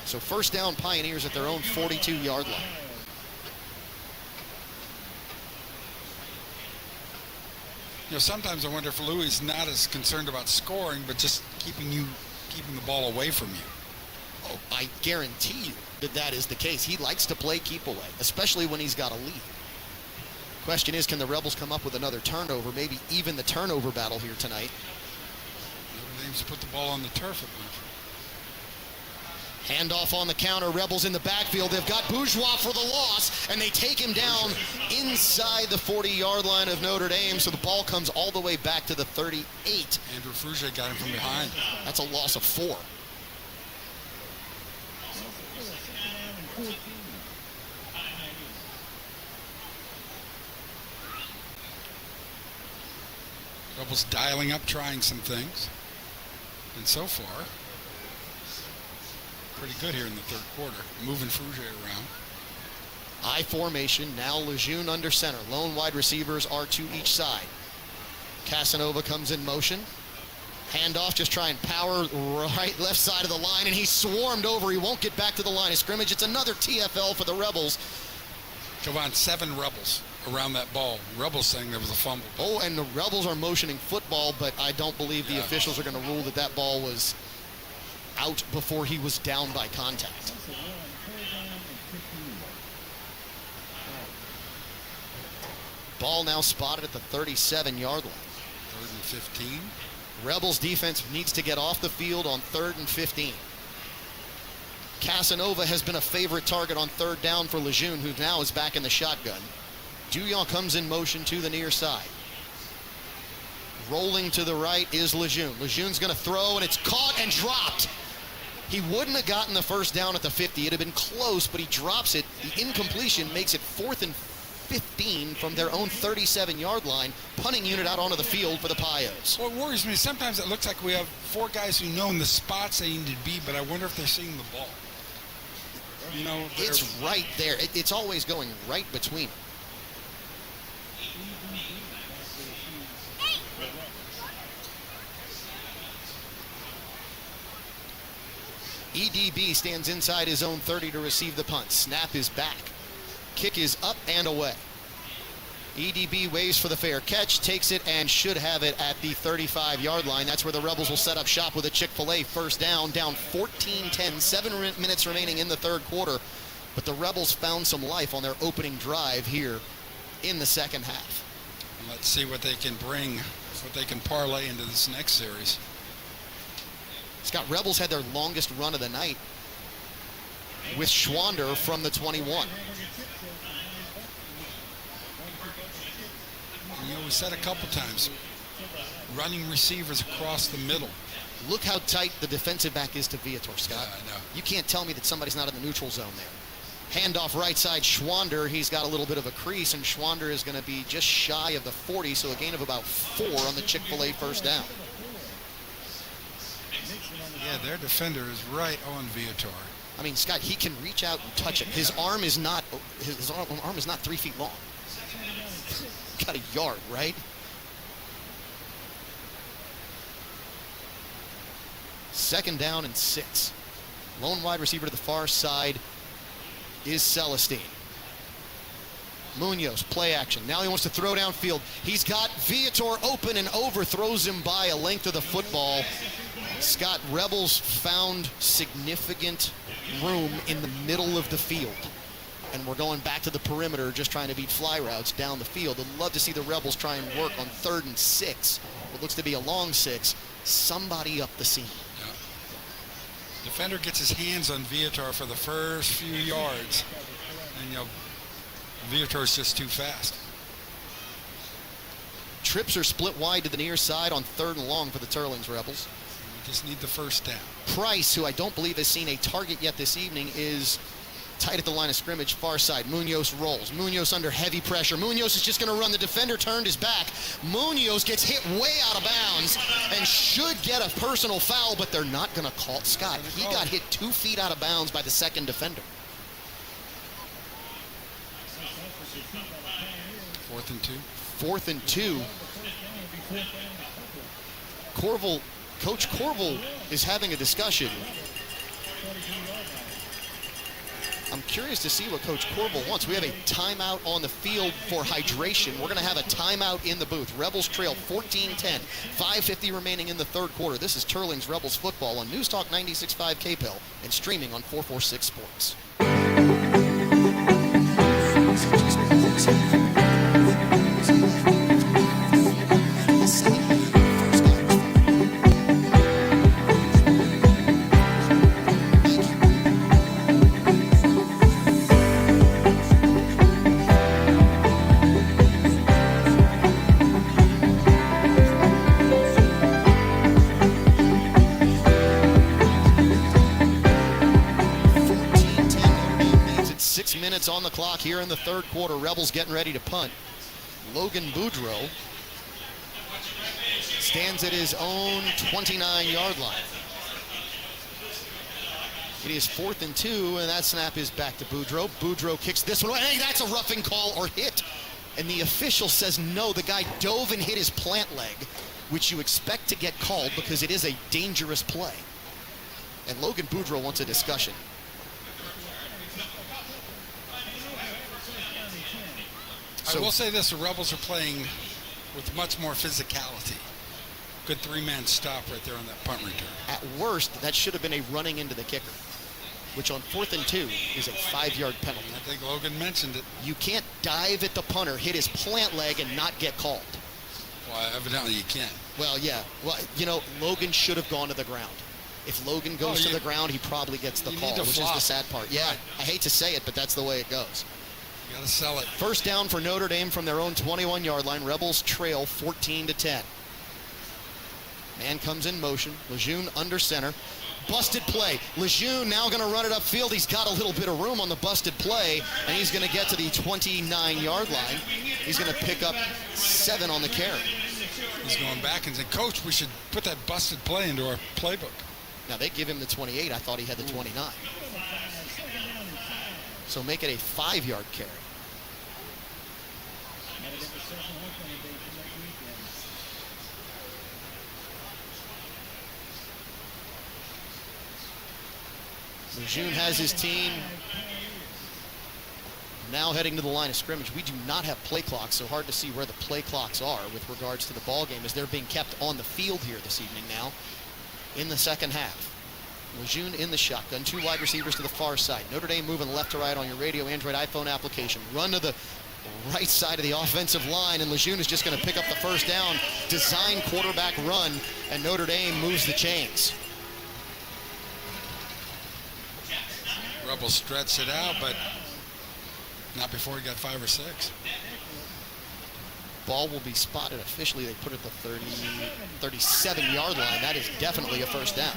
So first down, Pioneers at their own 42-yard line. Sometimes I wonder if Louis is not as concerned about scoring, but just keeping the ball away from you. Oh, I guarantee you that is the case. He likes to play keep away, especially when he's got a lead. Question is, can the Rebels come up with another turnover, maybe even the turnover battle here tonight? Notre Dame's put the ball on the turf at least. Handoff on the counter, Rebels in the backfield. They've got Bourgeois for the loss, and they take him down inside the 40-yard line of Notre Dame, so the ball comes all the way back to the 38. Andrew Frugier got him from behind. That's a loss of 4. Rebels dialing up, trying some things. And so far, pretty good here in the third quarter, moving Frugier around. I formation, now Lejeune under center. Lone wide receivers are to each side. Casanova comes in motion. Handoff, just try and power right, left side of the line, and he's swarmed over. He won't get back to the line of scrimmage. It's another TFL for the Rebels. Come on, 7 Rebels around that ball. Rebels saying there was a fumble. Oh, and the Rebels are motioning football, but I don't believe the officials are going to rule that ball was out before he was down by contact. Ball now spotted at the 37-yard line. 3rd and 15. Rebels defense needs to get off the field on 3rd and 15. Casanova has been a favorite target on 3rd down for Lejeune, who now is back in the shotgun. Douillon comes in motion to the near side. Rolling to the right is Lejeune. Lejeune's going to throw, and it's caught and dropped. He wouldn't have gotten the first down at the 50. It'd have been close, but he drops it. The incompletion makes it 4th and 15 from their own 37-yard line. Punting unit out onto the field for the Pios. What worries me, sometimes it looks like we have 4 guys who know in the spots they need to be, but I wonder if they're seeing the ball. You know, it's right there. It's always going right between them. EDB stands inside his own 30 to receive the punt. Snap is back. Kick is up and away. EDB waves for the fair catch, takes it, and should have it at the 35-yard line. That's where the Rebels will set up shop with a Chick-fil-A first down 14-10, 7 minutes remaining in the 3rd quarter. But the Rebels found some life on their opening drive here in the 2nd half. And let's see what they can bring, what they can parlay into this next series. Scott, Rebels had their longest run of the night with Schwander from the 21. You know, we said a couple times, running receivers across the middle. Look how tight the defensive back is to Viator, Scott. Yeah, I know. You can't tell me that somebody's not in the neutral zone there. Handoff right side, Schwander. He's got a little bit of a crease, and Schwander is going to be just shy of the 40, so a gain of about 4 on the Chick-fil-A first down. Yeah, their defender is right on Viator. I mean, Scott, he can reach out and touch it. His arm is not 3 feet long. Got a yard, right? Second down and 6. Lone wide receiver to the far side is Celestine. Munoz, play action. Now he wants to throw downfield. He's got Viator open and overthrows him by a length of the football. Scott, Rebels found significant room in the middle of the field. And we're going back to the perimeter, just trying to beat fly routes down the field. I'd love to see the Rebels try and work on 3rd and 6. What looks to be a long 6. Somebody up the seam. Yeah. Defender gets his hands on Viator for the first few yards. And, you know, Viator's just too fast. Trips are split wide to the near side on 3rd and long for the Teurlings Rebels. We just need the first down. Price, who I don't believe has seen a target yet this evening, is tight at the line of scrimmage, far side. Munoz rolls. Munoz under heavy pressure. Munoz is just going to run. The defender turned his back. Munoz gets hit way out of bounds and should get a personal foul, but they're not going to call it. Scott, he got hit 2 feet out of bounds by the second defender. 4th and 2. 4th and 2. Coach Corville is having a discussion. I'm curious to see what Coach Corville wants. We have a timeout on the field for hydration. We're going to have a timeout in the booth. Rebels trail 14-10. 5:50 remaining in the 3rd quarter. This is Teurlings Rebels football on News Talk 96.5 KPEL and streaming on 446 Sports. On the clock here in the 3rd quarter. Rebels getting ready to punt. Logan Boudreau stands at his own 29-yard line. It is 4th and 2, and that snap is back to Boudreaux. Boudreaux kicks this one away. Hey, that's a roughing call or hit. And the official says no. The guy dove and hit his plant leg, which you expect to get called because it is a dangerous play. And Logan Boudreaux wants a discussion. I will say this, the Rebels are playing with much more physicality. Good three-man stop right there on that punt return. At worst, that should have been a running into the kicker, which on 4th and 2 is a 5-yard penalty. I think Logan mentioned it. You can't dive at the punter, hit his plant leg, and not get called. Well, evidently you can. Well, yeah. Well, you know, Logan should have gone to the ground. If Logan goes to the ground, he probably gets the call, which is the sad part. Yeah, right. I hate to say it, but that's the way it goes. You got to sell it. First down for Notre Dame from their own 21-yard line. Rebels trail 14-10. Man comes in motion. Lejeune under center. Busted play. Lejeune now going to run it upfield. He's got a little bit of room on the busted play, and he's going to get to the 29-yard line. He's going to pick up 7 on the carry. He's going back and saying, Coach, we should put that busted play into our playbook. Now, they give him the 28. I thought he had the 29. So make it a 5-yard carry. Lejeune has his team now heading to the line of scrimmage. We do not have play clocks, so hard to see where the play clocks are with regards to the ball game as they're being kept on the field here this evening now in the second half. Lejeune in the shotgun, 2 wide receivers to the far side. Notre Dame moving left to right on your radio, Android, iPhone application. Run to the right side of the offensive line, and Lejeune is just going to pick up the first down. Design quarterback run, and Notre Dame moves the chains. Rebels stretch it out, but not before he got 5 or 6. Ball will be spotted officially. They put it at the 37-yard line. That is definitely a first down.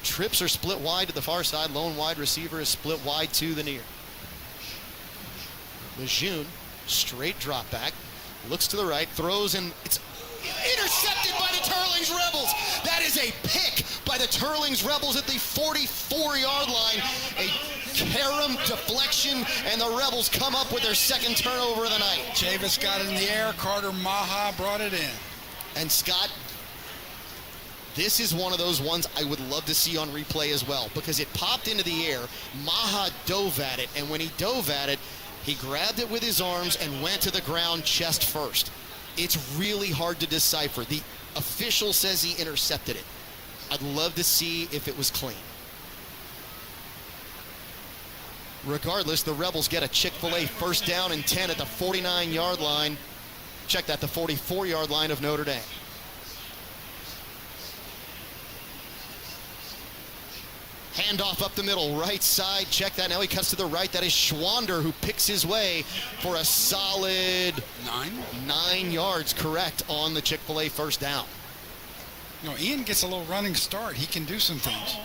Trips are split wide to the far side. Lone wide receiver is split wide to the near. Lejeune, straight drop back, looks to the right, throws, and it's intercepted by the Teurlings Rebels. That is a pick by the Teurlings Rebels at the 44-yard line. A carom deflection, and the Rebels come up with their second turnover of the night. Chavis got it in the air. Carter Maha brought it in. And Scott, this is one of those ones I would love to see on replay as well because it popped into the air. Maha dove at it, and when he dove at it, he grabbed it with his arms and went to the ground chest first. It's really hard to decipher. The official says he intercepted it. I'd love to see if it was clean. Regardless, the Rebels get a Chick-fil-A first down and 10 at the 49-yard line. Check that, the 44-yard line of Notre Dame. Handoff up the middle, right side. Check that. Now he cuts to the right. That is Schwander who picks his way for a solid 9 yards, correct, on the Chick-fil-A first down. You know, Ian gets a little running start. He can do some things,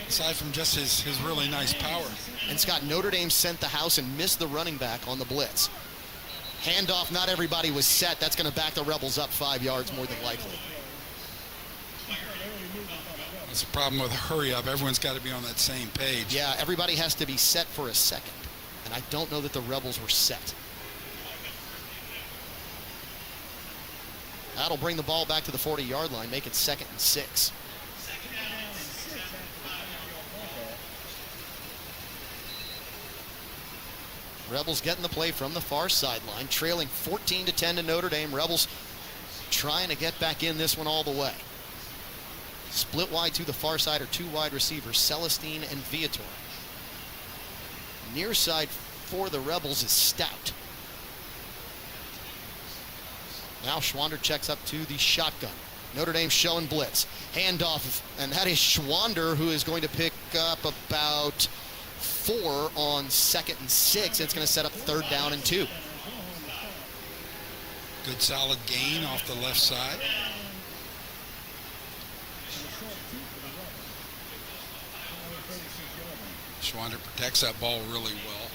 aside from just his really nice power. And Scott, Notre Dame sent the house and missed the running back on the blitz. Handoff, not everybody was set. That's going to back the Rebels up 5 yards more than likely. That's the problem with hurry up. Everyone's got to be on that same page. Yeah, everybody has to be set for a second. And I don't know that the Rebels were set. That'll bring the ball back to the 40-yard line, make it 2nd and 6. Rebels getting the play from the far sideline, trailing 14-10 to Notre Dame. Rebels trying to get back in this one all the way. Split wide to the far side are 2 wide receivers, Celestine and Viator. Near side for the Rebels is Stout. Now Schwander checks up to the shotgun. Notre Dame showing blitz. Handoff, and that is Schwander who is going to pick up about 4 on 2nd and 6. It's going to set up 3rd down and 2. Good solid gain off the left side. Schwander protects that ball really well.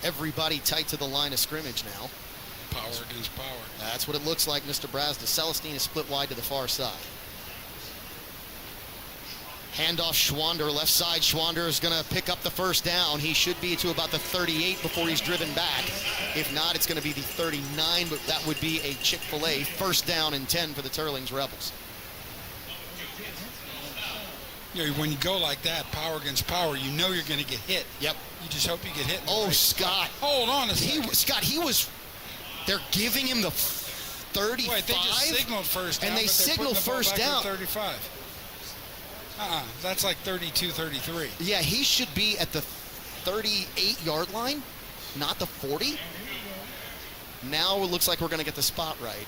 Everybody tight to the line of scrimmage now. Power against power. That's what it looks like, Mr. Brazda. Celestine is split wide to the far side. Handoff Schwander, left side. Schwander is going to pick up the first down. He should be to about the 38 before he's driven back. If not, it's going to be the 39, but that would be a Chick-fil-A first down and 10 for the Teurlings Rebels. You know, when you go like that, power against power, you know you're going to get hit. Yep. You just hope you get hit. Oh, Scott. Hold on a second. Scott, they're giving him the 35. Wait, they just signaled first down. And they signaled first down. 35. That's like 32, 33. Yeah, he should be at the 38-yard line, not the 40. Now it looks like we're going to get the spot right.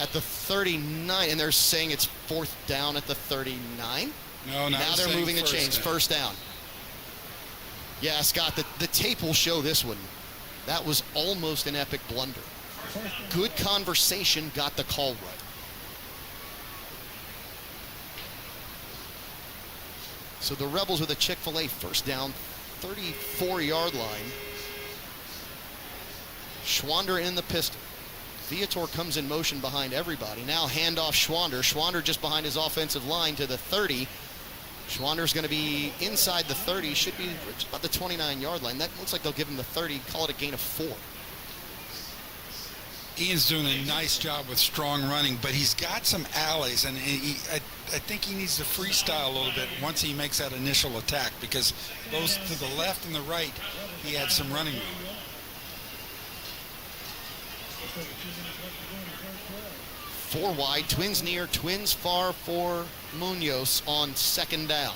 At the 39, and they're saying it's fourth down at the 39. No, now they're moving the chains. First down. Yeah, Scott, the tape will show this one. That was almost an epic blunder. Good conversation got the call right. So the Rebels with a Chick-fil-A first down, 34-yard line. Schwander in the pistol. Viator comes in motion behind everybody. Now handoff Schwander. Schwander just behind his offensive line to the 30. Schwander's going to be inside the 30. Should be about the 29-yard line. That looks like they'll give him the 30. Call it a gain of 4. Ian's doing a nice job with strong running, but he's got some alleys, and I think he needs to freestyle a little bit once he makes that initial attack, because those to the left and the right, he had some running room. Four wide, twins near, twins far for Munoz on second down.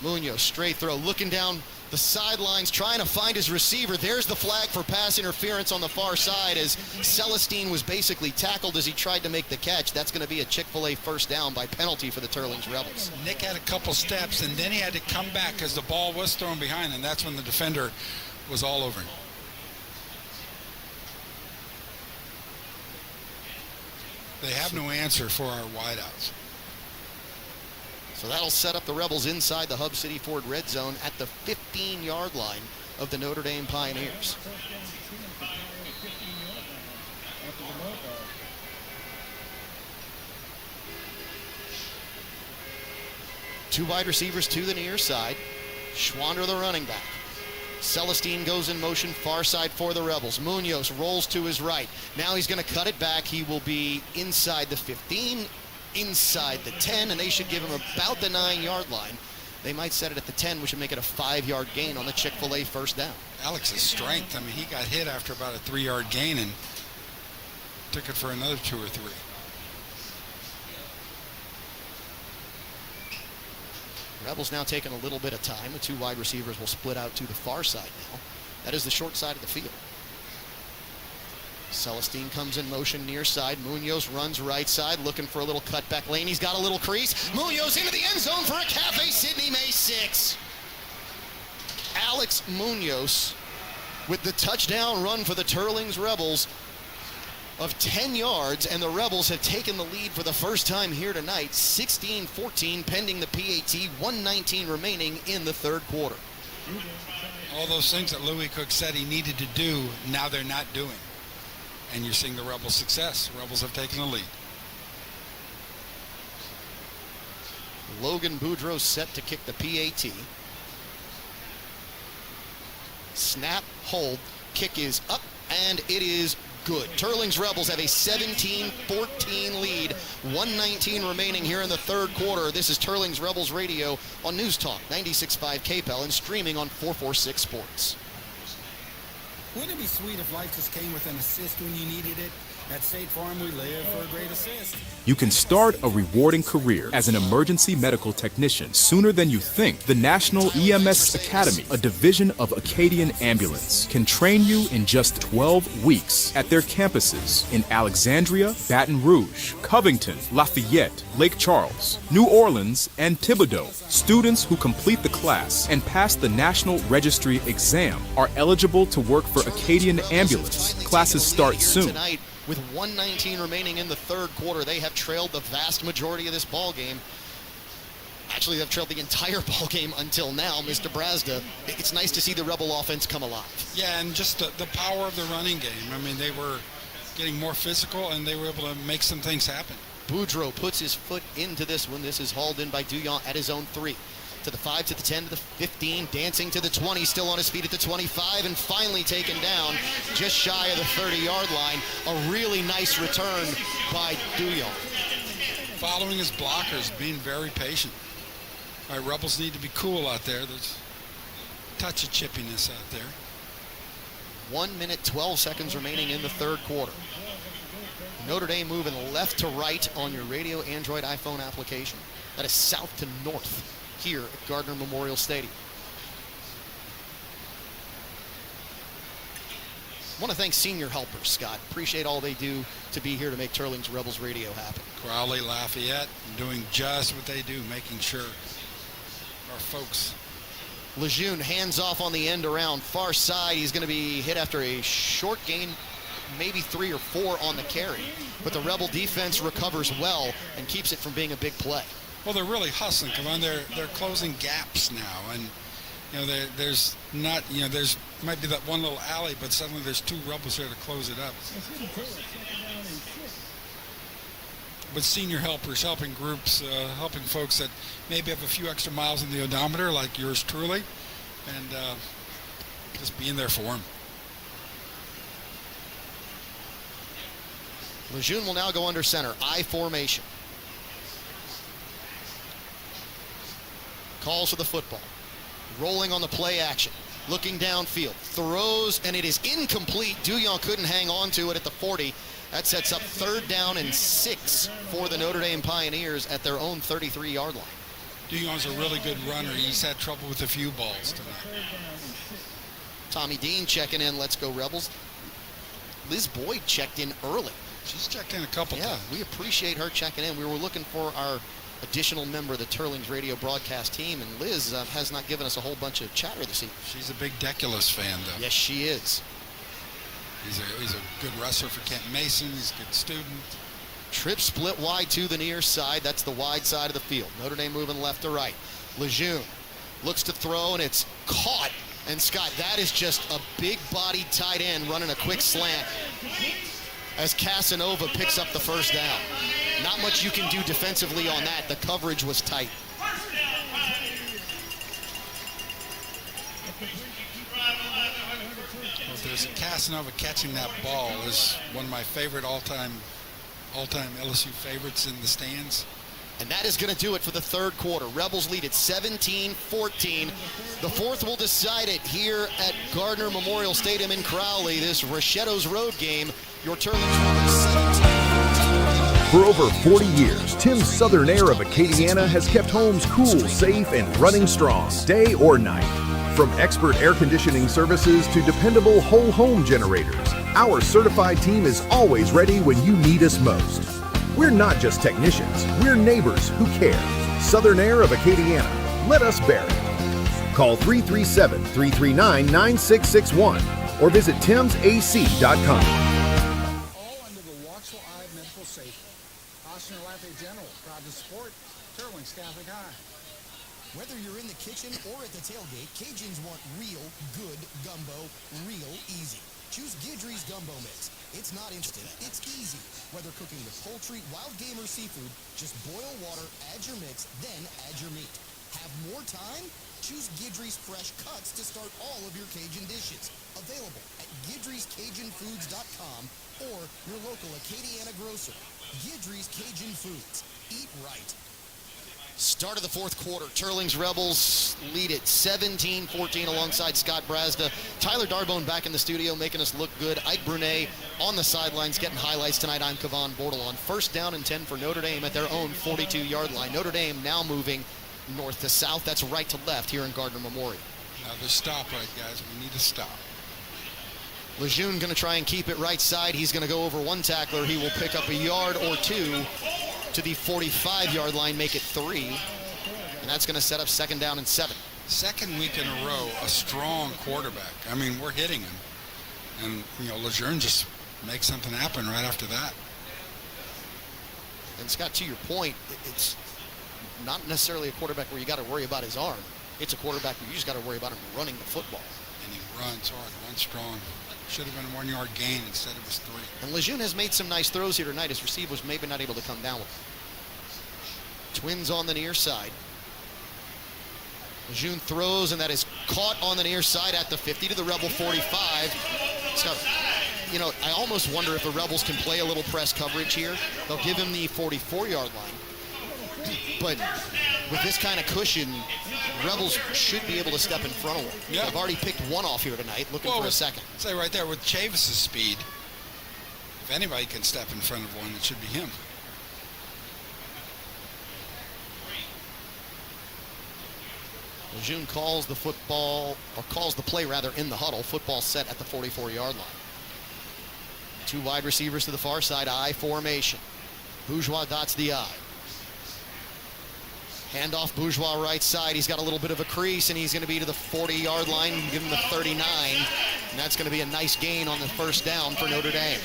Munoz, straight throw, looking down the sidelines, trying to find his receiver. There's the flag for pass interference on the far side as Celestine was basically tackled as he tried to make the catch. That's going to be a Chick-fil-A first down by penalty for the Teurlings Rebels. Nick had a couple steps, and then he had to come back because the ball was thrown behind, and that's when the defender was all over him. They have no answer for our wideouts. So that'll set up the Rebels inside the Hub City Ford red zone at the 15-yard line of the Notre Dame Pioneers. Two wide receivers to the near side. Schwander, the running back. Celestine goes in motion, far side for the Rebels. Munoz rolls to his right. Now he's going to cut it back. He will be inside the 15, inside the 10, and they should give him about the 9-yard line. They might set it at the 10, which would make it a 5-yard gain on the Chick-fil-A first down. Alex's strength, I mean, he got hit after about a 3-yard gain and took it for another 2 or 3. Rebels now taking a little bit of time. The two wide receivers will split out to the far side now. That is the short side of the field. Celestine comes in motion near side. Munoz runs right side, looking for a little cutback lane. He's got a little crease. Munoz into the end zone for a Cafe Sidney May 6. Alex Munoz with the touchdown run for the Teurlings Rebels of 10 yards, and the Rebels have taken the lead for the first time here tonight, 16-14 pending the PAT, 1:19 remaining in the third quarter. All those things that Louis Cook said he needed to do, now they're not doing. And you're seeing the Rebels' success. The Rebels have taken the lead. Logan Boudreau set to kick the PAT. Snap, hold, kick is up, and it is good. Teurlings Rebels have a 17-14 lead. 1:19 remaining here in the third quarter. This is Teurlings Rebels Radio on News Talk 96.5 KPEL and streaming on 446 Sports. Wouldn't it be sweet if life just came with an assist when you needed it? At State Farm, we live for a great assist. You can start a rewarding career as an emergency medical technician sooner than you think. The National EMS Academy, a division of Acadian Ambulance, can train you in just 12 weeks at their campuses in Alexandria, Baton Rouge, Covington, Lafayette, Lake Charles, New Orleans, and Thibodaux. Students who complete the class and pass the National Registry exam are eligible to work for Acadian Ambulance. Classes start soon. With 1:19 remaining in the third quarter, they have trailed the vast majority of this ball game. Actually, they've trailed the entire ball game until now, Mr. Brazda. It's nice to see the Rebel offense come alive. Yeah, and just the power of the running game. I mean, they were getting more physical, and they were able to make some things happen. Boudreaux puts his foot into this one. This is hauled in by Douillon at his own 3. To the 5, to the 10, to the 15, dancing to the 20, still on his feet at the 25, and finally taken down just shy of the 30-yard line. A really nice return by Douillon. Following his blockers, being very patient. All right, Rebels need to be cool out there. There's a touch of chippiness out there. 1 minute, 12 seconds remaining in the third quarter. Notre Dame moving left to right on your radio, Android, iPhone application. That is south to north here at Gardner Memorial Stadium. I want to thank senior helpers, Scott. Appreciate all they do to be here to make Teurlings Rebels Radio happen. Crowley, Lafayette, doing just what they do, making sure our folks. Lejeune hands off on the end around far side. He's going to be hit after a short gain, maybe 3 or 4 on the carry. But the Rebel defense recovers well and keeps it from being a big play. Well, they're really hustling. Come on, they're closing gaps now, and there's not, there's might be that one little alley, but suddenly there's 2 Rebels there to close it up. But senior helpers, helping groups, helping folks that maybe have a few extra miles in the odometer, like yours truly, and just being there for them. Lejeune will now go under center, I formation. Calls for the football. Rolling on the play action. Looking downfield. Throws, and it is incomplete. Douillon couldn't hang on to it at the 40. That sets up 3rd down and 6 for the Notre Dame Pioneers at their own 33-yard line. Douillon's a really good runner. He's had trouble with a few balls tonight. Tommy Dean checking in. Let's go Rebels. Liz Boyd checked in early. She's checked in a couple times. Yeah, we appreciate her checking in. We were looking for our additional member of the Teurlings radio broadcast team, and Liz has not given us a whole bunch of chatter this evening. She's a big Deculus fan, though. Yes, she is. He's a good wrestler for Kent Mason. He's a good student. Trip split wide to the near side. That's the wide side of the field. Notre Dame moving left to right. Lejeune looks to throw, and it's caught. And Scott, that is just a big-bodied tight end running a quick slant as Casanova picks up the first down. Not much you can do defensively on that. The coverage was tight. Well, there's Casanova catching that ball is one of my favorite all-time LSU favorites in the stands. And that is going to do it for the third quarter. Rebels lead at 17-14. The fourth will decide it here at Gardner Memorial Stadium in Crowley. This Rochetto's Road game. Your Teurlings 17. For over 40 years, Tim's Southern Air of Acadiana has kept homes cool, safe, and running strong, day or night. From expert air conditioning services to dependable whole home generators, our certified team is always ready when you need us most. We're not just technicians, we're neighbors who care. Southern Air of Acadiana. Let us bear it. Call 337-339-9661 or visit timsac.com. All under the watchful eye of medical safety. Austin Lafayette General, proud to support Teurlings Catholic High. Whether you're in the kitchen or at the tailgate, Cajuns want real, good gumbo, real easy. Choose Guidry's Gumbo Mix. It's not instant, it's easy. Whether cooking with poultry, wild game, or seafood, just boil water, add your mix, then add your meat. Have more time? Choose Guidry's Fresh Cuts to start all of your Cajun dishes. Available at Guidry'sCajunFoods.com or your local Acadiana grocer. Guidry's Cajun Foods. Eat right. Start of the fourth quarter. Teurlings Rebels lead at 17-14 alongside Scott Brazda. Tyler Darbone back in the studio making us look good. Ike Brunet on the sidelines getting highlights tonight. I'm Kevon Bordelon. First down and 10 for Notre Dame at their own 42-yard line. Notre Dame now moving north to south. That's right to left here in Gardner Memorial. Now the stop right, guys. We need to stop. Lejeune going to try and keep it right side. He's going to go over one tackler. He will pick up a yard or two to the 45-yard line, make it 3. And that's going to set up 2nd down and 7. Second week in a row, a strong quarterback. I mean, we're hitting him. And, Lejeune just make something happen right after that. And Scott, to your point, it's not necessarily a quarterback where you got to worry about his arm. It's a quarterback where you just got to worry about him running the football. And he runs hard, runs strong. Should have been a 1 yard gain, instead it was 3. And Lejeune has made some nice throws here tonight. His receiver was maybe not able to come down with him. Twins on the near side. Lejeune throws, and that is caught on the near side at the 50 to the Rebel 45. So, you know, I almost wonder if the Rebels can play a little press coverage here. They'll give him the 44-yard line. But with this kind of cushion, Rebels should be able to step in front of him. Yeah. They've already picked one off here tonight, looking for a second. Say right there, with Chavis's speed, if anybody can step in front of one, it should be him. Lejeune calls the football, or calls the play rather, in the huddle. Football set at the 44-yard line. 2 wide receivers to the far side, I formation. Bourgeois dots the I. Handoff, Bourgeois right side. He's got a little bit of a crease, and he's going to be to the 40-yard line. Give him the 39, and that's going to be a nice gain on the first down for Notre Dame.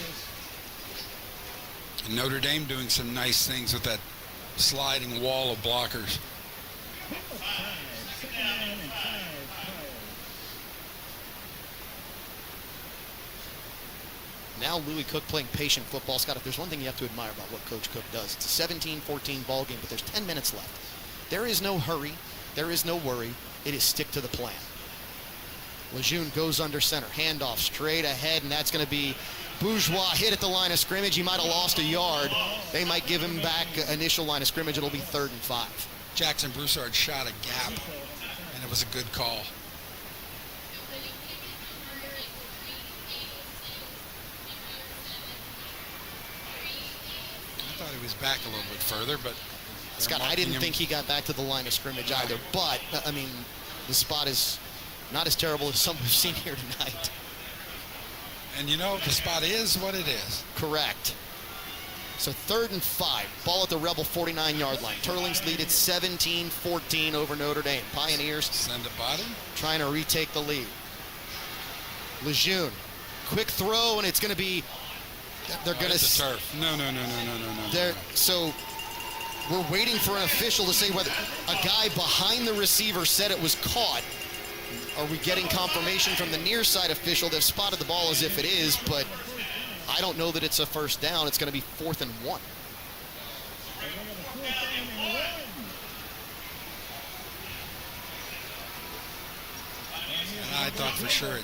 And Notre Dame doing some nice things with that sliding wall of blockers. Now Louis Cook playing patient football. Scott, if there's one thing you have to admire about what Coach Cook does, it's a 17-14 ball game, but there's 10 minutes left. There is no hurry. There is no worry. It is stick to the plan. Lejeune goes under center. Handoff straight ahead, and that's going to be Bourgeois hit at the line of scrimmage. He might have lost a yard. They might give him back initial line of scrimmage. It'll be 3rd and 5. Jackson Broussard shot a gap, and it was a good call. I thought he was back a little bit further, but Scott, I didn't think he got back to the line of scrimmage either, but, I mean, the spot is not as terrible as some we've seen here tonight. And you know, the spot is what it is. Correct. So 3rd and 5, ball at the Rebel 49-yard line. Teurlings lead at 17-14 over Notre Dame. Pioneers send a body, trying to retake the lead. Lejeune, quick throw, and it's going to be, they're going to... turf. No. So we're waiting for an official to say whether a guy behind the receiver said it was caught. Are we getting confirmation from the near side official? They've spotted the ball as if it is, but I don't know that it's a first down. It's going to be 4th and 1. And I thought for sure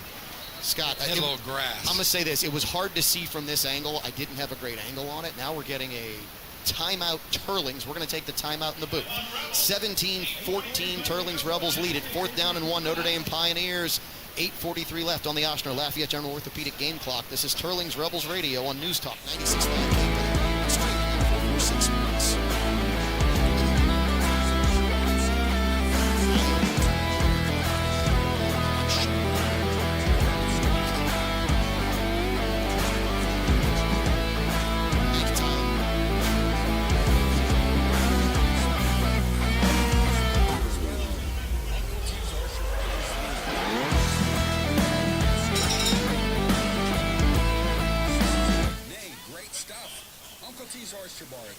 Scott, hit a little grass. I'm going to say this. It was hard to see from this angle. I didn't have a great angle on it. Now we're getting a timeout Teurlings. We're going to take the timeout in the booth. 17-14, Teurlings Rebels lead at 4th down and 1. Notre Dame Pioneers. 8:43 left on the Ochsner Lafayette General Orthopedic game clock. This is Teurlings Rebels Radio on News Talk 96.5. 446Sports.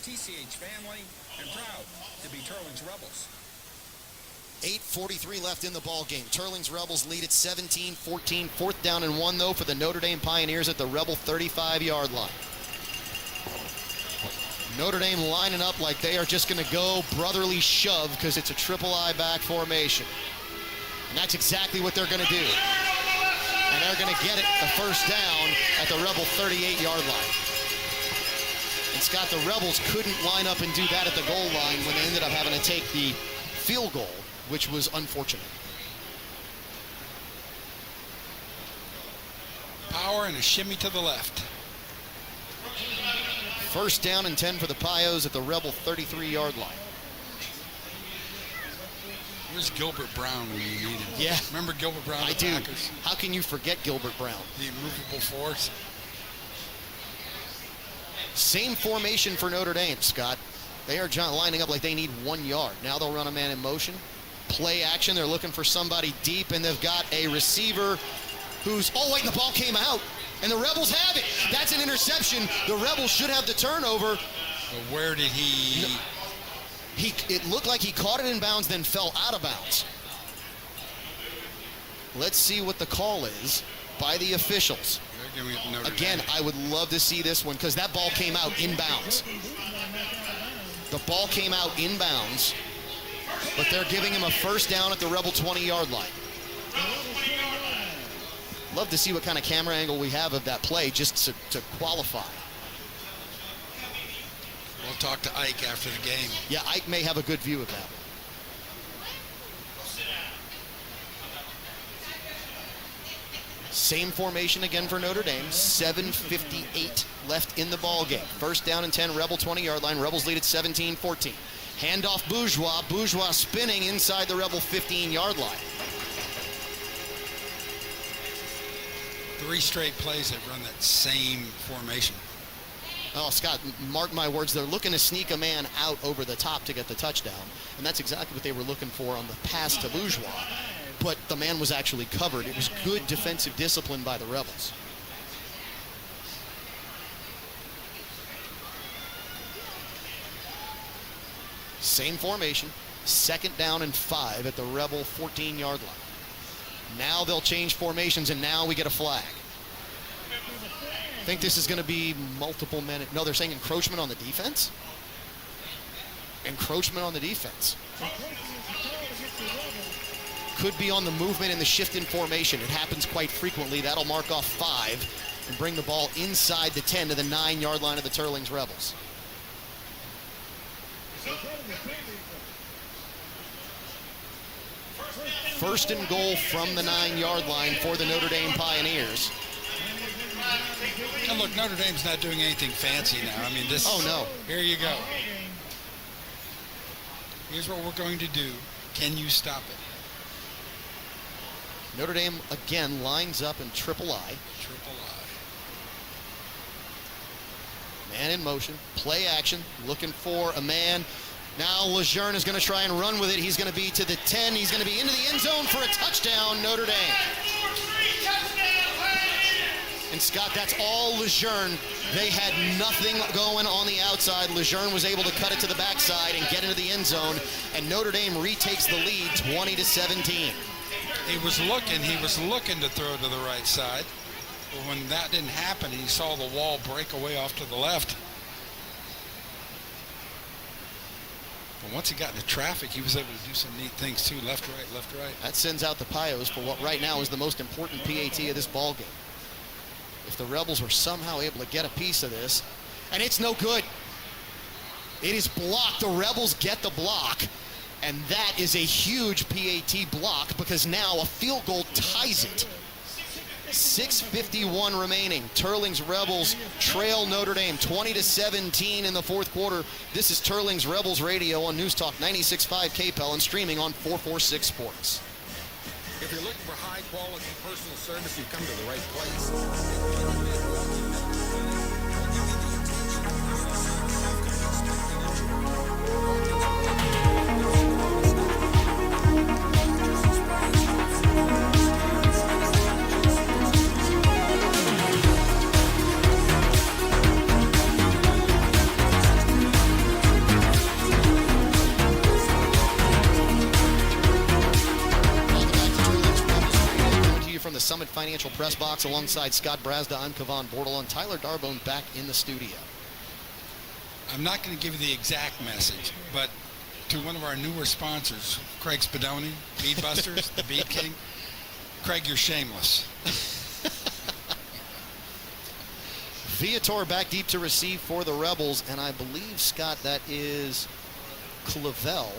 TCH family, and proud to be Teurlings Rebels. 8:43 left in the ball game. Teurlings Rebels lead at 17-14. 4th down and 1, though, for the Notre Dame Pioneers at the Rebel 35-yard line. Notre Dame lining up like they are just going to go brotherly shove because it's a triple I back formation. And that's exactly what they're going to do. And they're going to get it a first down at the Rebel 38-yard line. And Scott, the Rebels couldn't line up and do that at the goal line when they ended up having to take the field goal, which was unfortunate. Power and a shimmy to the left. First down and 10 for the Pios at the Rebel 33-yard line. Where's Gilbert Brown when you need him? Yeah. Remember Gilbert Brown? I do. Packers? How can you forget Gilbert Brown? The immovable force. Same formation for Notre Dame, Scott. They are lining up like they need 1 yard. Now they'll run a man in motion. Play action. They're looking for somebody deep, and they've got a receiver who's, oh wait, the ball came out, and the Rebels have it. That's an interception. The Rebels should have the turnover. But where did he? It looked like he caught it in bounds, then fell out of bounds. Let's see what the call is by the officials. Again, I would love to see this one because that ball came out in bounds. The ball came out in bounds, but they're giving him a first down at the Rebel 20-yard line. Love to see what kind of camera angle we have of that play just to qualify. We'll talk to Ike after the game. Yeah, Ike may have a good view of that. Same formation again for Notre Dame. 7:58 left in the ball game. First down and 10, Rebel 20-yard line. Rebels lead at 17-14. Handoff Bourgeois. Bourgeois spinning inside the Rebel 15-yard line. 3 straight plays that run that same formation. Oh, Scott, mark my words. They're looking to sneak a man out over the top to get the touchdown. And that's exactly what they were looking for on the pass to Bourgeois. But the man was actually covered. It was good defensive discipline by the Rebels. Same formation. Second down and 5 at the Rebel 14-yard line. Now they'll change formations, and now we get a flag. I think this is going to be multiple men. No, they're saying encroachment on the defense? Encroachment on the defense. Could be on the movement and the shift in formation. It happens quite frequently. That'll mark off 5 and bring the ball inside the 10 to the 9-yard line of the Teurlings Rebels. First and goal from the 9-yard line for the Notre Dame Pioneers. And look, Notre Dame's not doing anything fancy now. I mean, this. Oh, no. Here you go. Here's what we're going to do. Can you stop it? Notre Dame, again, lines up in triple I. Man in motion. Play action. Looking for a man. Now Lejeune is going to try and run with it. He's going to be to the 10. He's going to be into the end zone for a touchdown, Notre Dame. And Scott, that's all Lejeune. They had nothing going on the outside. Lejeune was able to cut it to the backside and get into the end zone. And Notre Dame retakes the lead 20-17. He was looking to throw to the right side. But when that didn't happen, he saw the wall break away off to the left. But once he got into traffic, he was able to do some neat things too. Left, right, left, right. That sends out the Pios for what right now is the most important PAT of this ball game. If the Rebels were somehow able to get a piece of this, and it's no good. It is blocked. The Rebels get the block, and that is a huge PAT block because now a field goal ties it. 6:51 remaining. Teurlings Rebels trail Notre Dame 20-17 in the fourth quarter. This is Teurlings Rebels Radio on News Talk 96.5 KPEL and streaming on 446 Sports. If you're looking for high-quality personal service, you've come to the right place. From the Summit Financial Press Box alongside Scott Brazda, I'm Kavan Bordelon and Tyler Darbone back in the studio. I'm not going to give you the exact message, but to one of our newer sponsors, Craig Spadoni, Bead Busters, the Bead King. Craig, you're shameless. Viator back deep to receive for the Rebels, and I believe, Scott, that is Clavel,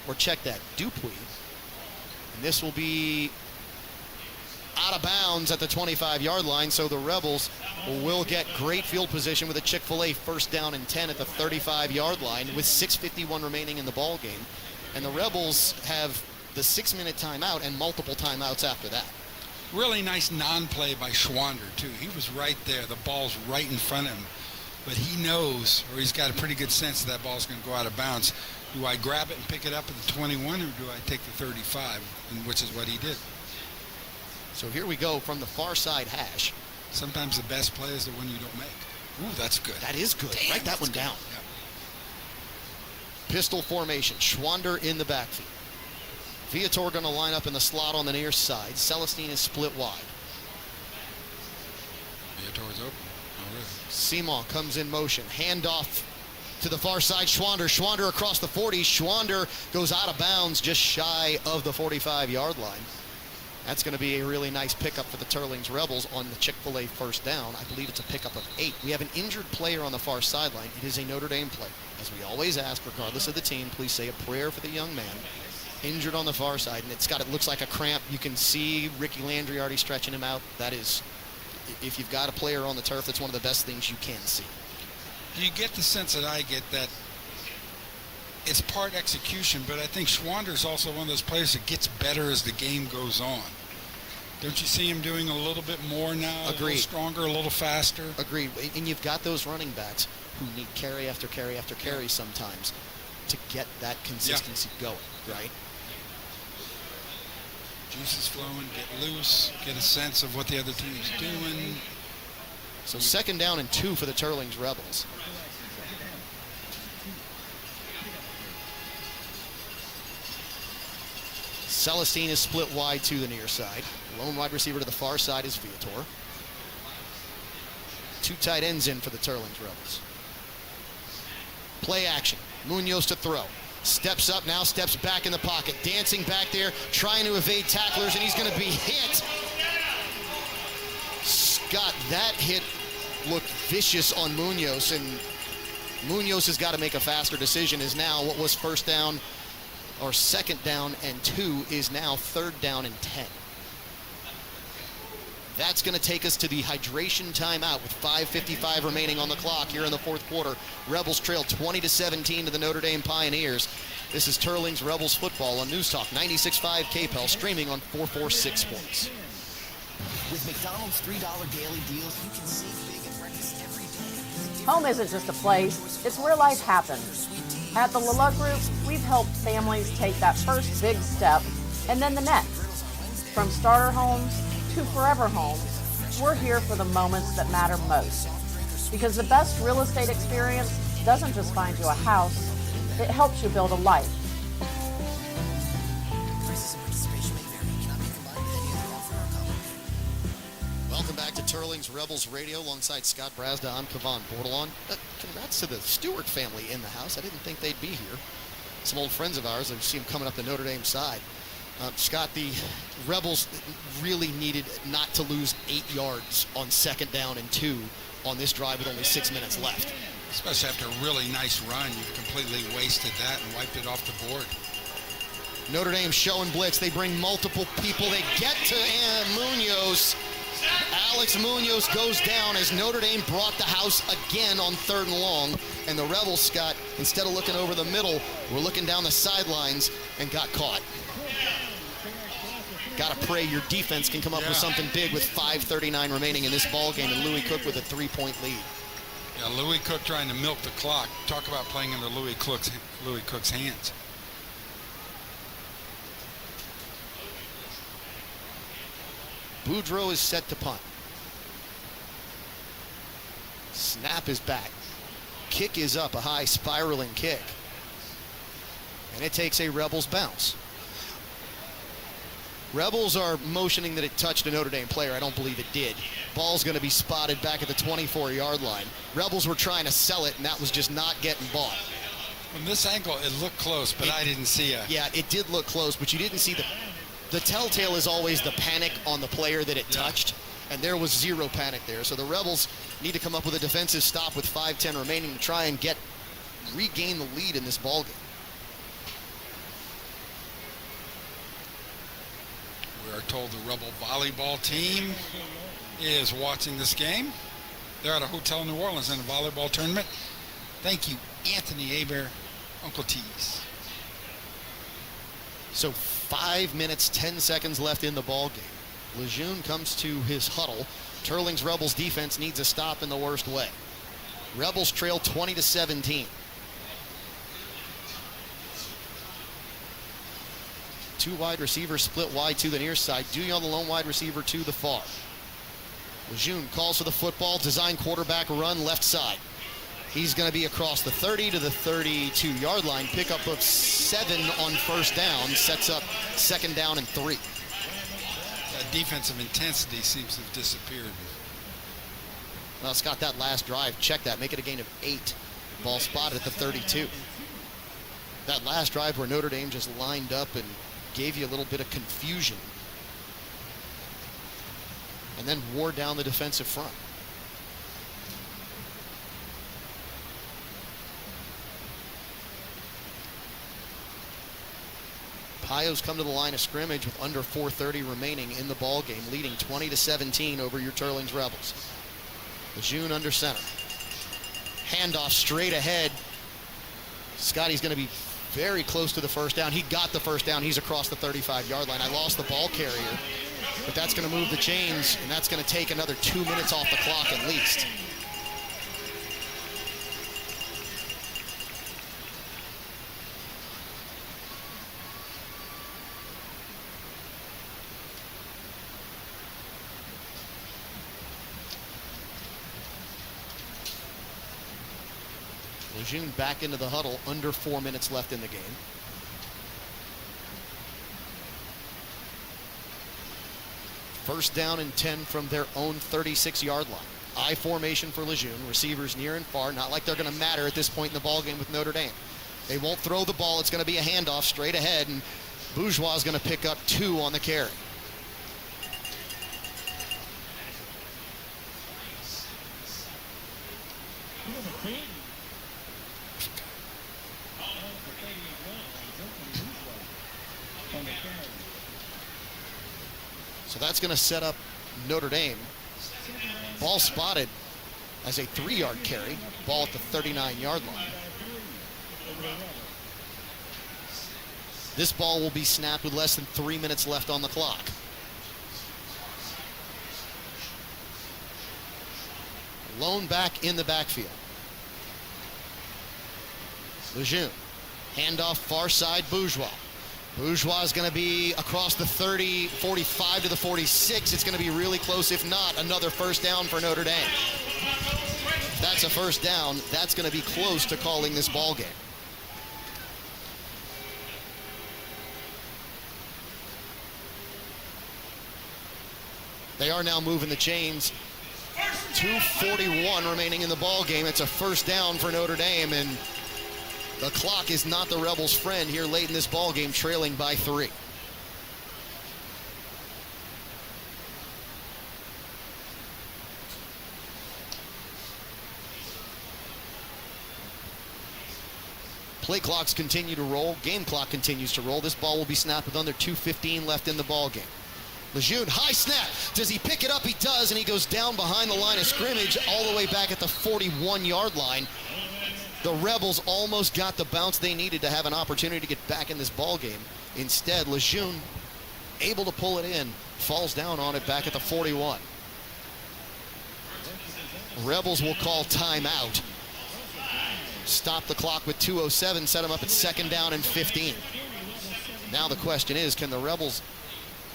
or check that, Dupuis. And this will be out of bounds at the 25-yard line, so the Rebels will get great field position with a Chick-fil-A first down and 10 at the 35-yard line with 6:51 remaining in the ball game. And the Rebels have the 6-minute timeout and multiple timeouts after that. Really nice non-play by Schwander, too. He was right there. The ball's right in front of him. But he knows, or he's got a pretty good sense that ball's going to go out of bounds. Do I grab it and pick it up at the 21, or do I take the 35, and which is what he did. So here we go from the far side hash. Sometimes the best play is the one you don't make. Ooh, that's good. That is good. Damn, Write that one down. Yep. Pistol formation. Schwander in the backfield. Viator going to line up in the slot on the near side. Celestine is split wide. Viator's open. Oh, really? Simon comes in motion. Handoff to the far side. Schwander across the 40. Schwander goes out of bounds just shy of the 45-yard line. That's going to be a really nice pickup for the Teurlings Rebels on the Chick-fil-A first down. I believe it's a pickup of 8. We have an injured player on the far sideline. It is a Notre Dame player. As we always ask, regardless of the team, please say a prayer for the young man. Injured on the far side, and it looks like a cramp. You can see Ricky Landry already stretching him out. That is, if you've got a player on the turf, that's one of the best things you can see. You get the sense that I get that it's part execution, but I think Schwander's also one of those players that gets better as the game goes on. Don't you see him doing a little bit more now? Agreed. A little stronger, a little faster? Agreed. And you've got those running backs who need carry after carry after carry sometimes to get that consistency going, right? Juice is flowing, get loose, get a sense of what the other team is doing. So 2nd down and 2 for the Teurlings Rebels. Celestine is split wide to the near side. Lone wide receiver to the far side is Viator. 2 tight ends in for the Teurlings Rebels. Play action. Munoz to throw. Steps up now, steps back in the pocket. Dancing back there, trying to evade tacklers, and he's going to be hit. Scott, that hit looked vicious on Munoz, and Munoz has got to make a faster decision. Is now what was 1st down or 2nd down and 2 is now 3rd down and 10. That's going to take us to the hydration timeout with 5:55 remaining on the clock here in the 4th quarter. Rebels trail 20-17 to the Notre Dame Pioneers. This is Teurlings Rebels football on News Talk 96.5 KPEL, streaming on 446 Sports. With McDonald's $3 daily deals, you can save big at breakfast every day. Home isn't just a place, it's where life happens. At the Lala Group, we've helped families take that first big step and then the next. From starter homes to forever homes, we're here for the moments that matter most. Because the best real estate experience doesn't just find you a house, it helps you build a life. Welcome back to Teurlings Rebels Radio alongside Scott Brazda. I'm Kavan Bordelon. Congrats to the Stewart family in the house. I didn't think they'd be here. Some old friends of ours. I see them coming up the Notre Dame side. Scott, the Rebels really needed not to lose 8 yards on 2nd down and 2 on this drive with only 6 minutes left. Especially after a really nice run, you've completely wasted that and wiped it off the board. Notre Dame showing blitz. They bring multiple people. They get to Munoz. Alex Munoz goes down as Notre Dame brought the house again on 3rd and long. And the Rebels, Scott, instead of looking over the middle, were looking down the sidelines and got caught. Got to pray your defense can come up with something big with 5:39 remaining in this ball game, and Louis Cook with a 3-point lead. Yeah, Louis Cook trying to milk the clock. Talk about playing under Louis Cook's hands. Boudreaux is set to punt. Snap is back. Kick is up, a high spiraling kick. And it takes a Rebels bounce. Rebels are motioning that it touched a Notre Dame player. I don't believe it did. Ball's going to be spotted back at the 24-yard line. Rebels were trying to sell it, and that was just not getting bought. From this angle, it looked close, but I didn't see it. Yeah, it did look close, but you didn't see the telltale is always the panic on the player that it touched, and there was zero panic there. So the Rebels need to come up with a defensive stop with 5:10 remaining to try and regain the lead in this ballgame. We are told the Rebel volleyball team is watching this game. They're at a hotel in New Orleans in a volleyball tournament. Thank you, Anthony Aber, Uncle T's. So 5 minutes, 10 seconds left in the ball game. Lejeune comes to his huddle. Teurlings Rebels defense needs a stop in the worst way. Rebels trail 20-17. Two wide receivers split wide to the near side. Duyon, the lone wide receiver, to the far. Lejeune calls for the football. Design quarterback run left side. He's going to be across the 30 to the 32-yard line. Pickup of 7 on first down. Sets up second down and 3. That defensive intensity seems to have disappeared. Well, Scott, that last drive, check that. Make it a gain of 8. Ball spotted at the 32. That last drive where Notre Dame just lined up and gave you a little bit of confusion and then wore down the defensive front. Pio's come to the line of scrimmage with under 4:30 remaining in the ball game, leading 20-17 over your Teurlings Rebels. Lejeune under center. Handoff straight ahead. Scotty's going to be very close to the first down. He got the first down. He's across the 35-yard line. I lost the ball carrier, but that's going to move the chains, and that's going to take another 2 minutes off the clock at least. Lejeune back into the huddle, under 4 minutes left in the game. First down and 10 from their own 36-yard line. I formation for Lejeune, receivers near and far, not like they're going to matter at this point in the ball game with Notre Dame. They won't throw the ball. It's going to be a handoff straight ahead, and Bourgeois is going to pick up 2 on the carry. So that's going to set up Notre Dame. Ball spotted as a 3-yard carry. Ball at the 39-yard line. This ball will be snapped with less than 3 minutes left on the clock. Lone back in the backfield. Lejeune. Handoff far side, Bourgeois. Bourgeois is going to be across the 30, 45 to the 46. It's going to be really close. If not, another first down for Notre Dame. If that's a first down, that's going to be close to calling this ball game. They are now moving the chains. 2:41 remaining in the ball game. It's a first down for Notre Dame, and the clock is not the Rebels' friend here late in this ball game, trailing by 3. Play clocks continue to roll. Game clock continues to roll. This ball will be snapped with under 2:15 left in the ball game. Lejeune, high snap. Does he pick it up? He does, and he goes down behind the line of scrimmage all the way back at the 41-yard line. The Rebels almost got the bounce they needed to have an opportunity to get back in this ball game. Instead, Lejeune, able to pull it in, falls down on it back at the 41. Rebels will call timeout. Stop the clock with 2:07, set them up at second down and 15. Now the question is, can the Rebels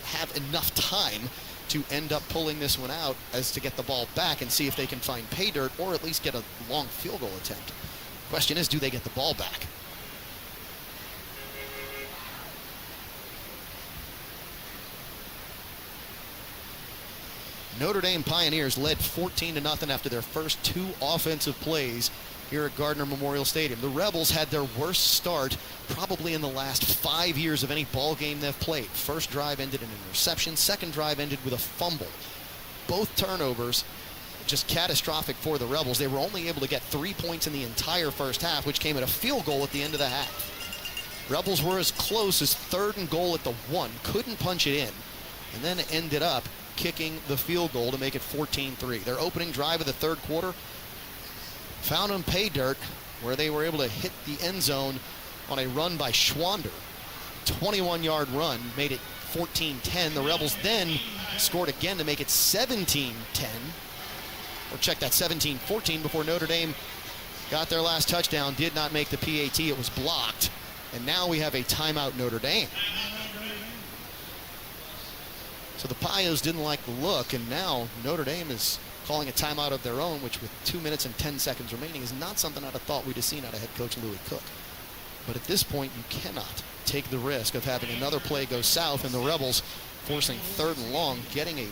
have enough time to end up pulling this one out as to get the ball back and see if they can find pay dirt or at least get a long field goal attempt? Question is, do they get the ball back? Notre Dame Pioneers led 14-0 after their first 2 offensive plays here at Gardner Memorial Stadium. The Rebels had their worst start probably in the last 5 years of any ball game they've played. First drive ended in an interception. Second drive ended with a fumble. Both turnovers just catastrophic for the Rebels. They were only able to get 3 points in the entire first half, which came at a field goal at the end of the half. Rebels were as close as 3rd and goal at the 1, couldn't punch it in, and then ended up kicking the field goal to make it 14-3. Their opening drive of the 3rd quarter found them pay dirt, where they were able to hit the end zone on a run by Schwander. 21-yard run made it 14-10. The Rebels then scored again to make it 17-10. Or check that, 17-14 before Notre Dame got their last touchdown, did not make the PAT. It was blocked. And now we have a timeout, Notre Dame. So the Pios didn't like the look, and now Notre Dame is calling a timeout of their own, which with 2 minutes and 10 seconds remaining is not something I'd have thought we'd have seen out of head coach Louis Cook. But at this point, you cannot take the risk of having another play go south and the Rebels forcing 3rd and long, getting a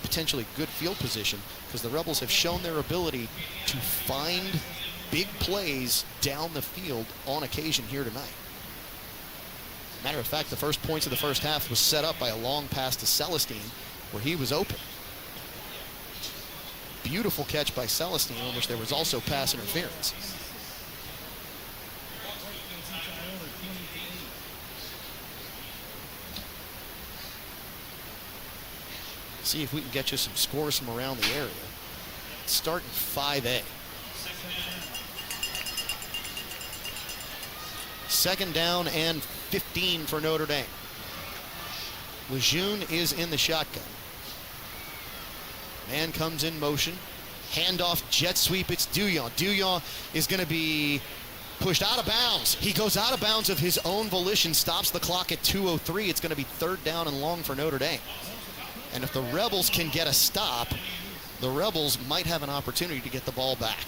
potentially good field position, because the Rebels have shown their ability to find big plays down the field on occasion here tonight. Matter of fact, the first points of the first half was set up by a long pass to Celestine where he was open. Beautiful catch by Celestine, on which there was also pass interference. See if we can get you some scores from around the area. Starting 5A. 2nd down and 15 for Notre Dame. Lejeune is in the shotgun. Man comes in motion. Handoff, jet sweep, it's Douillon. Douillon is going to be pushed out of bounds. He goes out of bounds of his own volition, stops the clock at 2:03. It's going to be 3rd down and long for Notre Dame. And if the Rebels can get a stop, the Rebels might have an opportunity to get the ball back.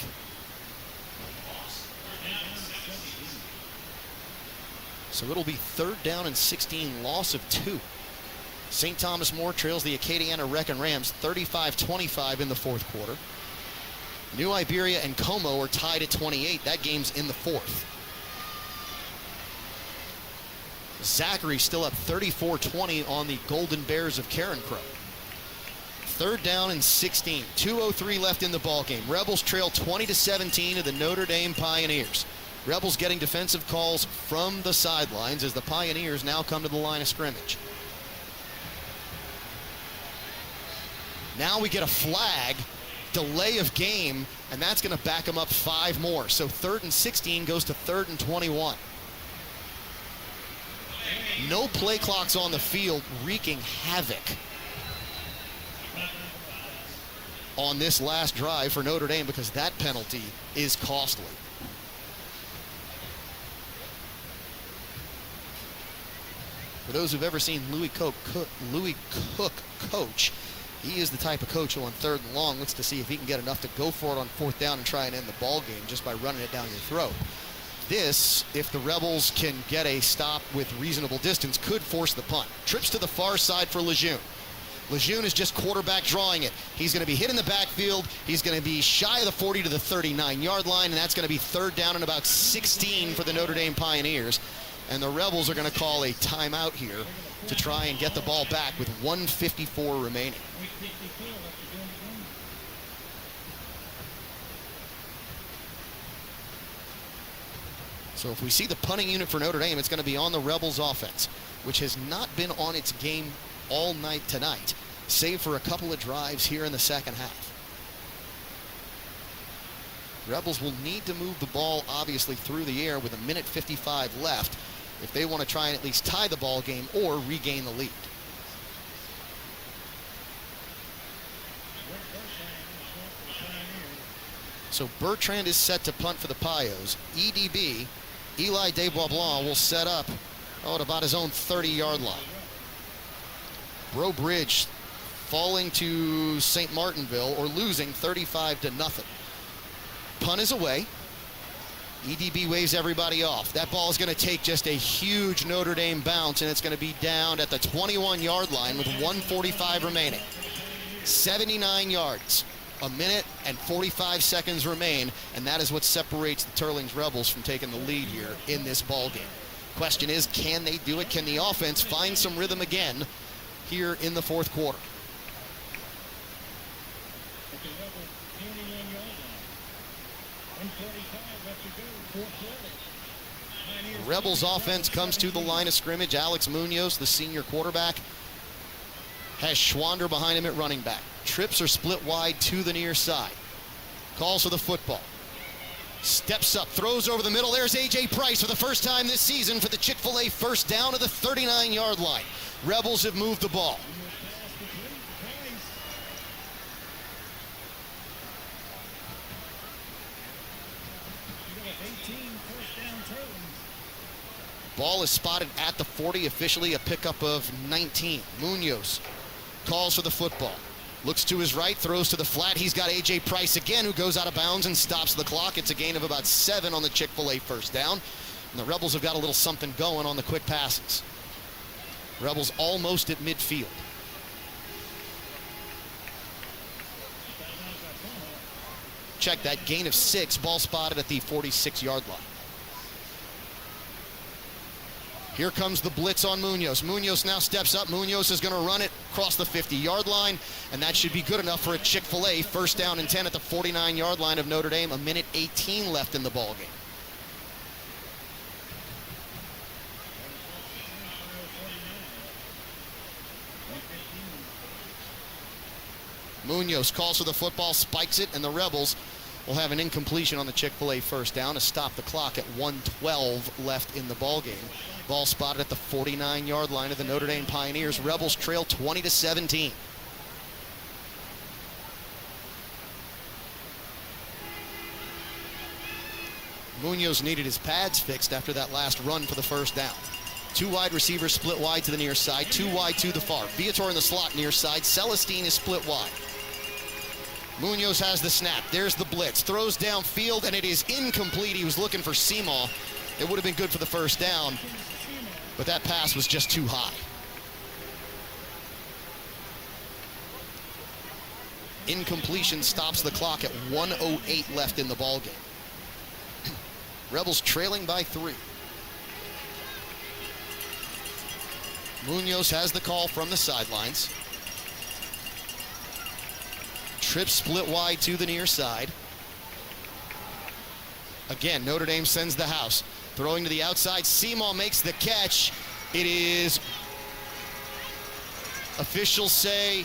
So it'll be 3rd down and 16, loss of 2. St. Thomas More trails the Acadiana Wrecking Rams 35-25 in the 4th quarter. New Iberia and Como are tied at 28. That game's in the 4th. Zachary still up 34-20 on the Golden Bears of Karen Crow. 3rd down and 16. 2:03 left in the ballgame. Rebels trail 20-17 to the Notre Dame Pioneers. Rebels getting defensive calls from the sidelines as the Pioneers now come to the line of scrimmage. Now we get a flag, delay of game, and that's going to back them up 5 more. So 3rd and 16 goes to 3rd and 21. No play clocks on the field, wreaking havoc on this last drive for Notre Dame because that penalty is costly. For those who've ever seen Louis Cook coach, he is the type of coach who on 3rd and long looks to see if he can get enough to go for it on 4th down and try and end the ball game just by running it down your throat. This, if the Rebels can get a stop with reasonable distance, could force the punt. Trips to the far side for Lejeune. Lejeune is just quarterback drawing it. He's going to be hit in the backfield. He's going to be shy of the 40 to the 39-yard line, and that's going to be 3rd down and about 16 for the Notre Dame Pioneers. And the Rebels are going to call a timeout here to try and get the ball back with 1:54 remaining. So if we see the punting unit for Notre Dame, it's going to be on the Rebels offense, which has not been on its game all night tonight, save for a couple of drives here in the second half. Rebels will need to move the ball, obviously, through the air with 1:55 left if they want to try and at least tie the ball game or regain the lead. So Bertrand is set to punt for the Pios. EDB, Eli Desboisblanc, will set up at about his own 30-yard line. Bro Bridge falling to St. Martinville or losing 35-0. Punt is away. EDB waves everybody off. That ball is going to take just a huge Notre Dame bounce, and it's going to be down at the 21-yard line with 1:45 remaining. 79 yards. 1:45 seconds remain, and that is what separates the Teurlings Rebels from taking the lead here in this ball game. Question is, can they do it? Can the offense find some rhythm again here in the 4th quarter? Rebels offense comes to the line of scrimmage. Alex Munoz, the senior quarterback, has Schwander behind him at running back. Trips are split wide to the near side. Calls for the football. Steps up, throws over the middle. There's A.J. Price for the first time this season for the Chick-fil-A first down to the 39-yard line. Rebels have moved the ball. Ball is spotted at the 40, officially a pickup of 19. Munoz calls for the football. Looks to his right, throws to the flat. He's got A.J. Price again, who goes out of bounds and stops the clock. It's a gain of about 7 on the Chick-fil-A first down. And the Rebels have got a little something going on the quick passes. Rebels almost at midfield. Check that, gain of 6, ball spotted at the 46-yard line. Here comes the blitz on Munoz. Munoz now steps up. Munoz is going to run it across the 50-yard line, and that should be good enough for a Chick-fil-A first down and 10 at the 49-yard line of Notre Dame. 1:18 left in the ball game. Munoz calls for the football, spikes it, and the Rebels will have an incompletion on the Chick-fil-A first down to stop the clock at 1:12 left in the ball game. Ball spotted at the 49-yard line of the Notre Dame Pioneers. Rebels trail 20-17. Munoz needed his pads fixed after that last run for the first down. 2 wide receivers split wide to the near side, 2 wide to the far. Viator in the slot near side. Celestine is split wide. Munoz has the snap. There's the blitz. Throws downfield, and it is incomplete. He was looking for Seymour. It would have been good for the first down, but that pass was just too high. Incompletion stops the clock at 1:08 left in the ball game. Rebels trailing by 3. Munoz has the call from the sidelines. Trip split wide to the near side. Again, Notre Dame sends the house. Throwing to the outside, Seymour makes the catch. It is, officials say,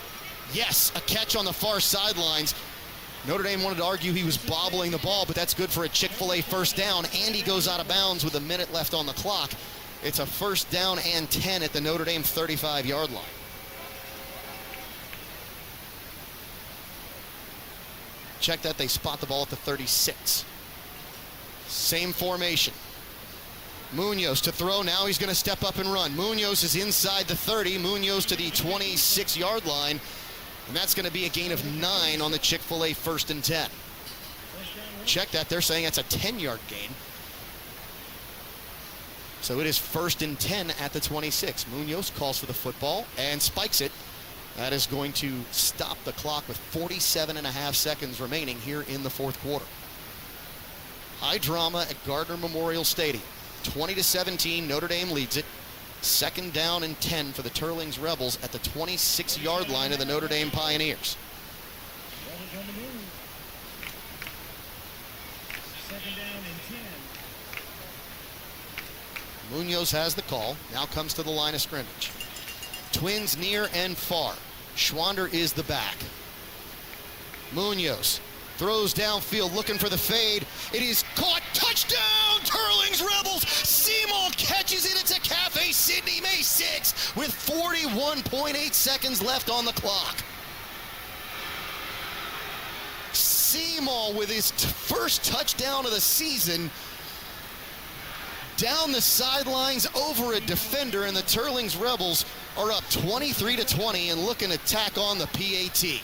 yes, a catch on the far sidelines. Notre Dame wanted to argue he was bobbling the ball, but that's good for a Chick-fil-A first down. And he goes out of bounds with a minute left on the clock. It's a first down and 10 at the Notre Dame 35-yard line. Check that, they spot the ball at the 36. Same formation. Munoz to throw, now he's going to step up and run. Munoz is inside the 30, Munoz to the 26-yard line, and that's going to be a gain of 9 on the Chick-fil-A first and 10. Check that, they're saying that's a 10-yard gain. So it is first and 10 at the 26. Munoz calls for the football and spikes it. That is going to stop the clock with 47.5 seconds remaining here in the fourth quarter. High drama at Gardner Memorial Stadium. 20-17, Notre Dame leads it. Second down and 10 for the Teurlings Rebels at the 26-yard line of the Notre Dame Pioneers. Second down and 10. Munoz has the call. Now comes to the line of scrimmage. Twins near and far. Schwander is the back. Munoz throws downfield looking for the fade. It is caught. Touchdown, Teurlings Rebels. Seymour catches it. It's a Cafe Sydney May 6 with 41.8 seconds left on the clock. Seymour with his first touchdown of the season. Down the sidelines over a defender, and the Teurlings Rebels are up 23-20 and looking to tack on the PAT.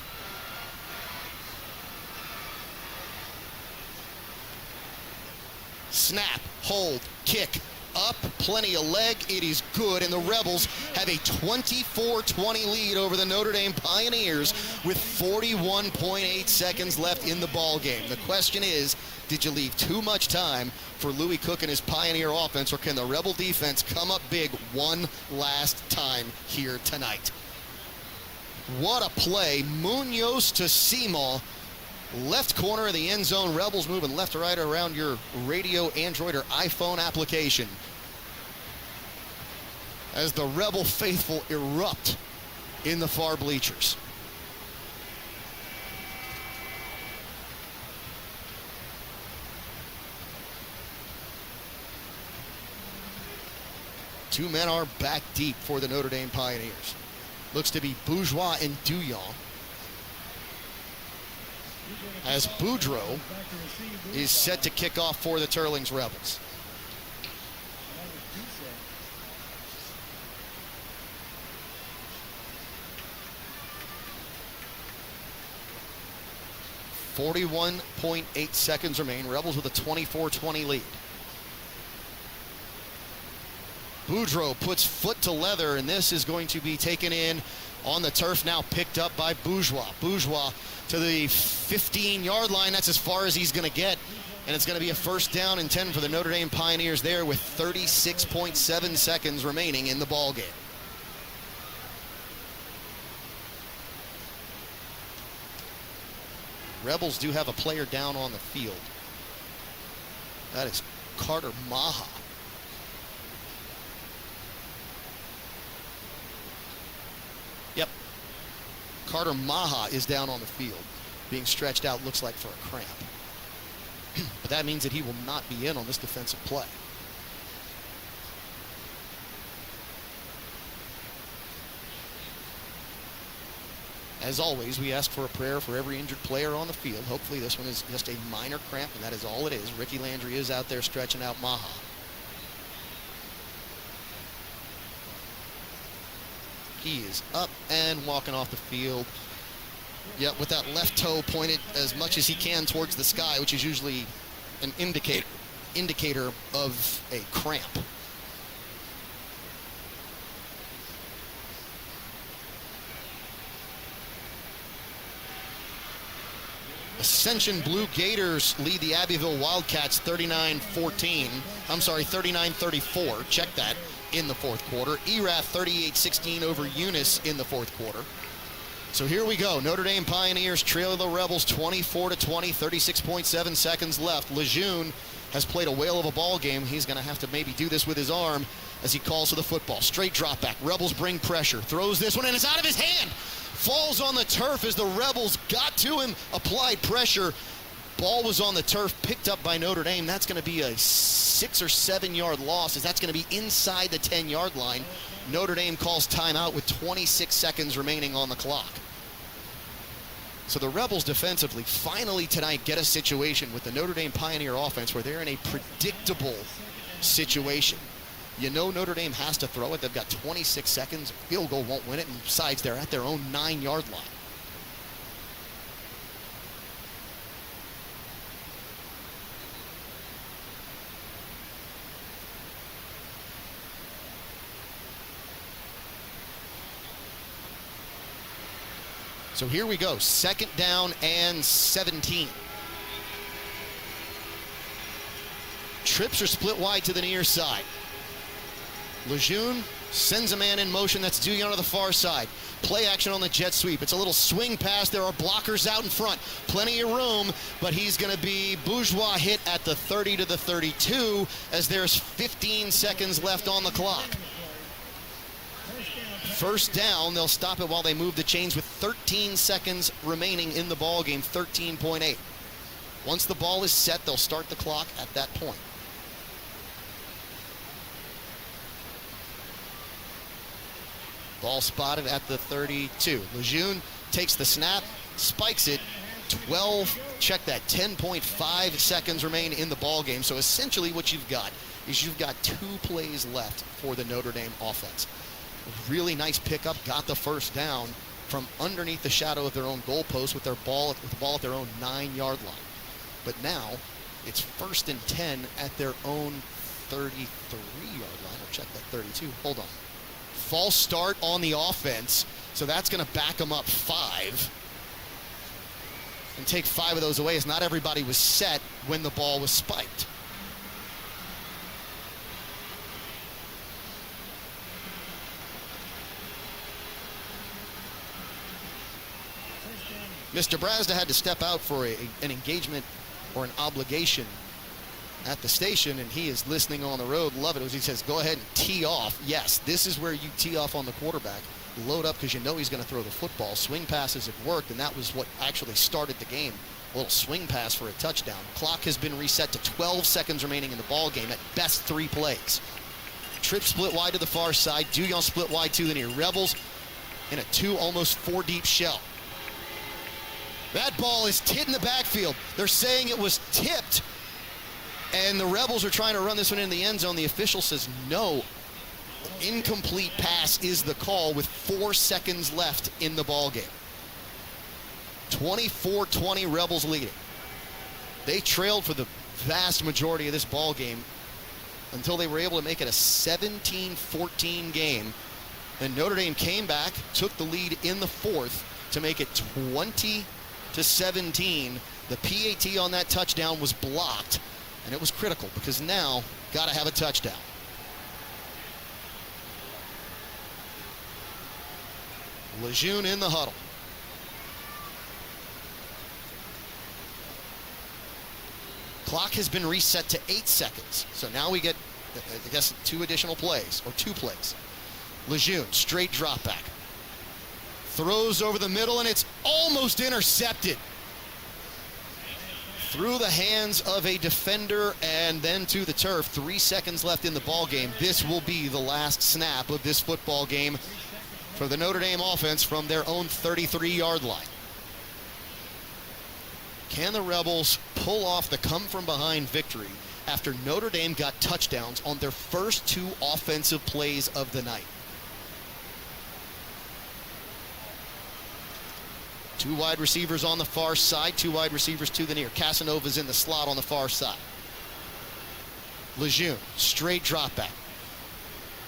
Snap, hold, kick, up, plenty of leg, it is good, and the Rebels have a 24-20 lead over the Notre Dame Pioneers with 41.8 seconds left in the ball game. The question is, did you leave too much time for Louis Cook and his Pioneer offense, or can the Rebel defense come up big one last time here tonight? What a play. Munoz to Seymour. Left corner of the end zone. Rebels moving left to right around your radio, Android, or iPhone application as the Rebel faithful erupt in the far bleachers. Two men are back deep for the Notre Dame Pioneers. Looks to be Bourgeois and Douillon, as Boudreau is set to kick off for the Teurlings Rebels. 41.8 seconds remain. Rebels with a 24-20 lead. Boudreaux puts foot to leather, and this is going to be taken in on the turf, now picked up by Bourgeois. Bourgeois to the 15-yard line. That's as far as he's going to get. And it's going to be a first down and 10 for the Notre Dame Pioneers there with 36.7 seconds remaining in the ball game. Rebels do have a player down on the field. That is Carter Maha. Yep. Carter Maha is down on the field. Being stretched out, looks like for a cramp. But that means that he will not be in on this defensive play. As always, we ask for a prayer for every injured player on the field. Hopefully this one is just a minor cramp, and that is all it is. Ricky Landry is out there stretching out Maha. He is up and walking off the field. Yep, with that left toe pointed as much as he can towards the sky, which is usually an indicator of a cramp. Ascension Blue Gators lead the Abbeville Wildcats 39-34. Check that, in the fourth quarter. ERAF 38-16 over Eunice in the fourth quarter. So here we go. Notre Dame Pioneers trail the Rebels 24-20, 36.7 seconds left. Lejeune has played a whale of a ball game. He's going to have to maybe do this with his arm as he calls for the football. Straight drop back. Rebels bring pressure. Throws this one, and it's out of his hand. Falls on the turf as the Rebels got to him, applied pressure. Ball was on the turf, picked up by Notre Dame. That's going to be a 6 or 7 yard loss, as that's going to be inside the 10-yard line. Notre Dame calls timeout with 26 seconds remaining on the clock. So the Rebels defensively finally tonight get a situation with the Notre Dame Pioneer offense where they're in a predictable situation. You know Notre Dame has to throw it. They've got 26 seconds. Field goal won't win it, and besides, they're at their own 9-yard line. So here we go, second down and 17. Trips are split wide to the near side. Lejeune sends a man in motion. That's Duyan to the far side. Play action on the jet sweep. It's a little swing pass. There are blockers out in front. Plenty of room, but he's going to be Bourgeois hit at the 30 to the 32 as there's 15 seconds left on the clock. First down, they'll stop it while they move the chains with 13 seconds remaining in the ball game, 13.8. Once the ball is set, they'll start the clock at that point. Ball spotted at the 32. Lejeune takes the snap, spikes it, 10.5 seconds remain in the ball game. So essentially what you've got is you've got 2 plays left for the Notre Dame offense. Really nice pickup, got the first down from underneath the shadow of their own goalpost with the ball at their own 9-yard line. But now it's 1st and 10 at their own 33-yard line. I'll check that 32. Hold on. False start on the offense, so that's going to back them up 5. And take 5 of those away, as not everybody was set when the ball was spiked. Mr. Brazda had to step out for an engagement or an obligation at the station, and he is listening on the road. Love it. As he says, go ahead and tee off. Yes, this is where you tee off on the quarterback. Load up because you know he's going to throw the football. Swing passes have worked, and that was what actually started the game. A little swing pass for a touchdown. Clock has been reset to 12 seconds remaining in the ball game. At best, 3 plays. Tripp split wide to the far side. Duyan split wide to the near. Rebels in a 2, almost 4 deep shell. That ball is hit in the backfield. They're saying it was tipped, and the Rebels are trying to run this one in the end zone. The official says no. Incomplete pass is the call with 4 seconds left in the ball game. 24-20 Rebels leading. They trailed for the vast majority of this ball game until they were able to make it a 17-14 game. And Notre Dame came back, took the lead in the fourth to make it 20-17. The PAT on that touchdown was blocked, and it was critical because now got to have a touchdown. Lejeune in the huddle. Clock has been reset to 8 seconds. So now we get, I guess, 2 additional plays, or 2 plays. Lejeune, straight drop back. Throws over the middle, and it's almost intercepted. Through the hands of a defender and then to the turf. 3 seconds left in the ball game. This will be the last snap of this football game for the Notre Dame offense from their own 33-yard line. Can the Rebels pull off the come-from-behind victory after Notre Dame got touchdowns on their first 2 offensive plays of the night? 2 wide receivers on the far side, 2 wide receivers to the near. Casanova's in the slot on the far side. Lejeune, straight drop back.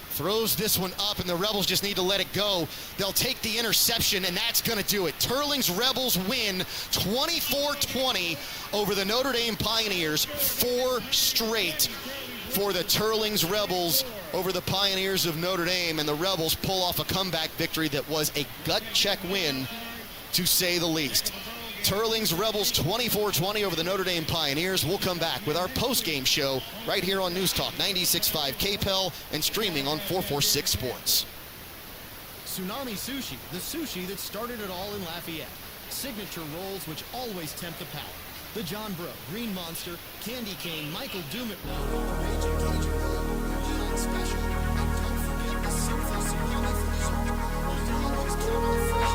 Throws this one up, and the Rebels just need to let it go. They'll take the interception, and that's going to do it. Teurlings Rebels win 24-20 over the Notre Dame Pioneers. 4 straight for the Teurlings Rebels over the Pioneers of Notre Dame, and the Rebels pull off a comeback victory that was a gut check win, to say the least. Teurlings Rebels 24-20 over the Notre Dame Pioneers. We'll come back with our post-game show right here on News Talk 96.5 KPEL and streaming on 446 Sports. Tsunami Sushi, the sushi that started it all in Lafayette. Signature rolls which always tempt the palate. The John Bro, Green Monster, Candy Cane, Michael Dumit special. And don't forget the Sinful Tsunami for dessert. Most always count on fresh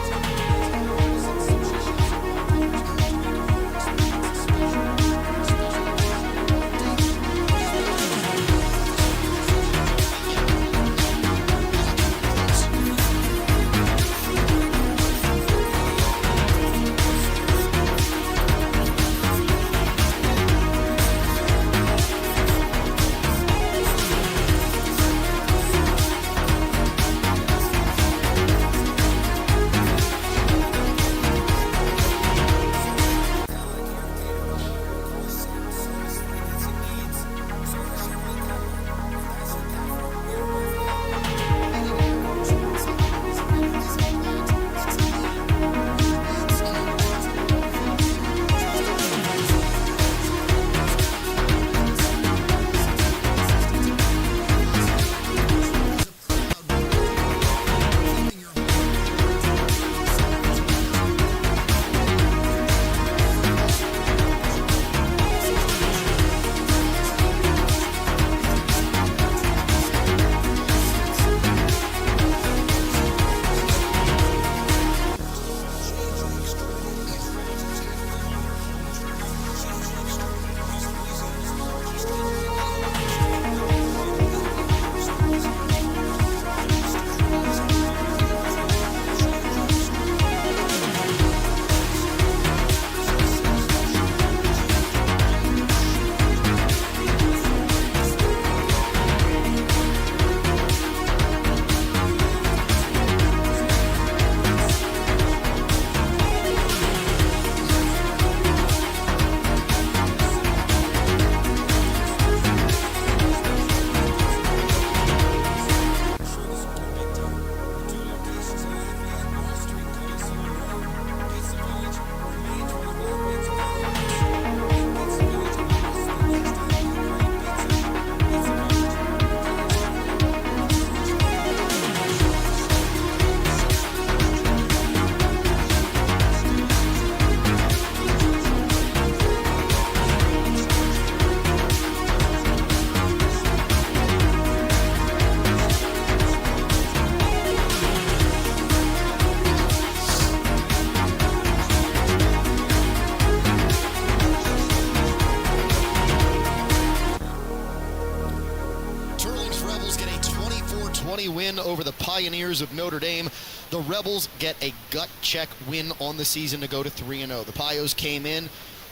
Win over the Pioneers of Notre Dame. The Rebels get a gut check win on the season to go to 3-0. The Pios came in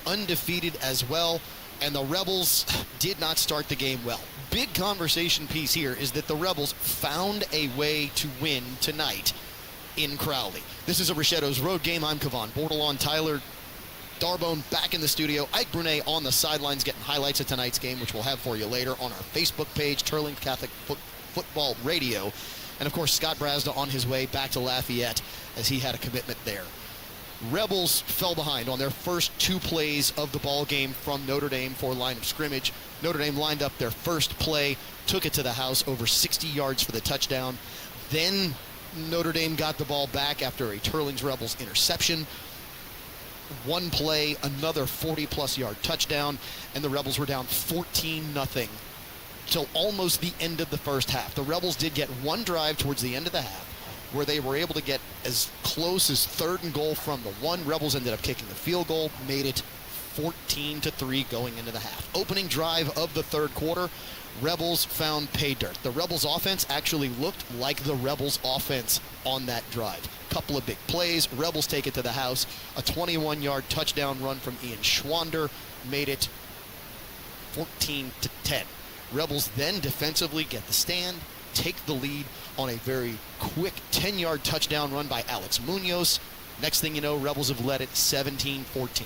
undefeated as well, and the Rebels did not start the game well. Big conversation piece here is that the Rebels found a way to win tonight in Crowley. This is a Richetto's Road Game. I'm Kevon Bordelon. Tyler Darbone back in the studio. Ike Brunet on the sidelines getting highlights of tonight's game, which we'll have for you later on our Facebook page, Teurlings Catholic Football Radio. And, of course, Scott Brazda on his way back to Lafayette as he had a commitment there. Rebels fell behind on their first 2 plays of the ball game from Notre Dame for line of scrimmage. Notre Dame lined up their first play, took it to the house, over 60 yards for the touchdown. Then Notre Dame got the ball back after a Teurlings Rebels interception. One play, another 40-plus yard touchdown, and the Rebels were down 14-0 till almost the end of the first half. The Rebels did get one drive towards the end of the half where they were able to get as close as 3rd and goal from the 1. Rebels ended up kicking the field goal, made it 14-3 going into the half. Opening drive of the 3rd quarter, Rebels found pay dirt. The Rebels offense actually looked like the Rebels offense on that drive. Couple of big plays. Rebels take it to the house. A 21-yard touchdown run from Ian Schwander made it 14-10. Rebels then defensively get the stand, take the lead on a very quick 10-yard touchdown run by Alex Munoz. Next thing you know, Rebels have led it 17-14.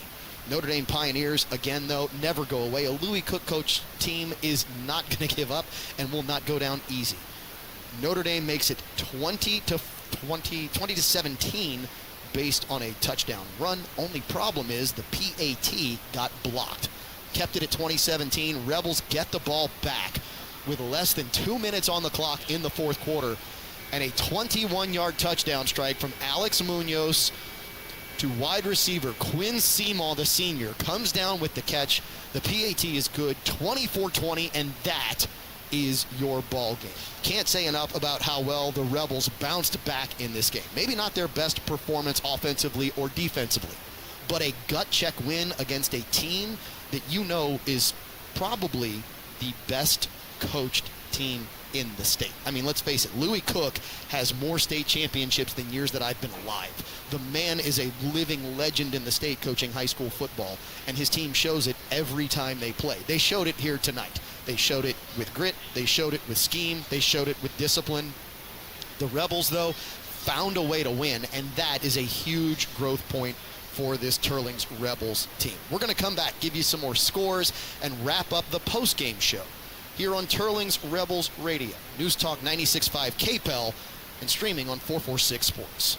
Notre Dame Pioneers, again, though, never go away. A Louis Cook coach team is not going to give up and will not go down easy. Notre Dame makes it 20-17 based on a touchdown run. Only problem is the PAT got blocked. Kept it at 20-17. Rebels get the ball back with less than 2 minutes on the clock in the 4th quarter, and a 21-yard touchdown strike from Alex Munoz to wide receiver Quinn Seemaw, the senior, comes down with the catch. The PAT is good, 24-20, and that is your ball game. Can't say enough about how well the Rebels bounced back in this game. Maybe not their best performance offensively or defensively, but a gut check win against a team that you know is probably the best coached team in the state. I mean, let's face it, Louis Cook has more state championships than years that I've been alive. The man is a living legend in the state coaching high school football, and his team shows it every time they play. They showed it here tonight. They showed it with grit. They showed it with scheme. They showed it with discipline. The Rebels, though, found a way to win, and that is a huge growth point for this Teurlings Rebels team. We're going to come back, give you some more scores, and wrap up the post-game show here on Teurlings Rebels Radio. News Talk 96.5 KPEL and streaming on 446 Sports.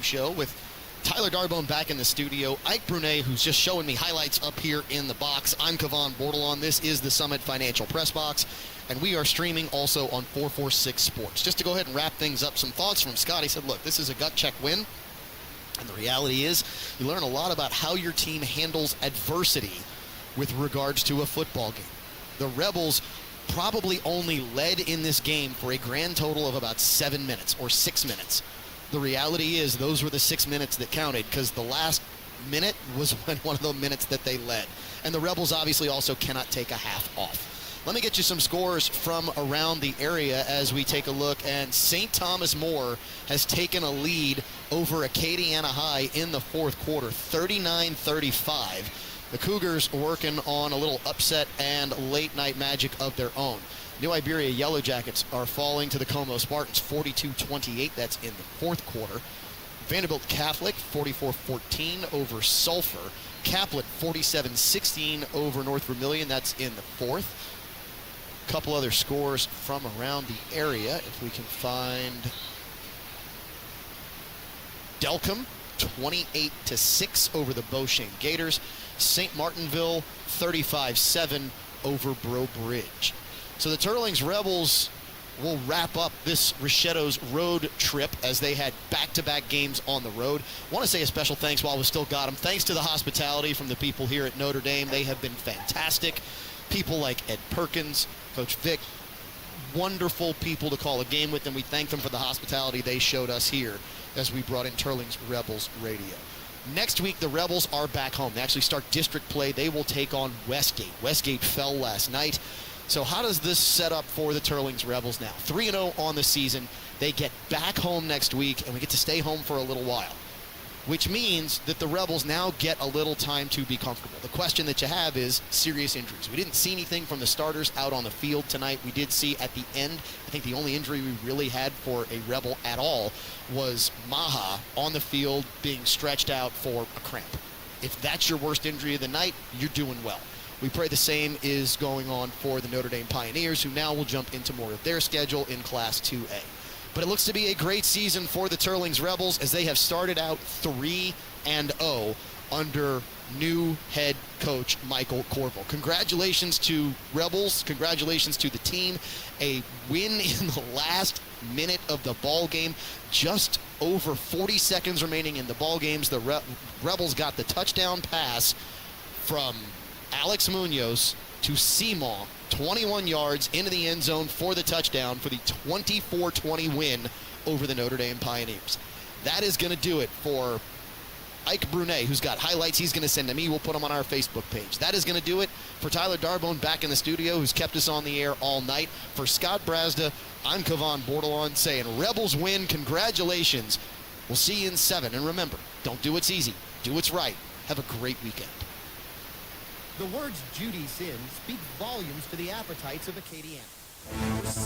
show with Tyler Darbone back in the studio. Ike Brunet, who's just showing me highlights up here in the box. I'm Kevon Bordelon. This is the Summit Financial Press Box, and we are streaming also on 446 Sports. Just to go ahead and wrap things up, some thoughts from Scott. He said, look, this is a gut check win, and the reality is you learn a lot about how your team handles adversity with regards to a football game. The Rebels probably only led in this game for a grand total of about 7 minutes or 6 minutes. The reality is those were the 6 minutes that counted, because the last minute was one of the minutes that they led. And the Rebels obviously also cannot take a half off. Let me get you some scores from around the area as we take a look. And St. Thomas More has taken a lead over Acadiana High in the fourth quarter, 39-35. The Cougars working on a little upset and late night magic of their own. New Iberia Yellow Jackets are falling to the Como Spartans 42-28. That's in the fourth quarter. Vanderbilt Catholic 44-14 over Sulphur. Caplet 47-16 over North Vermilion. That's in the fourth. A couple other scores from around the area, if we can find. Delcom 28-6 over the Beauchene Gators. St. Martinville 35-7 over Breaux Bridge. So the Teurlings Rebels will wrap up this Richetto's road trip as they had back-to-back games on the road. I want to say a special thanks while we still got them. Thanks to the hospitality from the people here at Notre Dame. They have been fantastic. People like Ed Perkins, Coach Vic, wonderful people to call a game with, and we thank them for the hospitality they showed us here as we brought in Teurlings Rebels Radio. Next week, the Rebels are back home. They actually start district play. They will take on Westgate. Westgate fell last night. So how does this set up for the Teurlings Rebels now? 3-0 on the season. They get back home next week, and we get to stay home for a little while, which means that the Rebels now get a little time to be comfortable. The question that you have is serious injuries. We didn't see anything from the starters out on the field tonight. We did see at the end, I think the only injury we really had for a Rebel at all was Maha on the field being stretched out for a cramp. If that's your worst injury of the night, you're doing well. We pray the same is going on for the Notre Dame Pioneers, who now will jump into more of their schedule in Class 2A. But it looks to be a great season for the Teurlings Rebels as they have started out 3-0 under new head coach Michael Corville. Congratulations to Rebels. Congratulations to the team. A win in the last minute of the ball game. Just over 40 seconds remaining in the ball games. The Rebels got the touchdown pass from Alex Munoz to Seamaw, 21 yards into the end zone for the touchdown for the 24-20 win over the Notre Dame Pioneers. That is going to do it for Ike Brunet, who's got highlights he's going to send to me. We'll put them on our Facebook page. That is going to do it for Tyler Darbone back in the studio, who's kept us on the air all night. For Scott Brazda, I'm Kevon Bordelon saying Rebels win. Congratulations. We'll see you in 7. And remember, don't do what's easy. Do what's right. Have a great weekend. The words Judy Sin speak volumes to the appetites of Acadiana.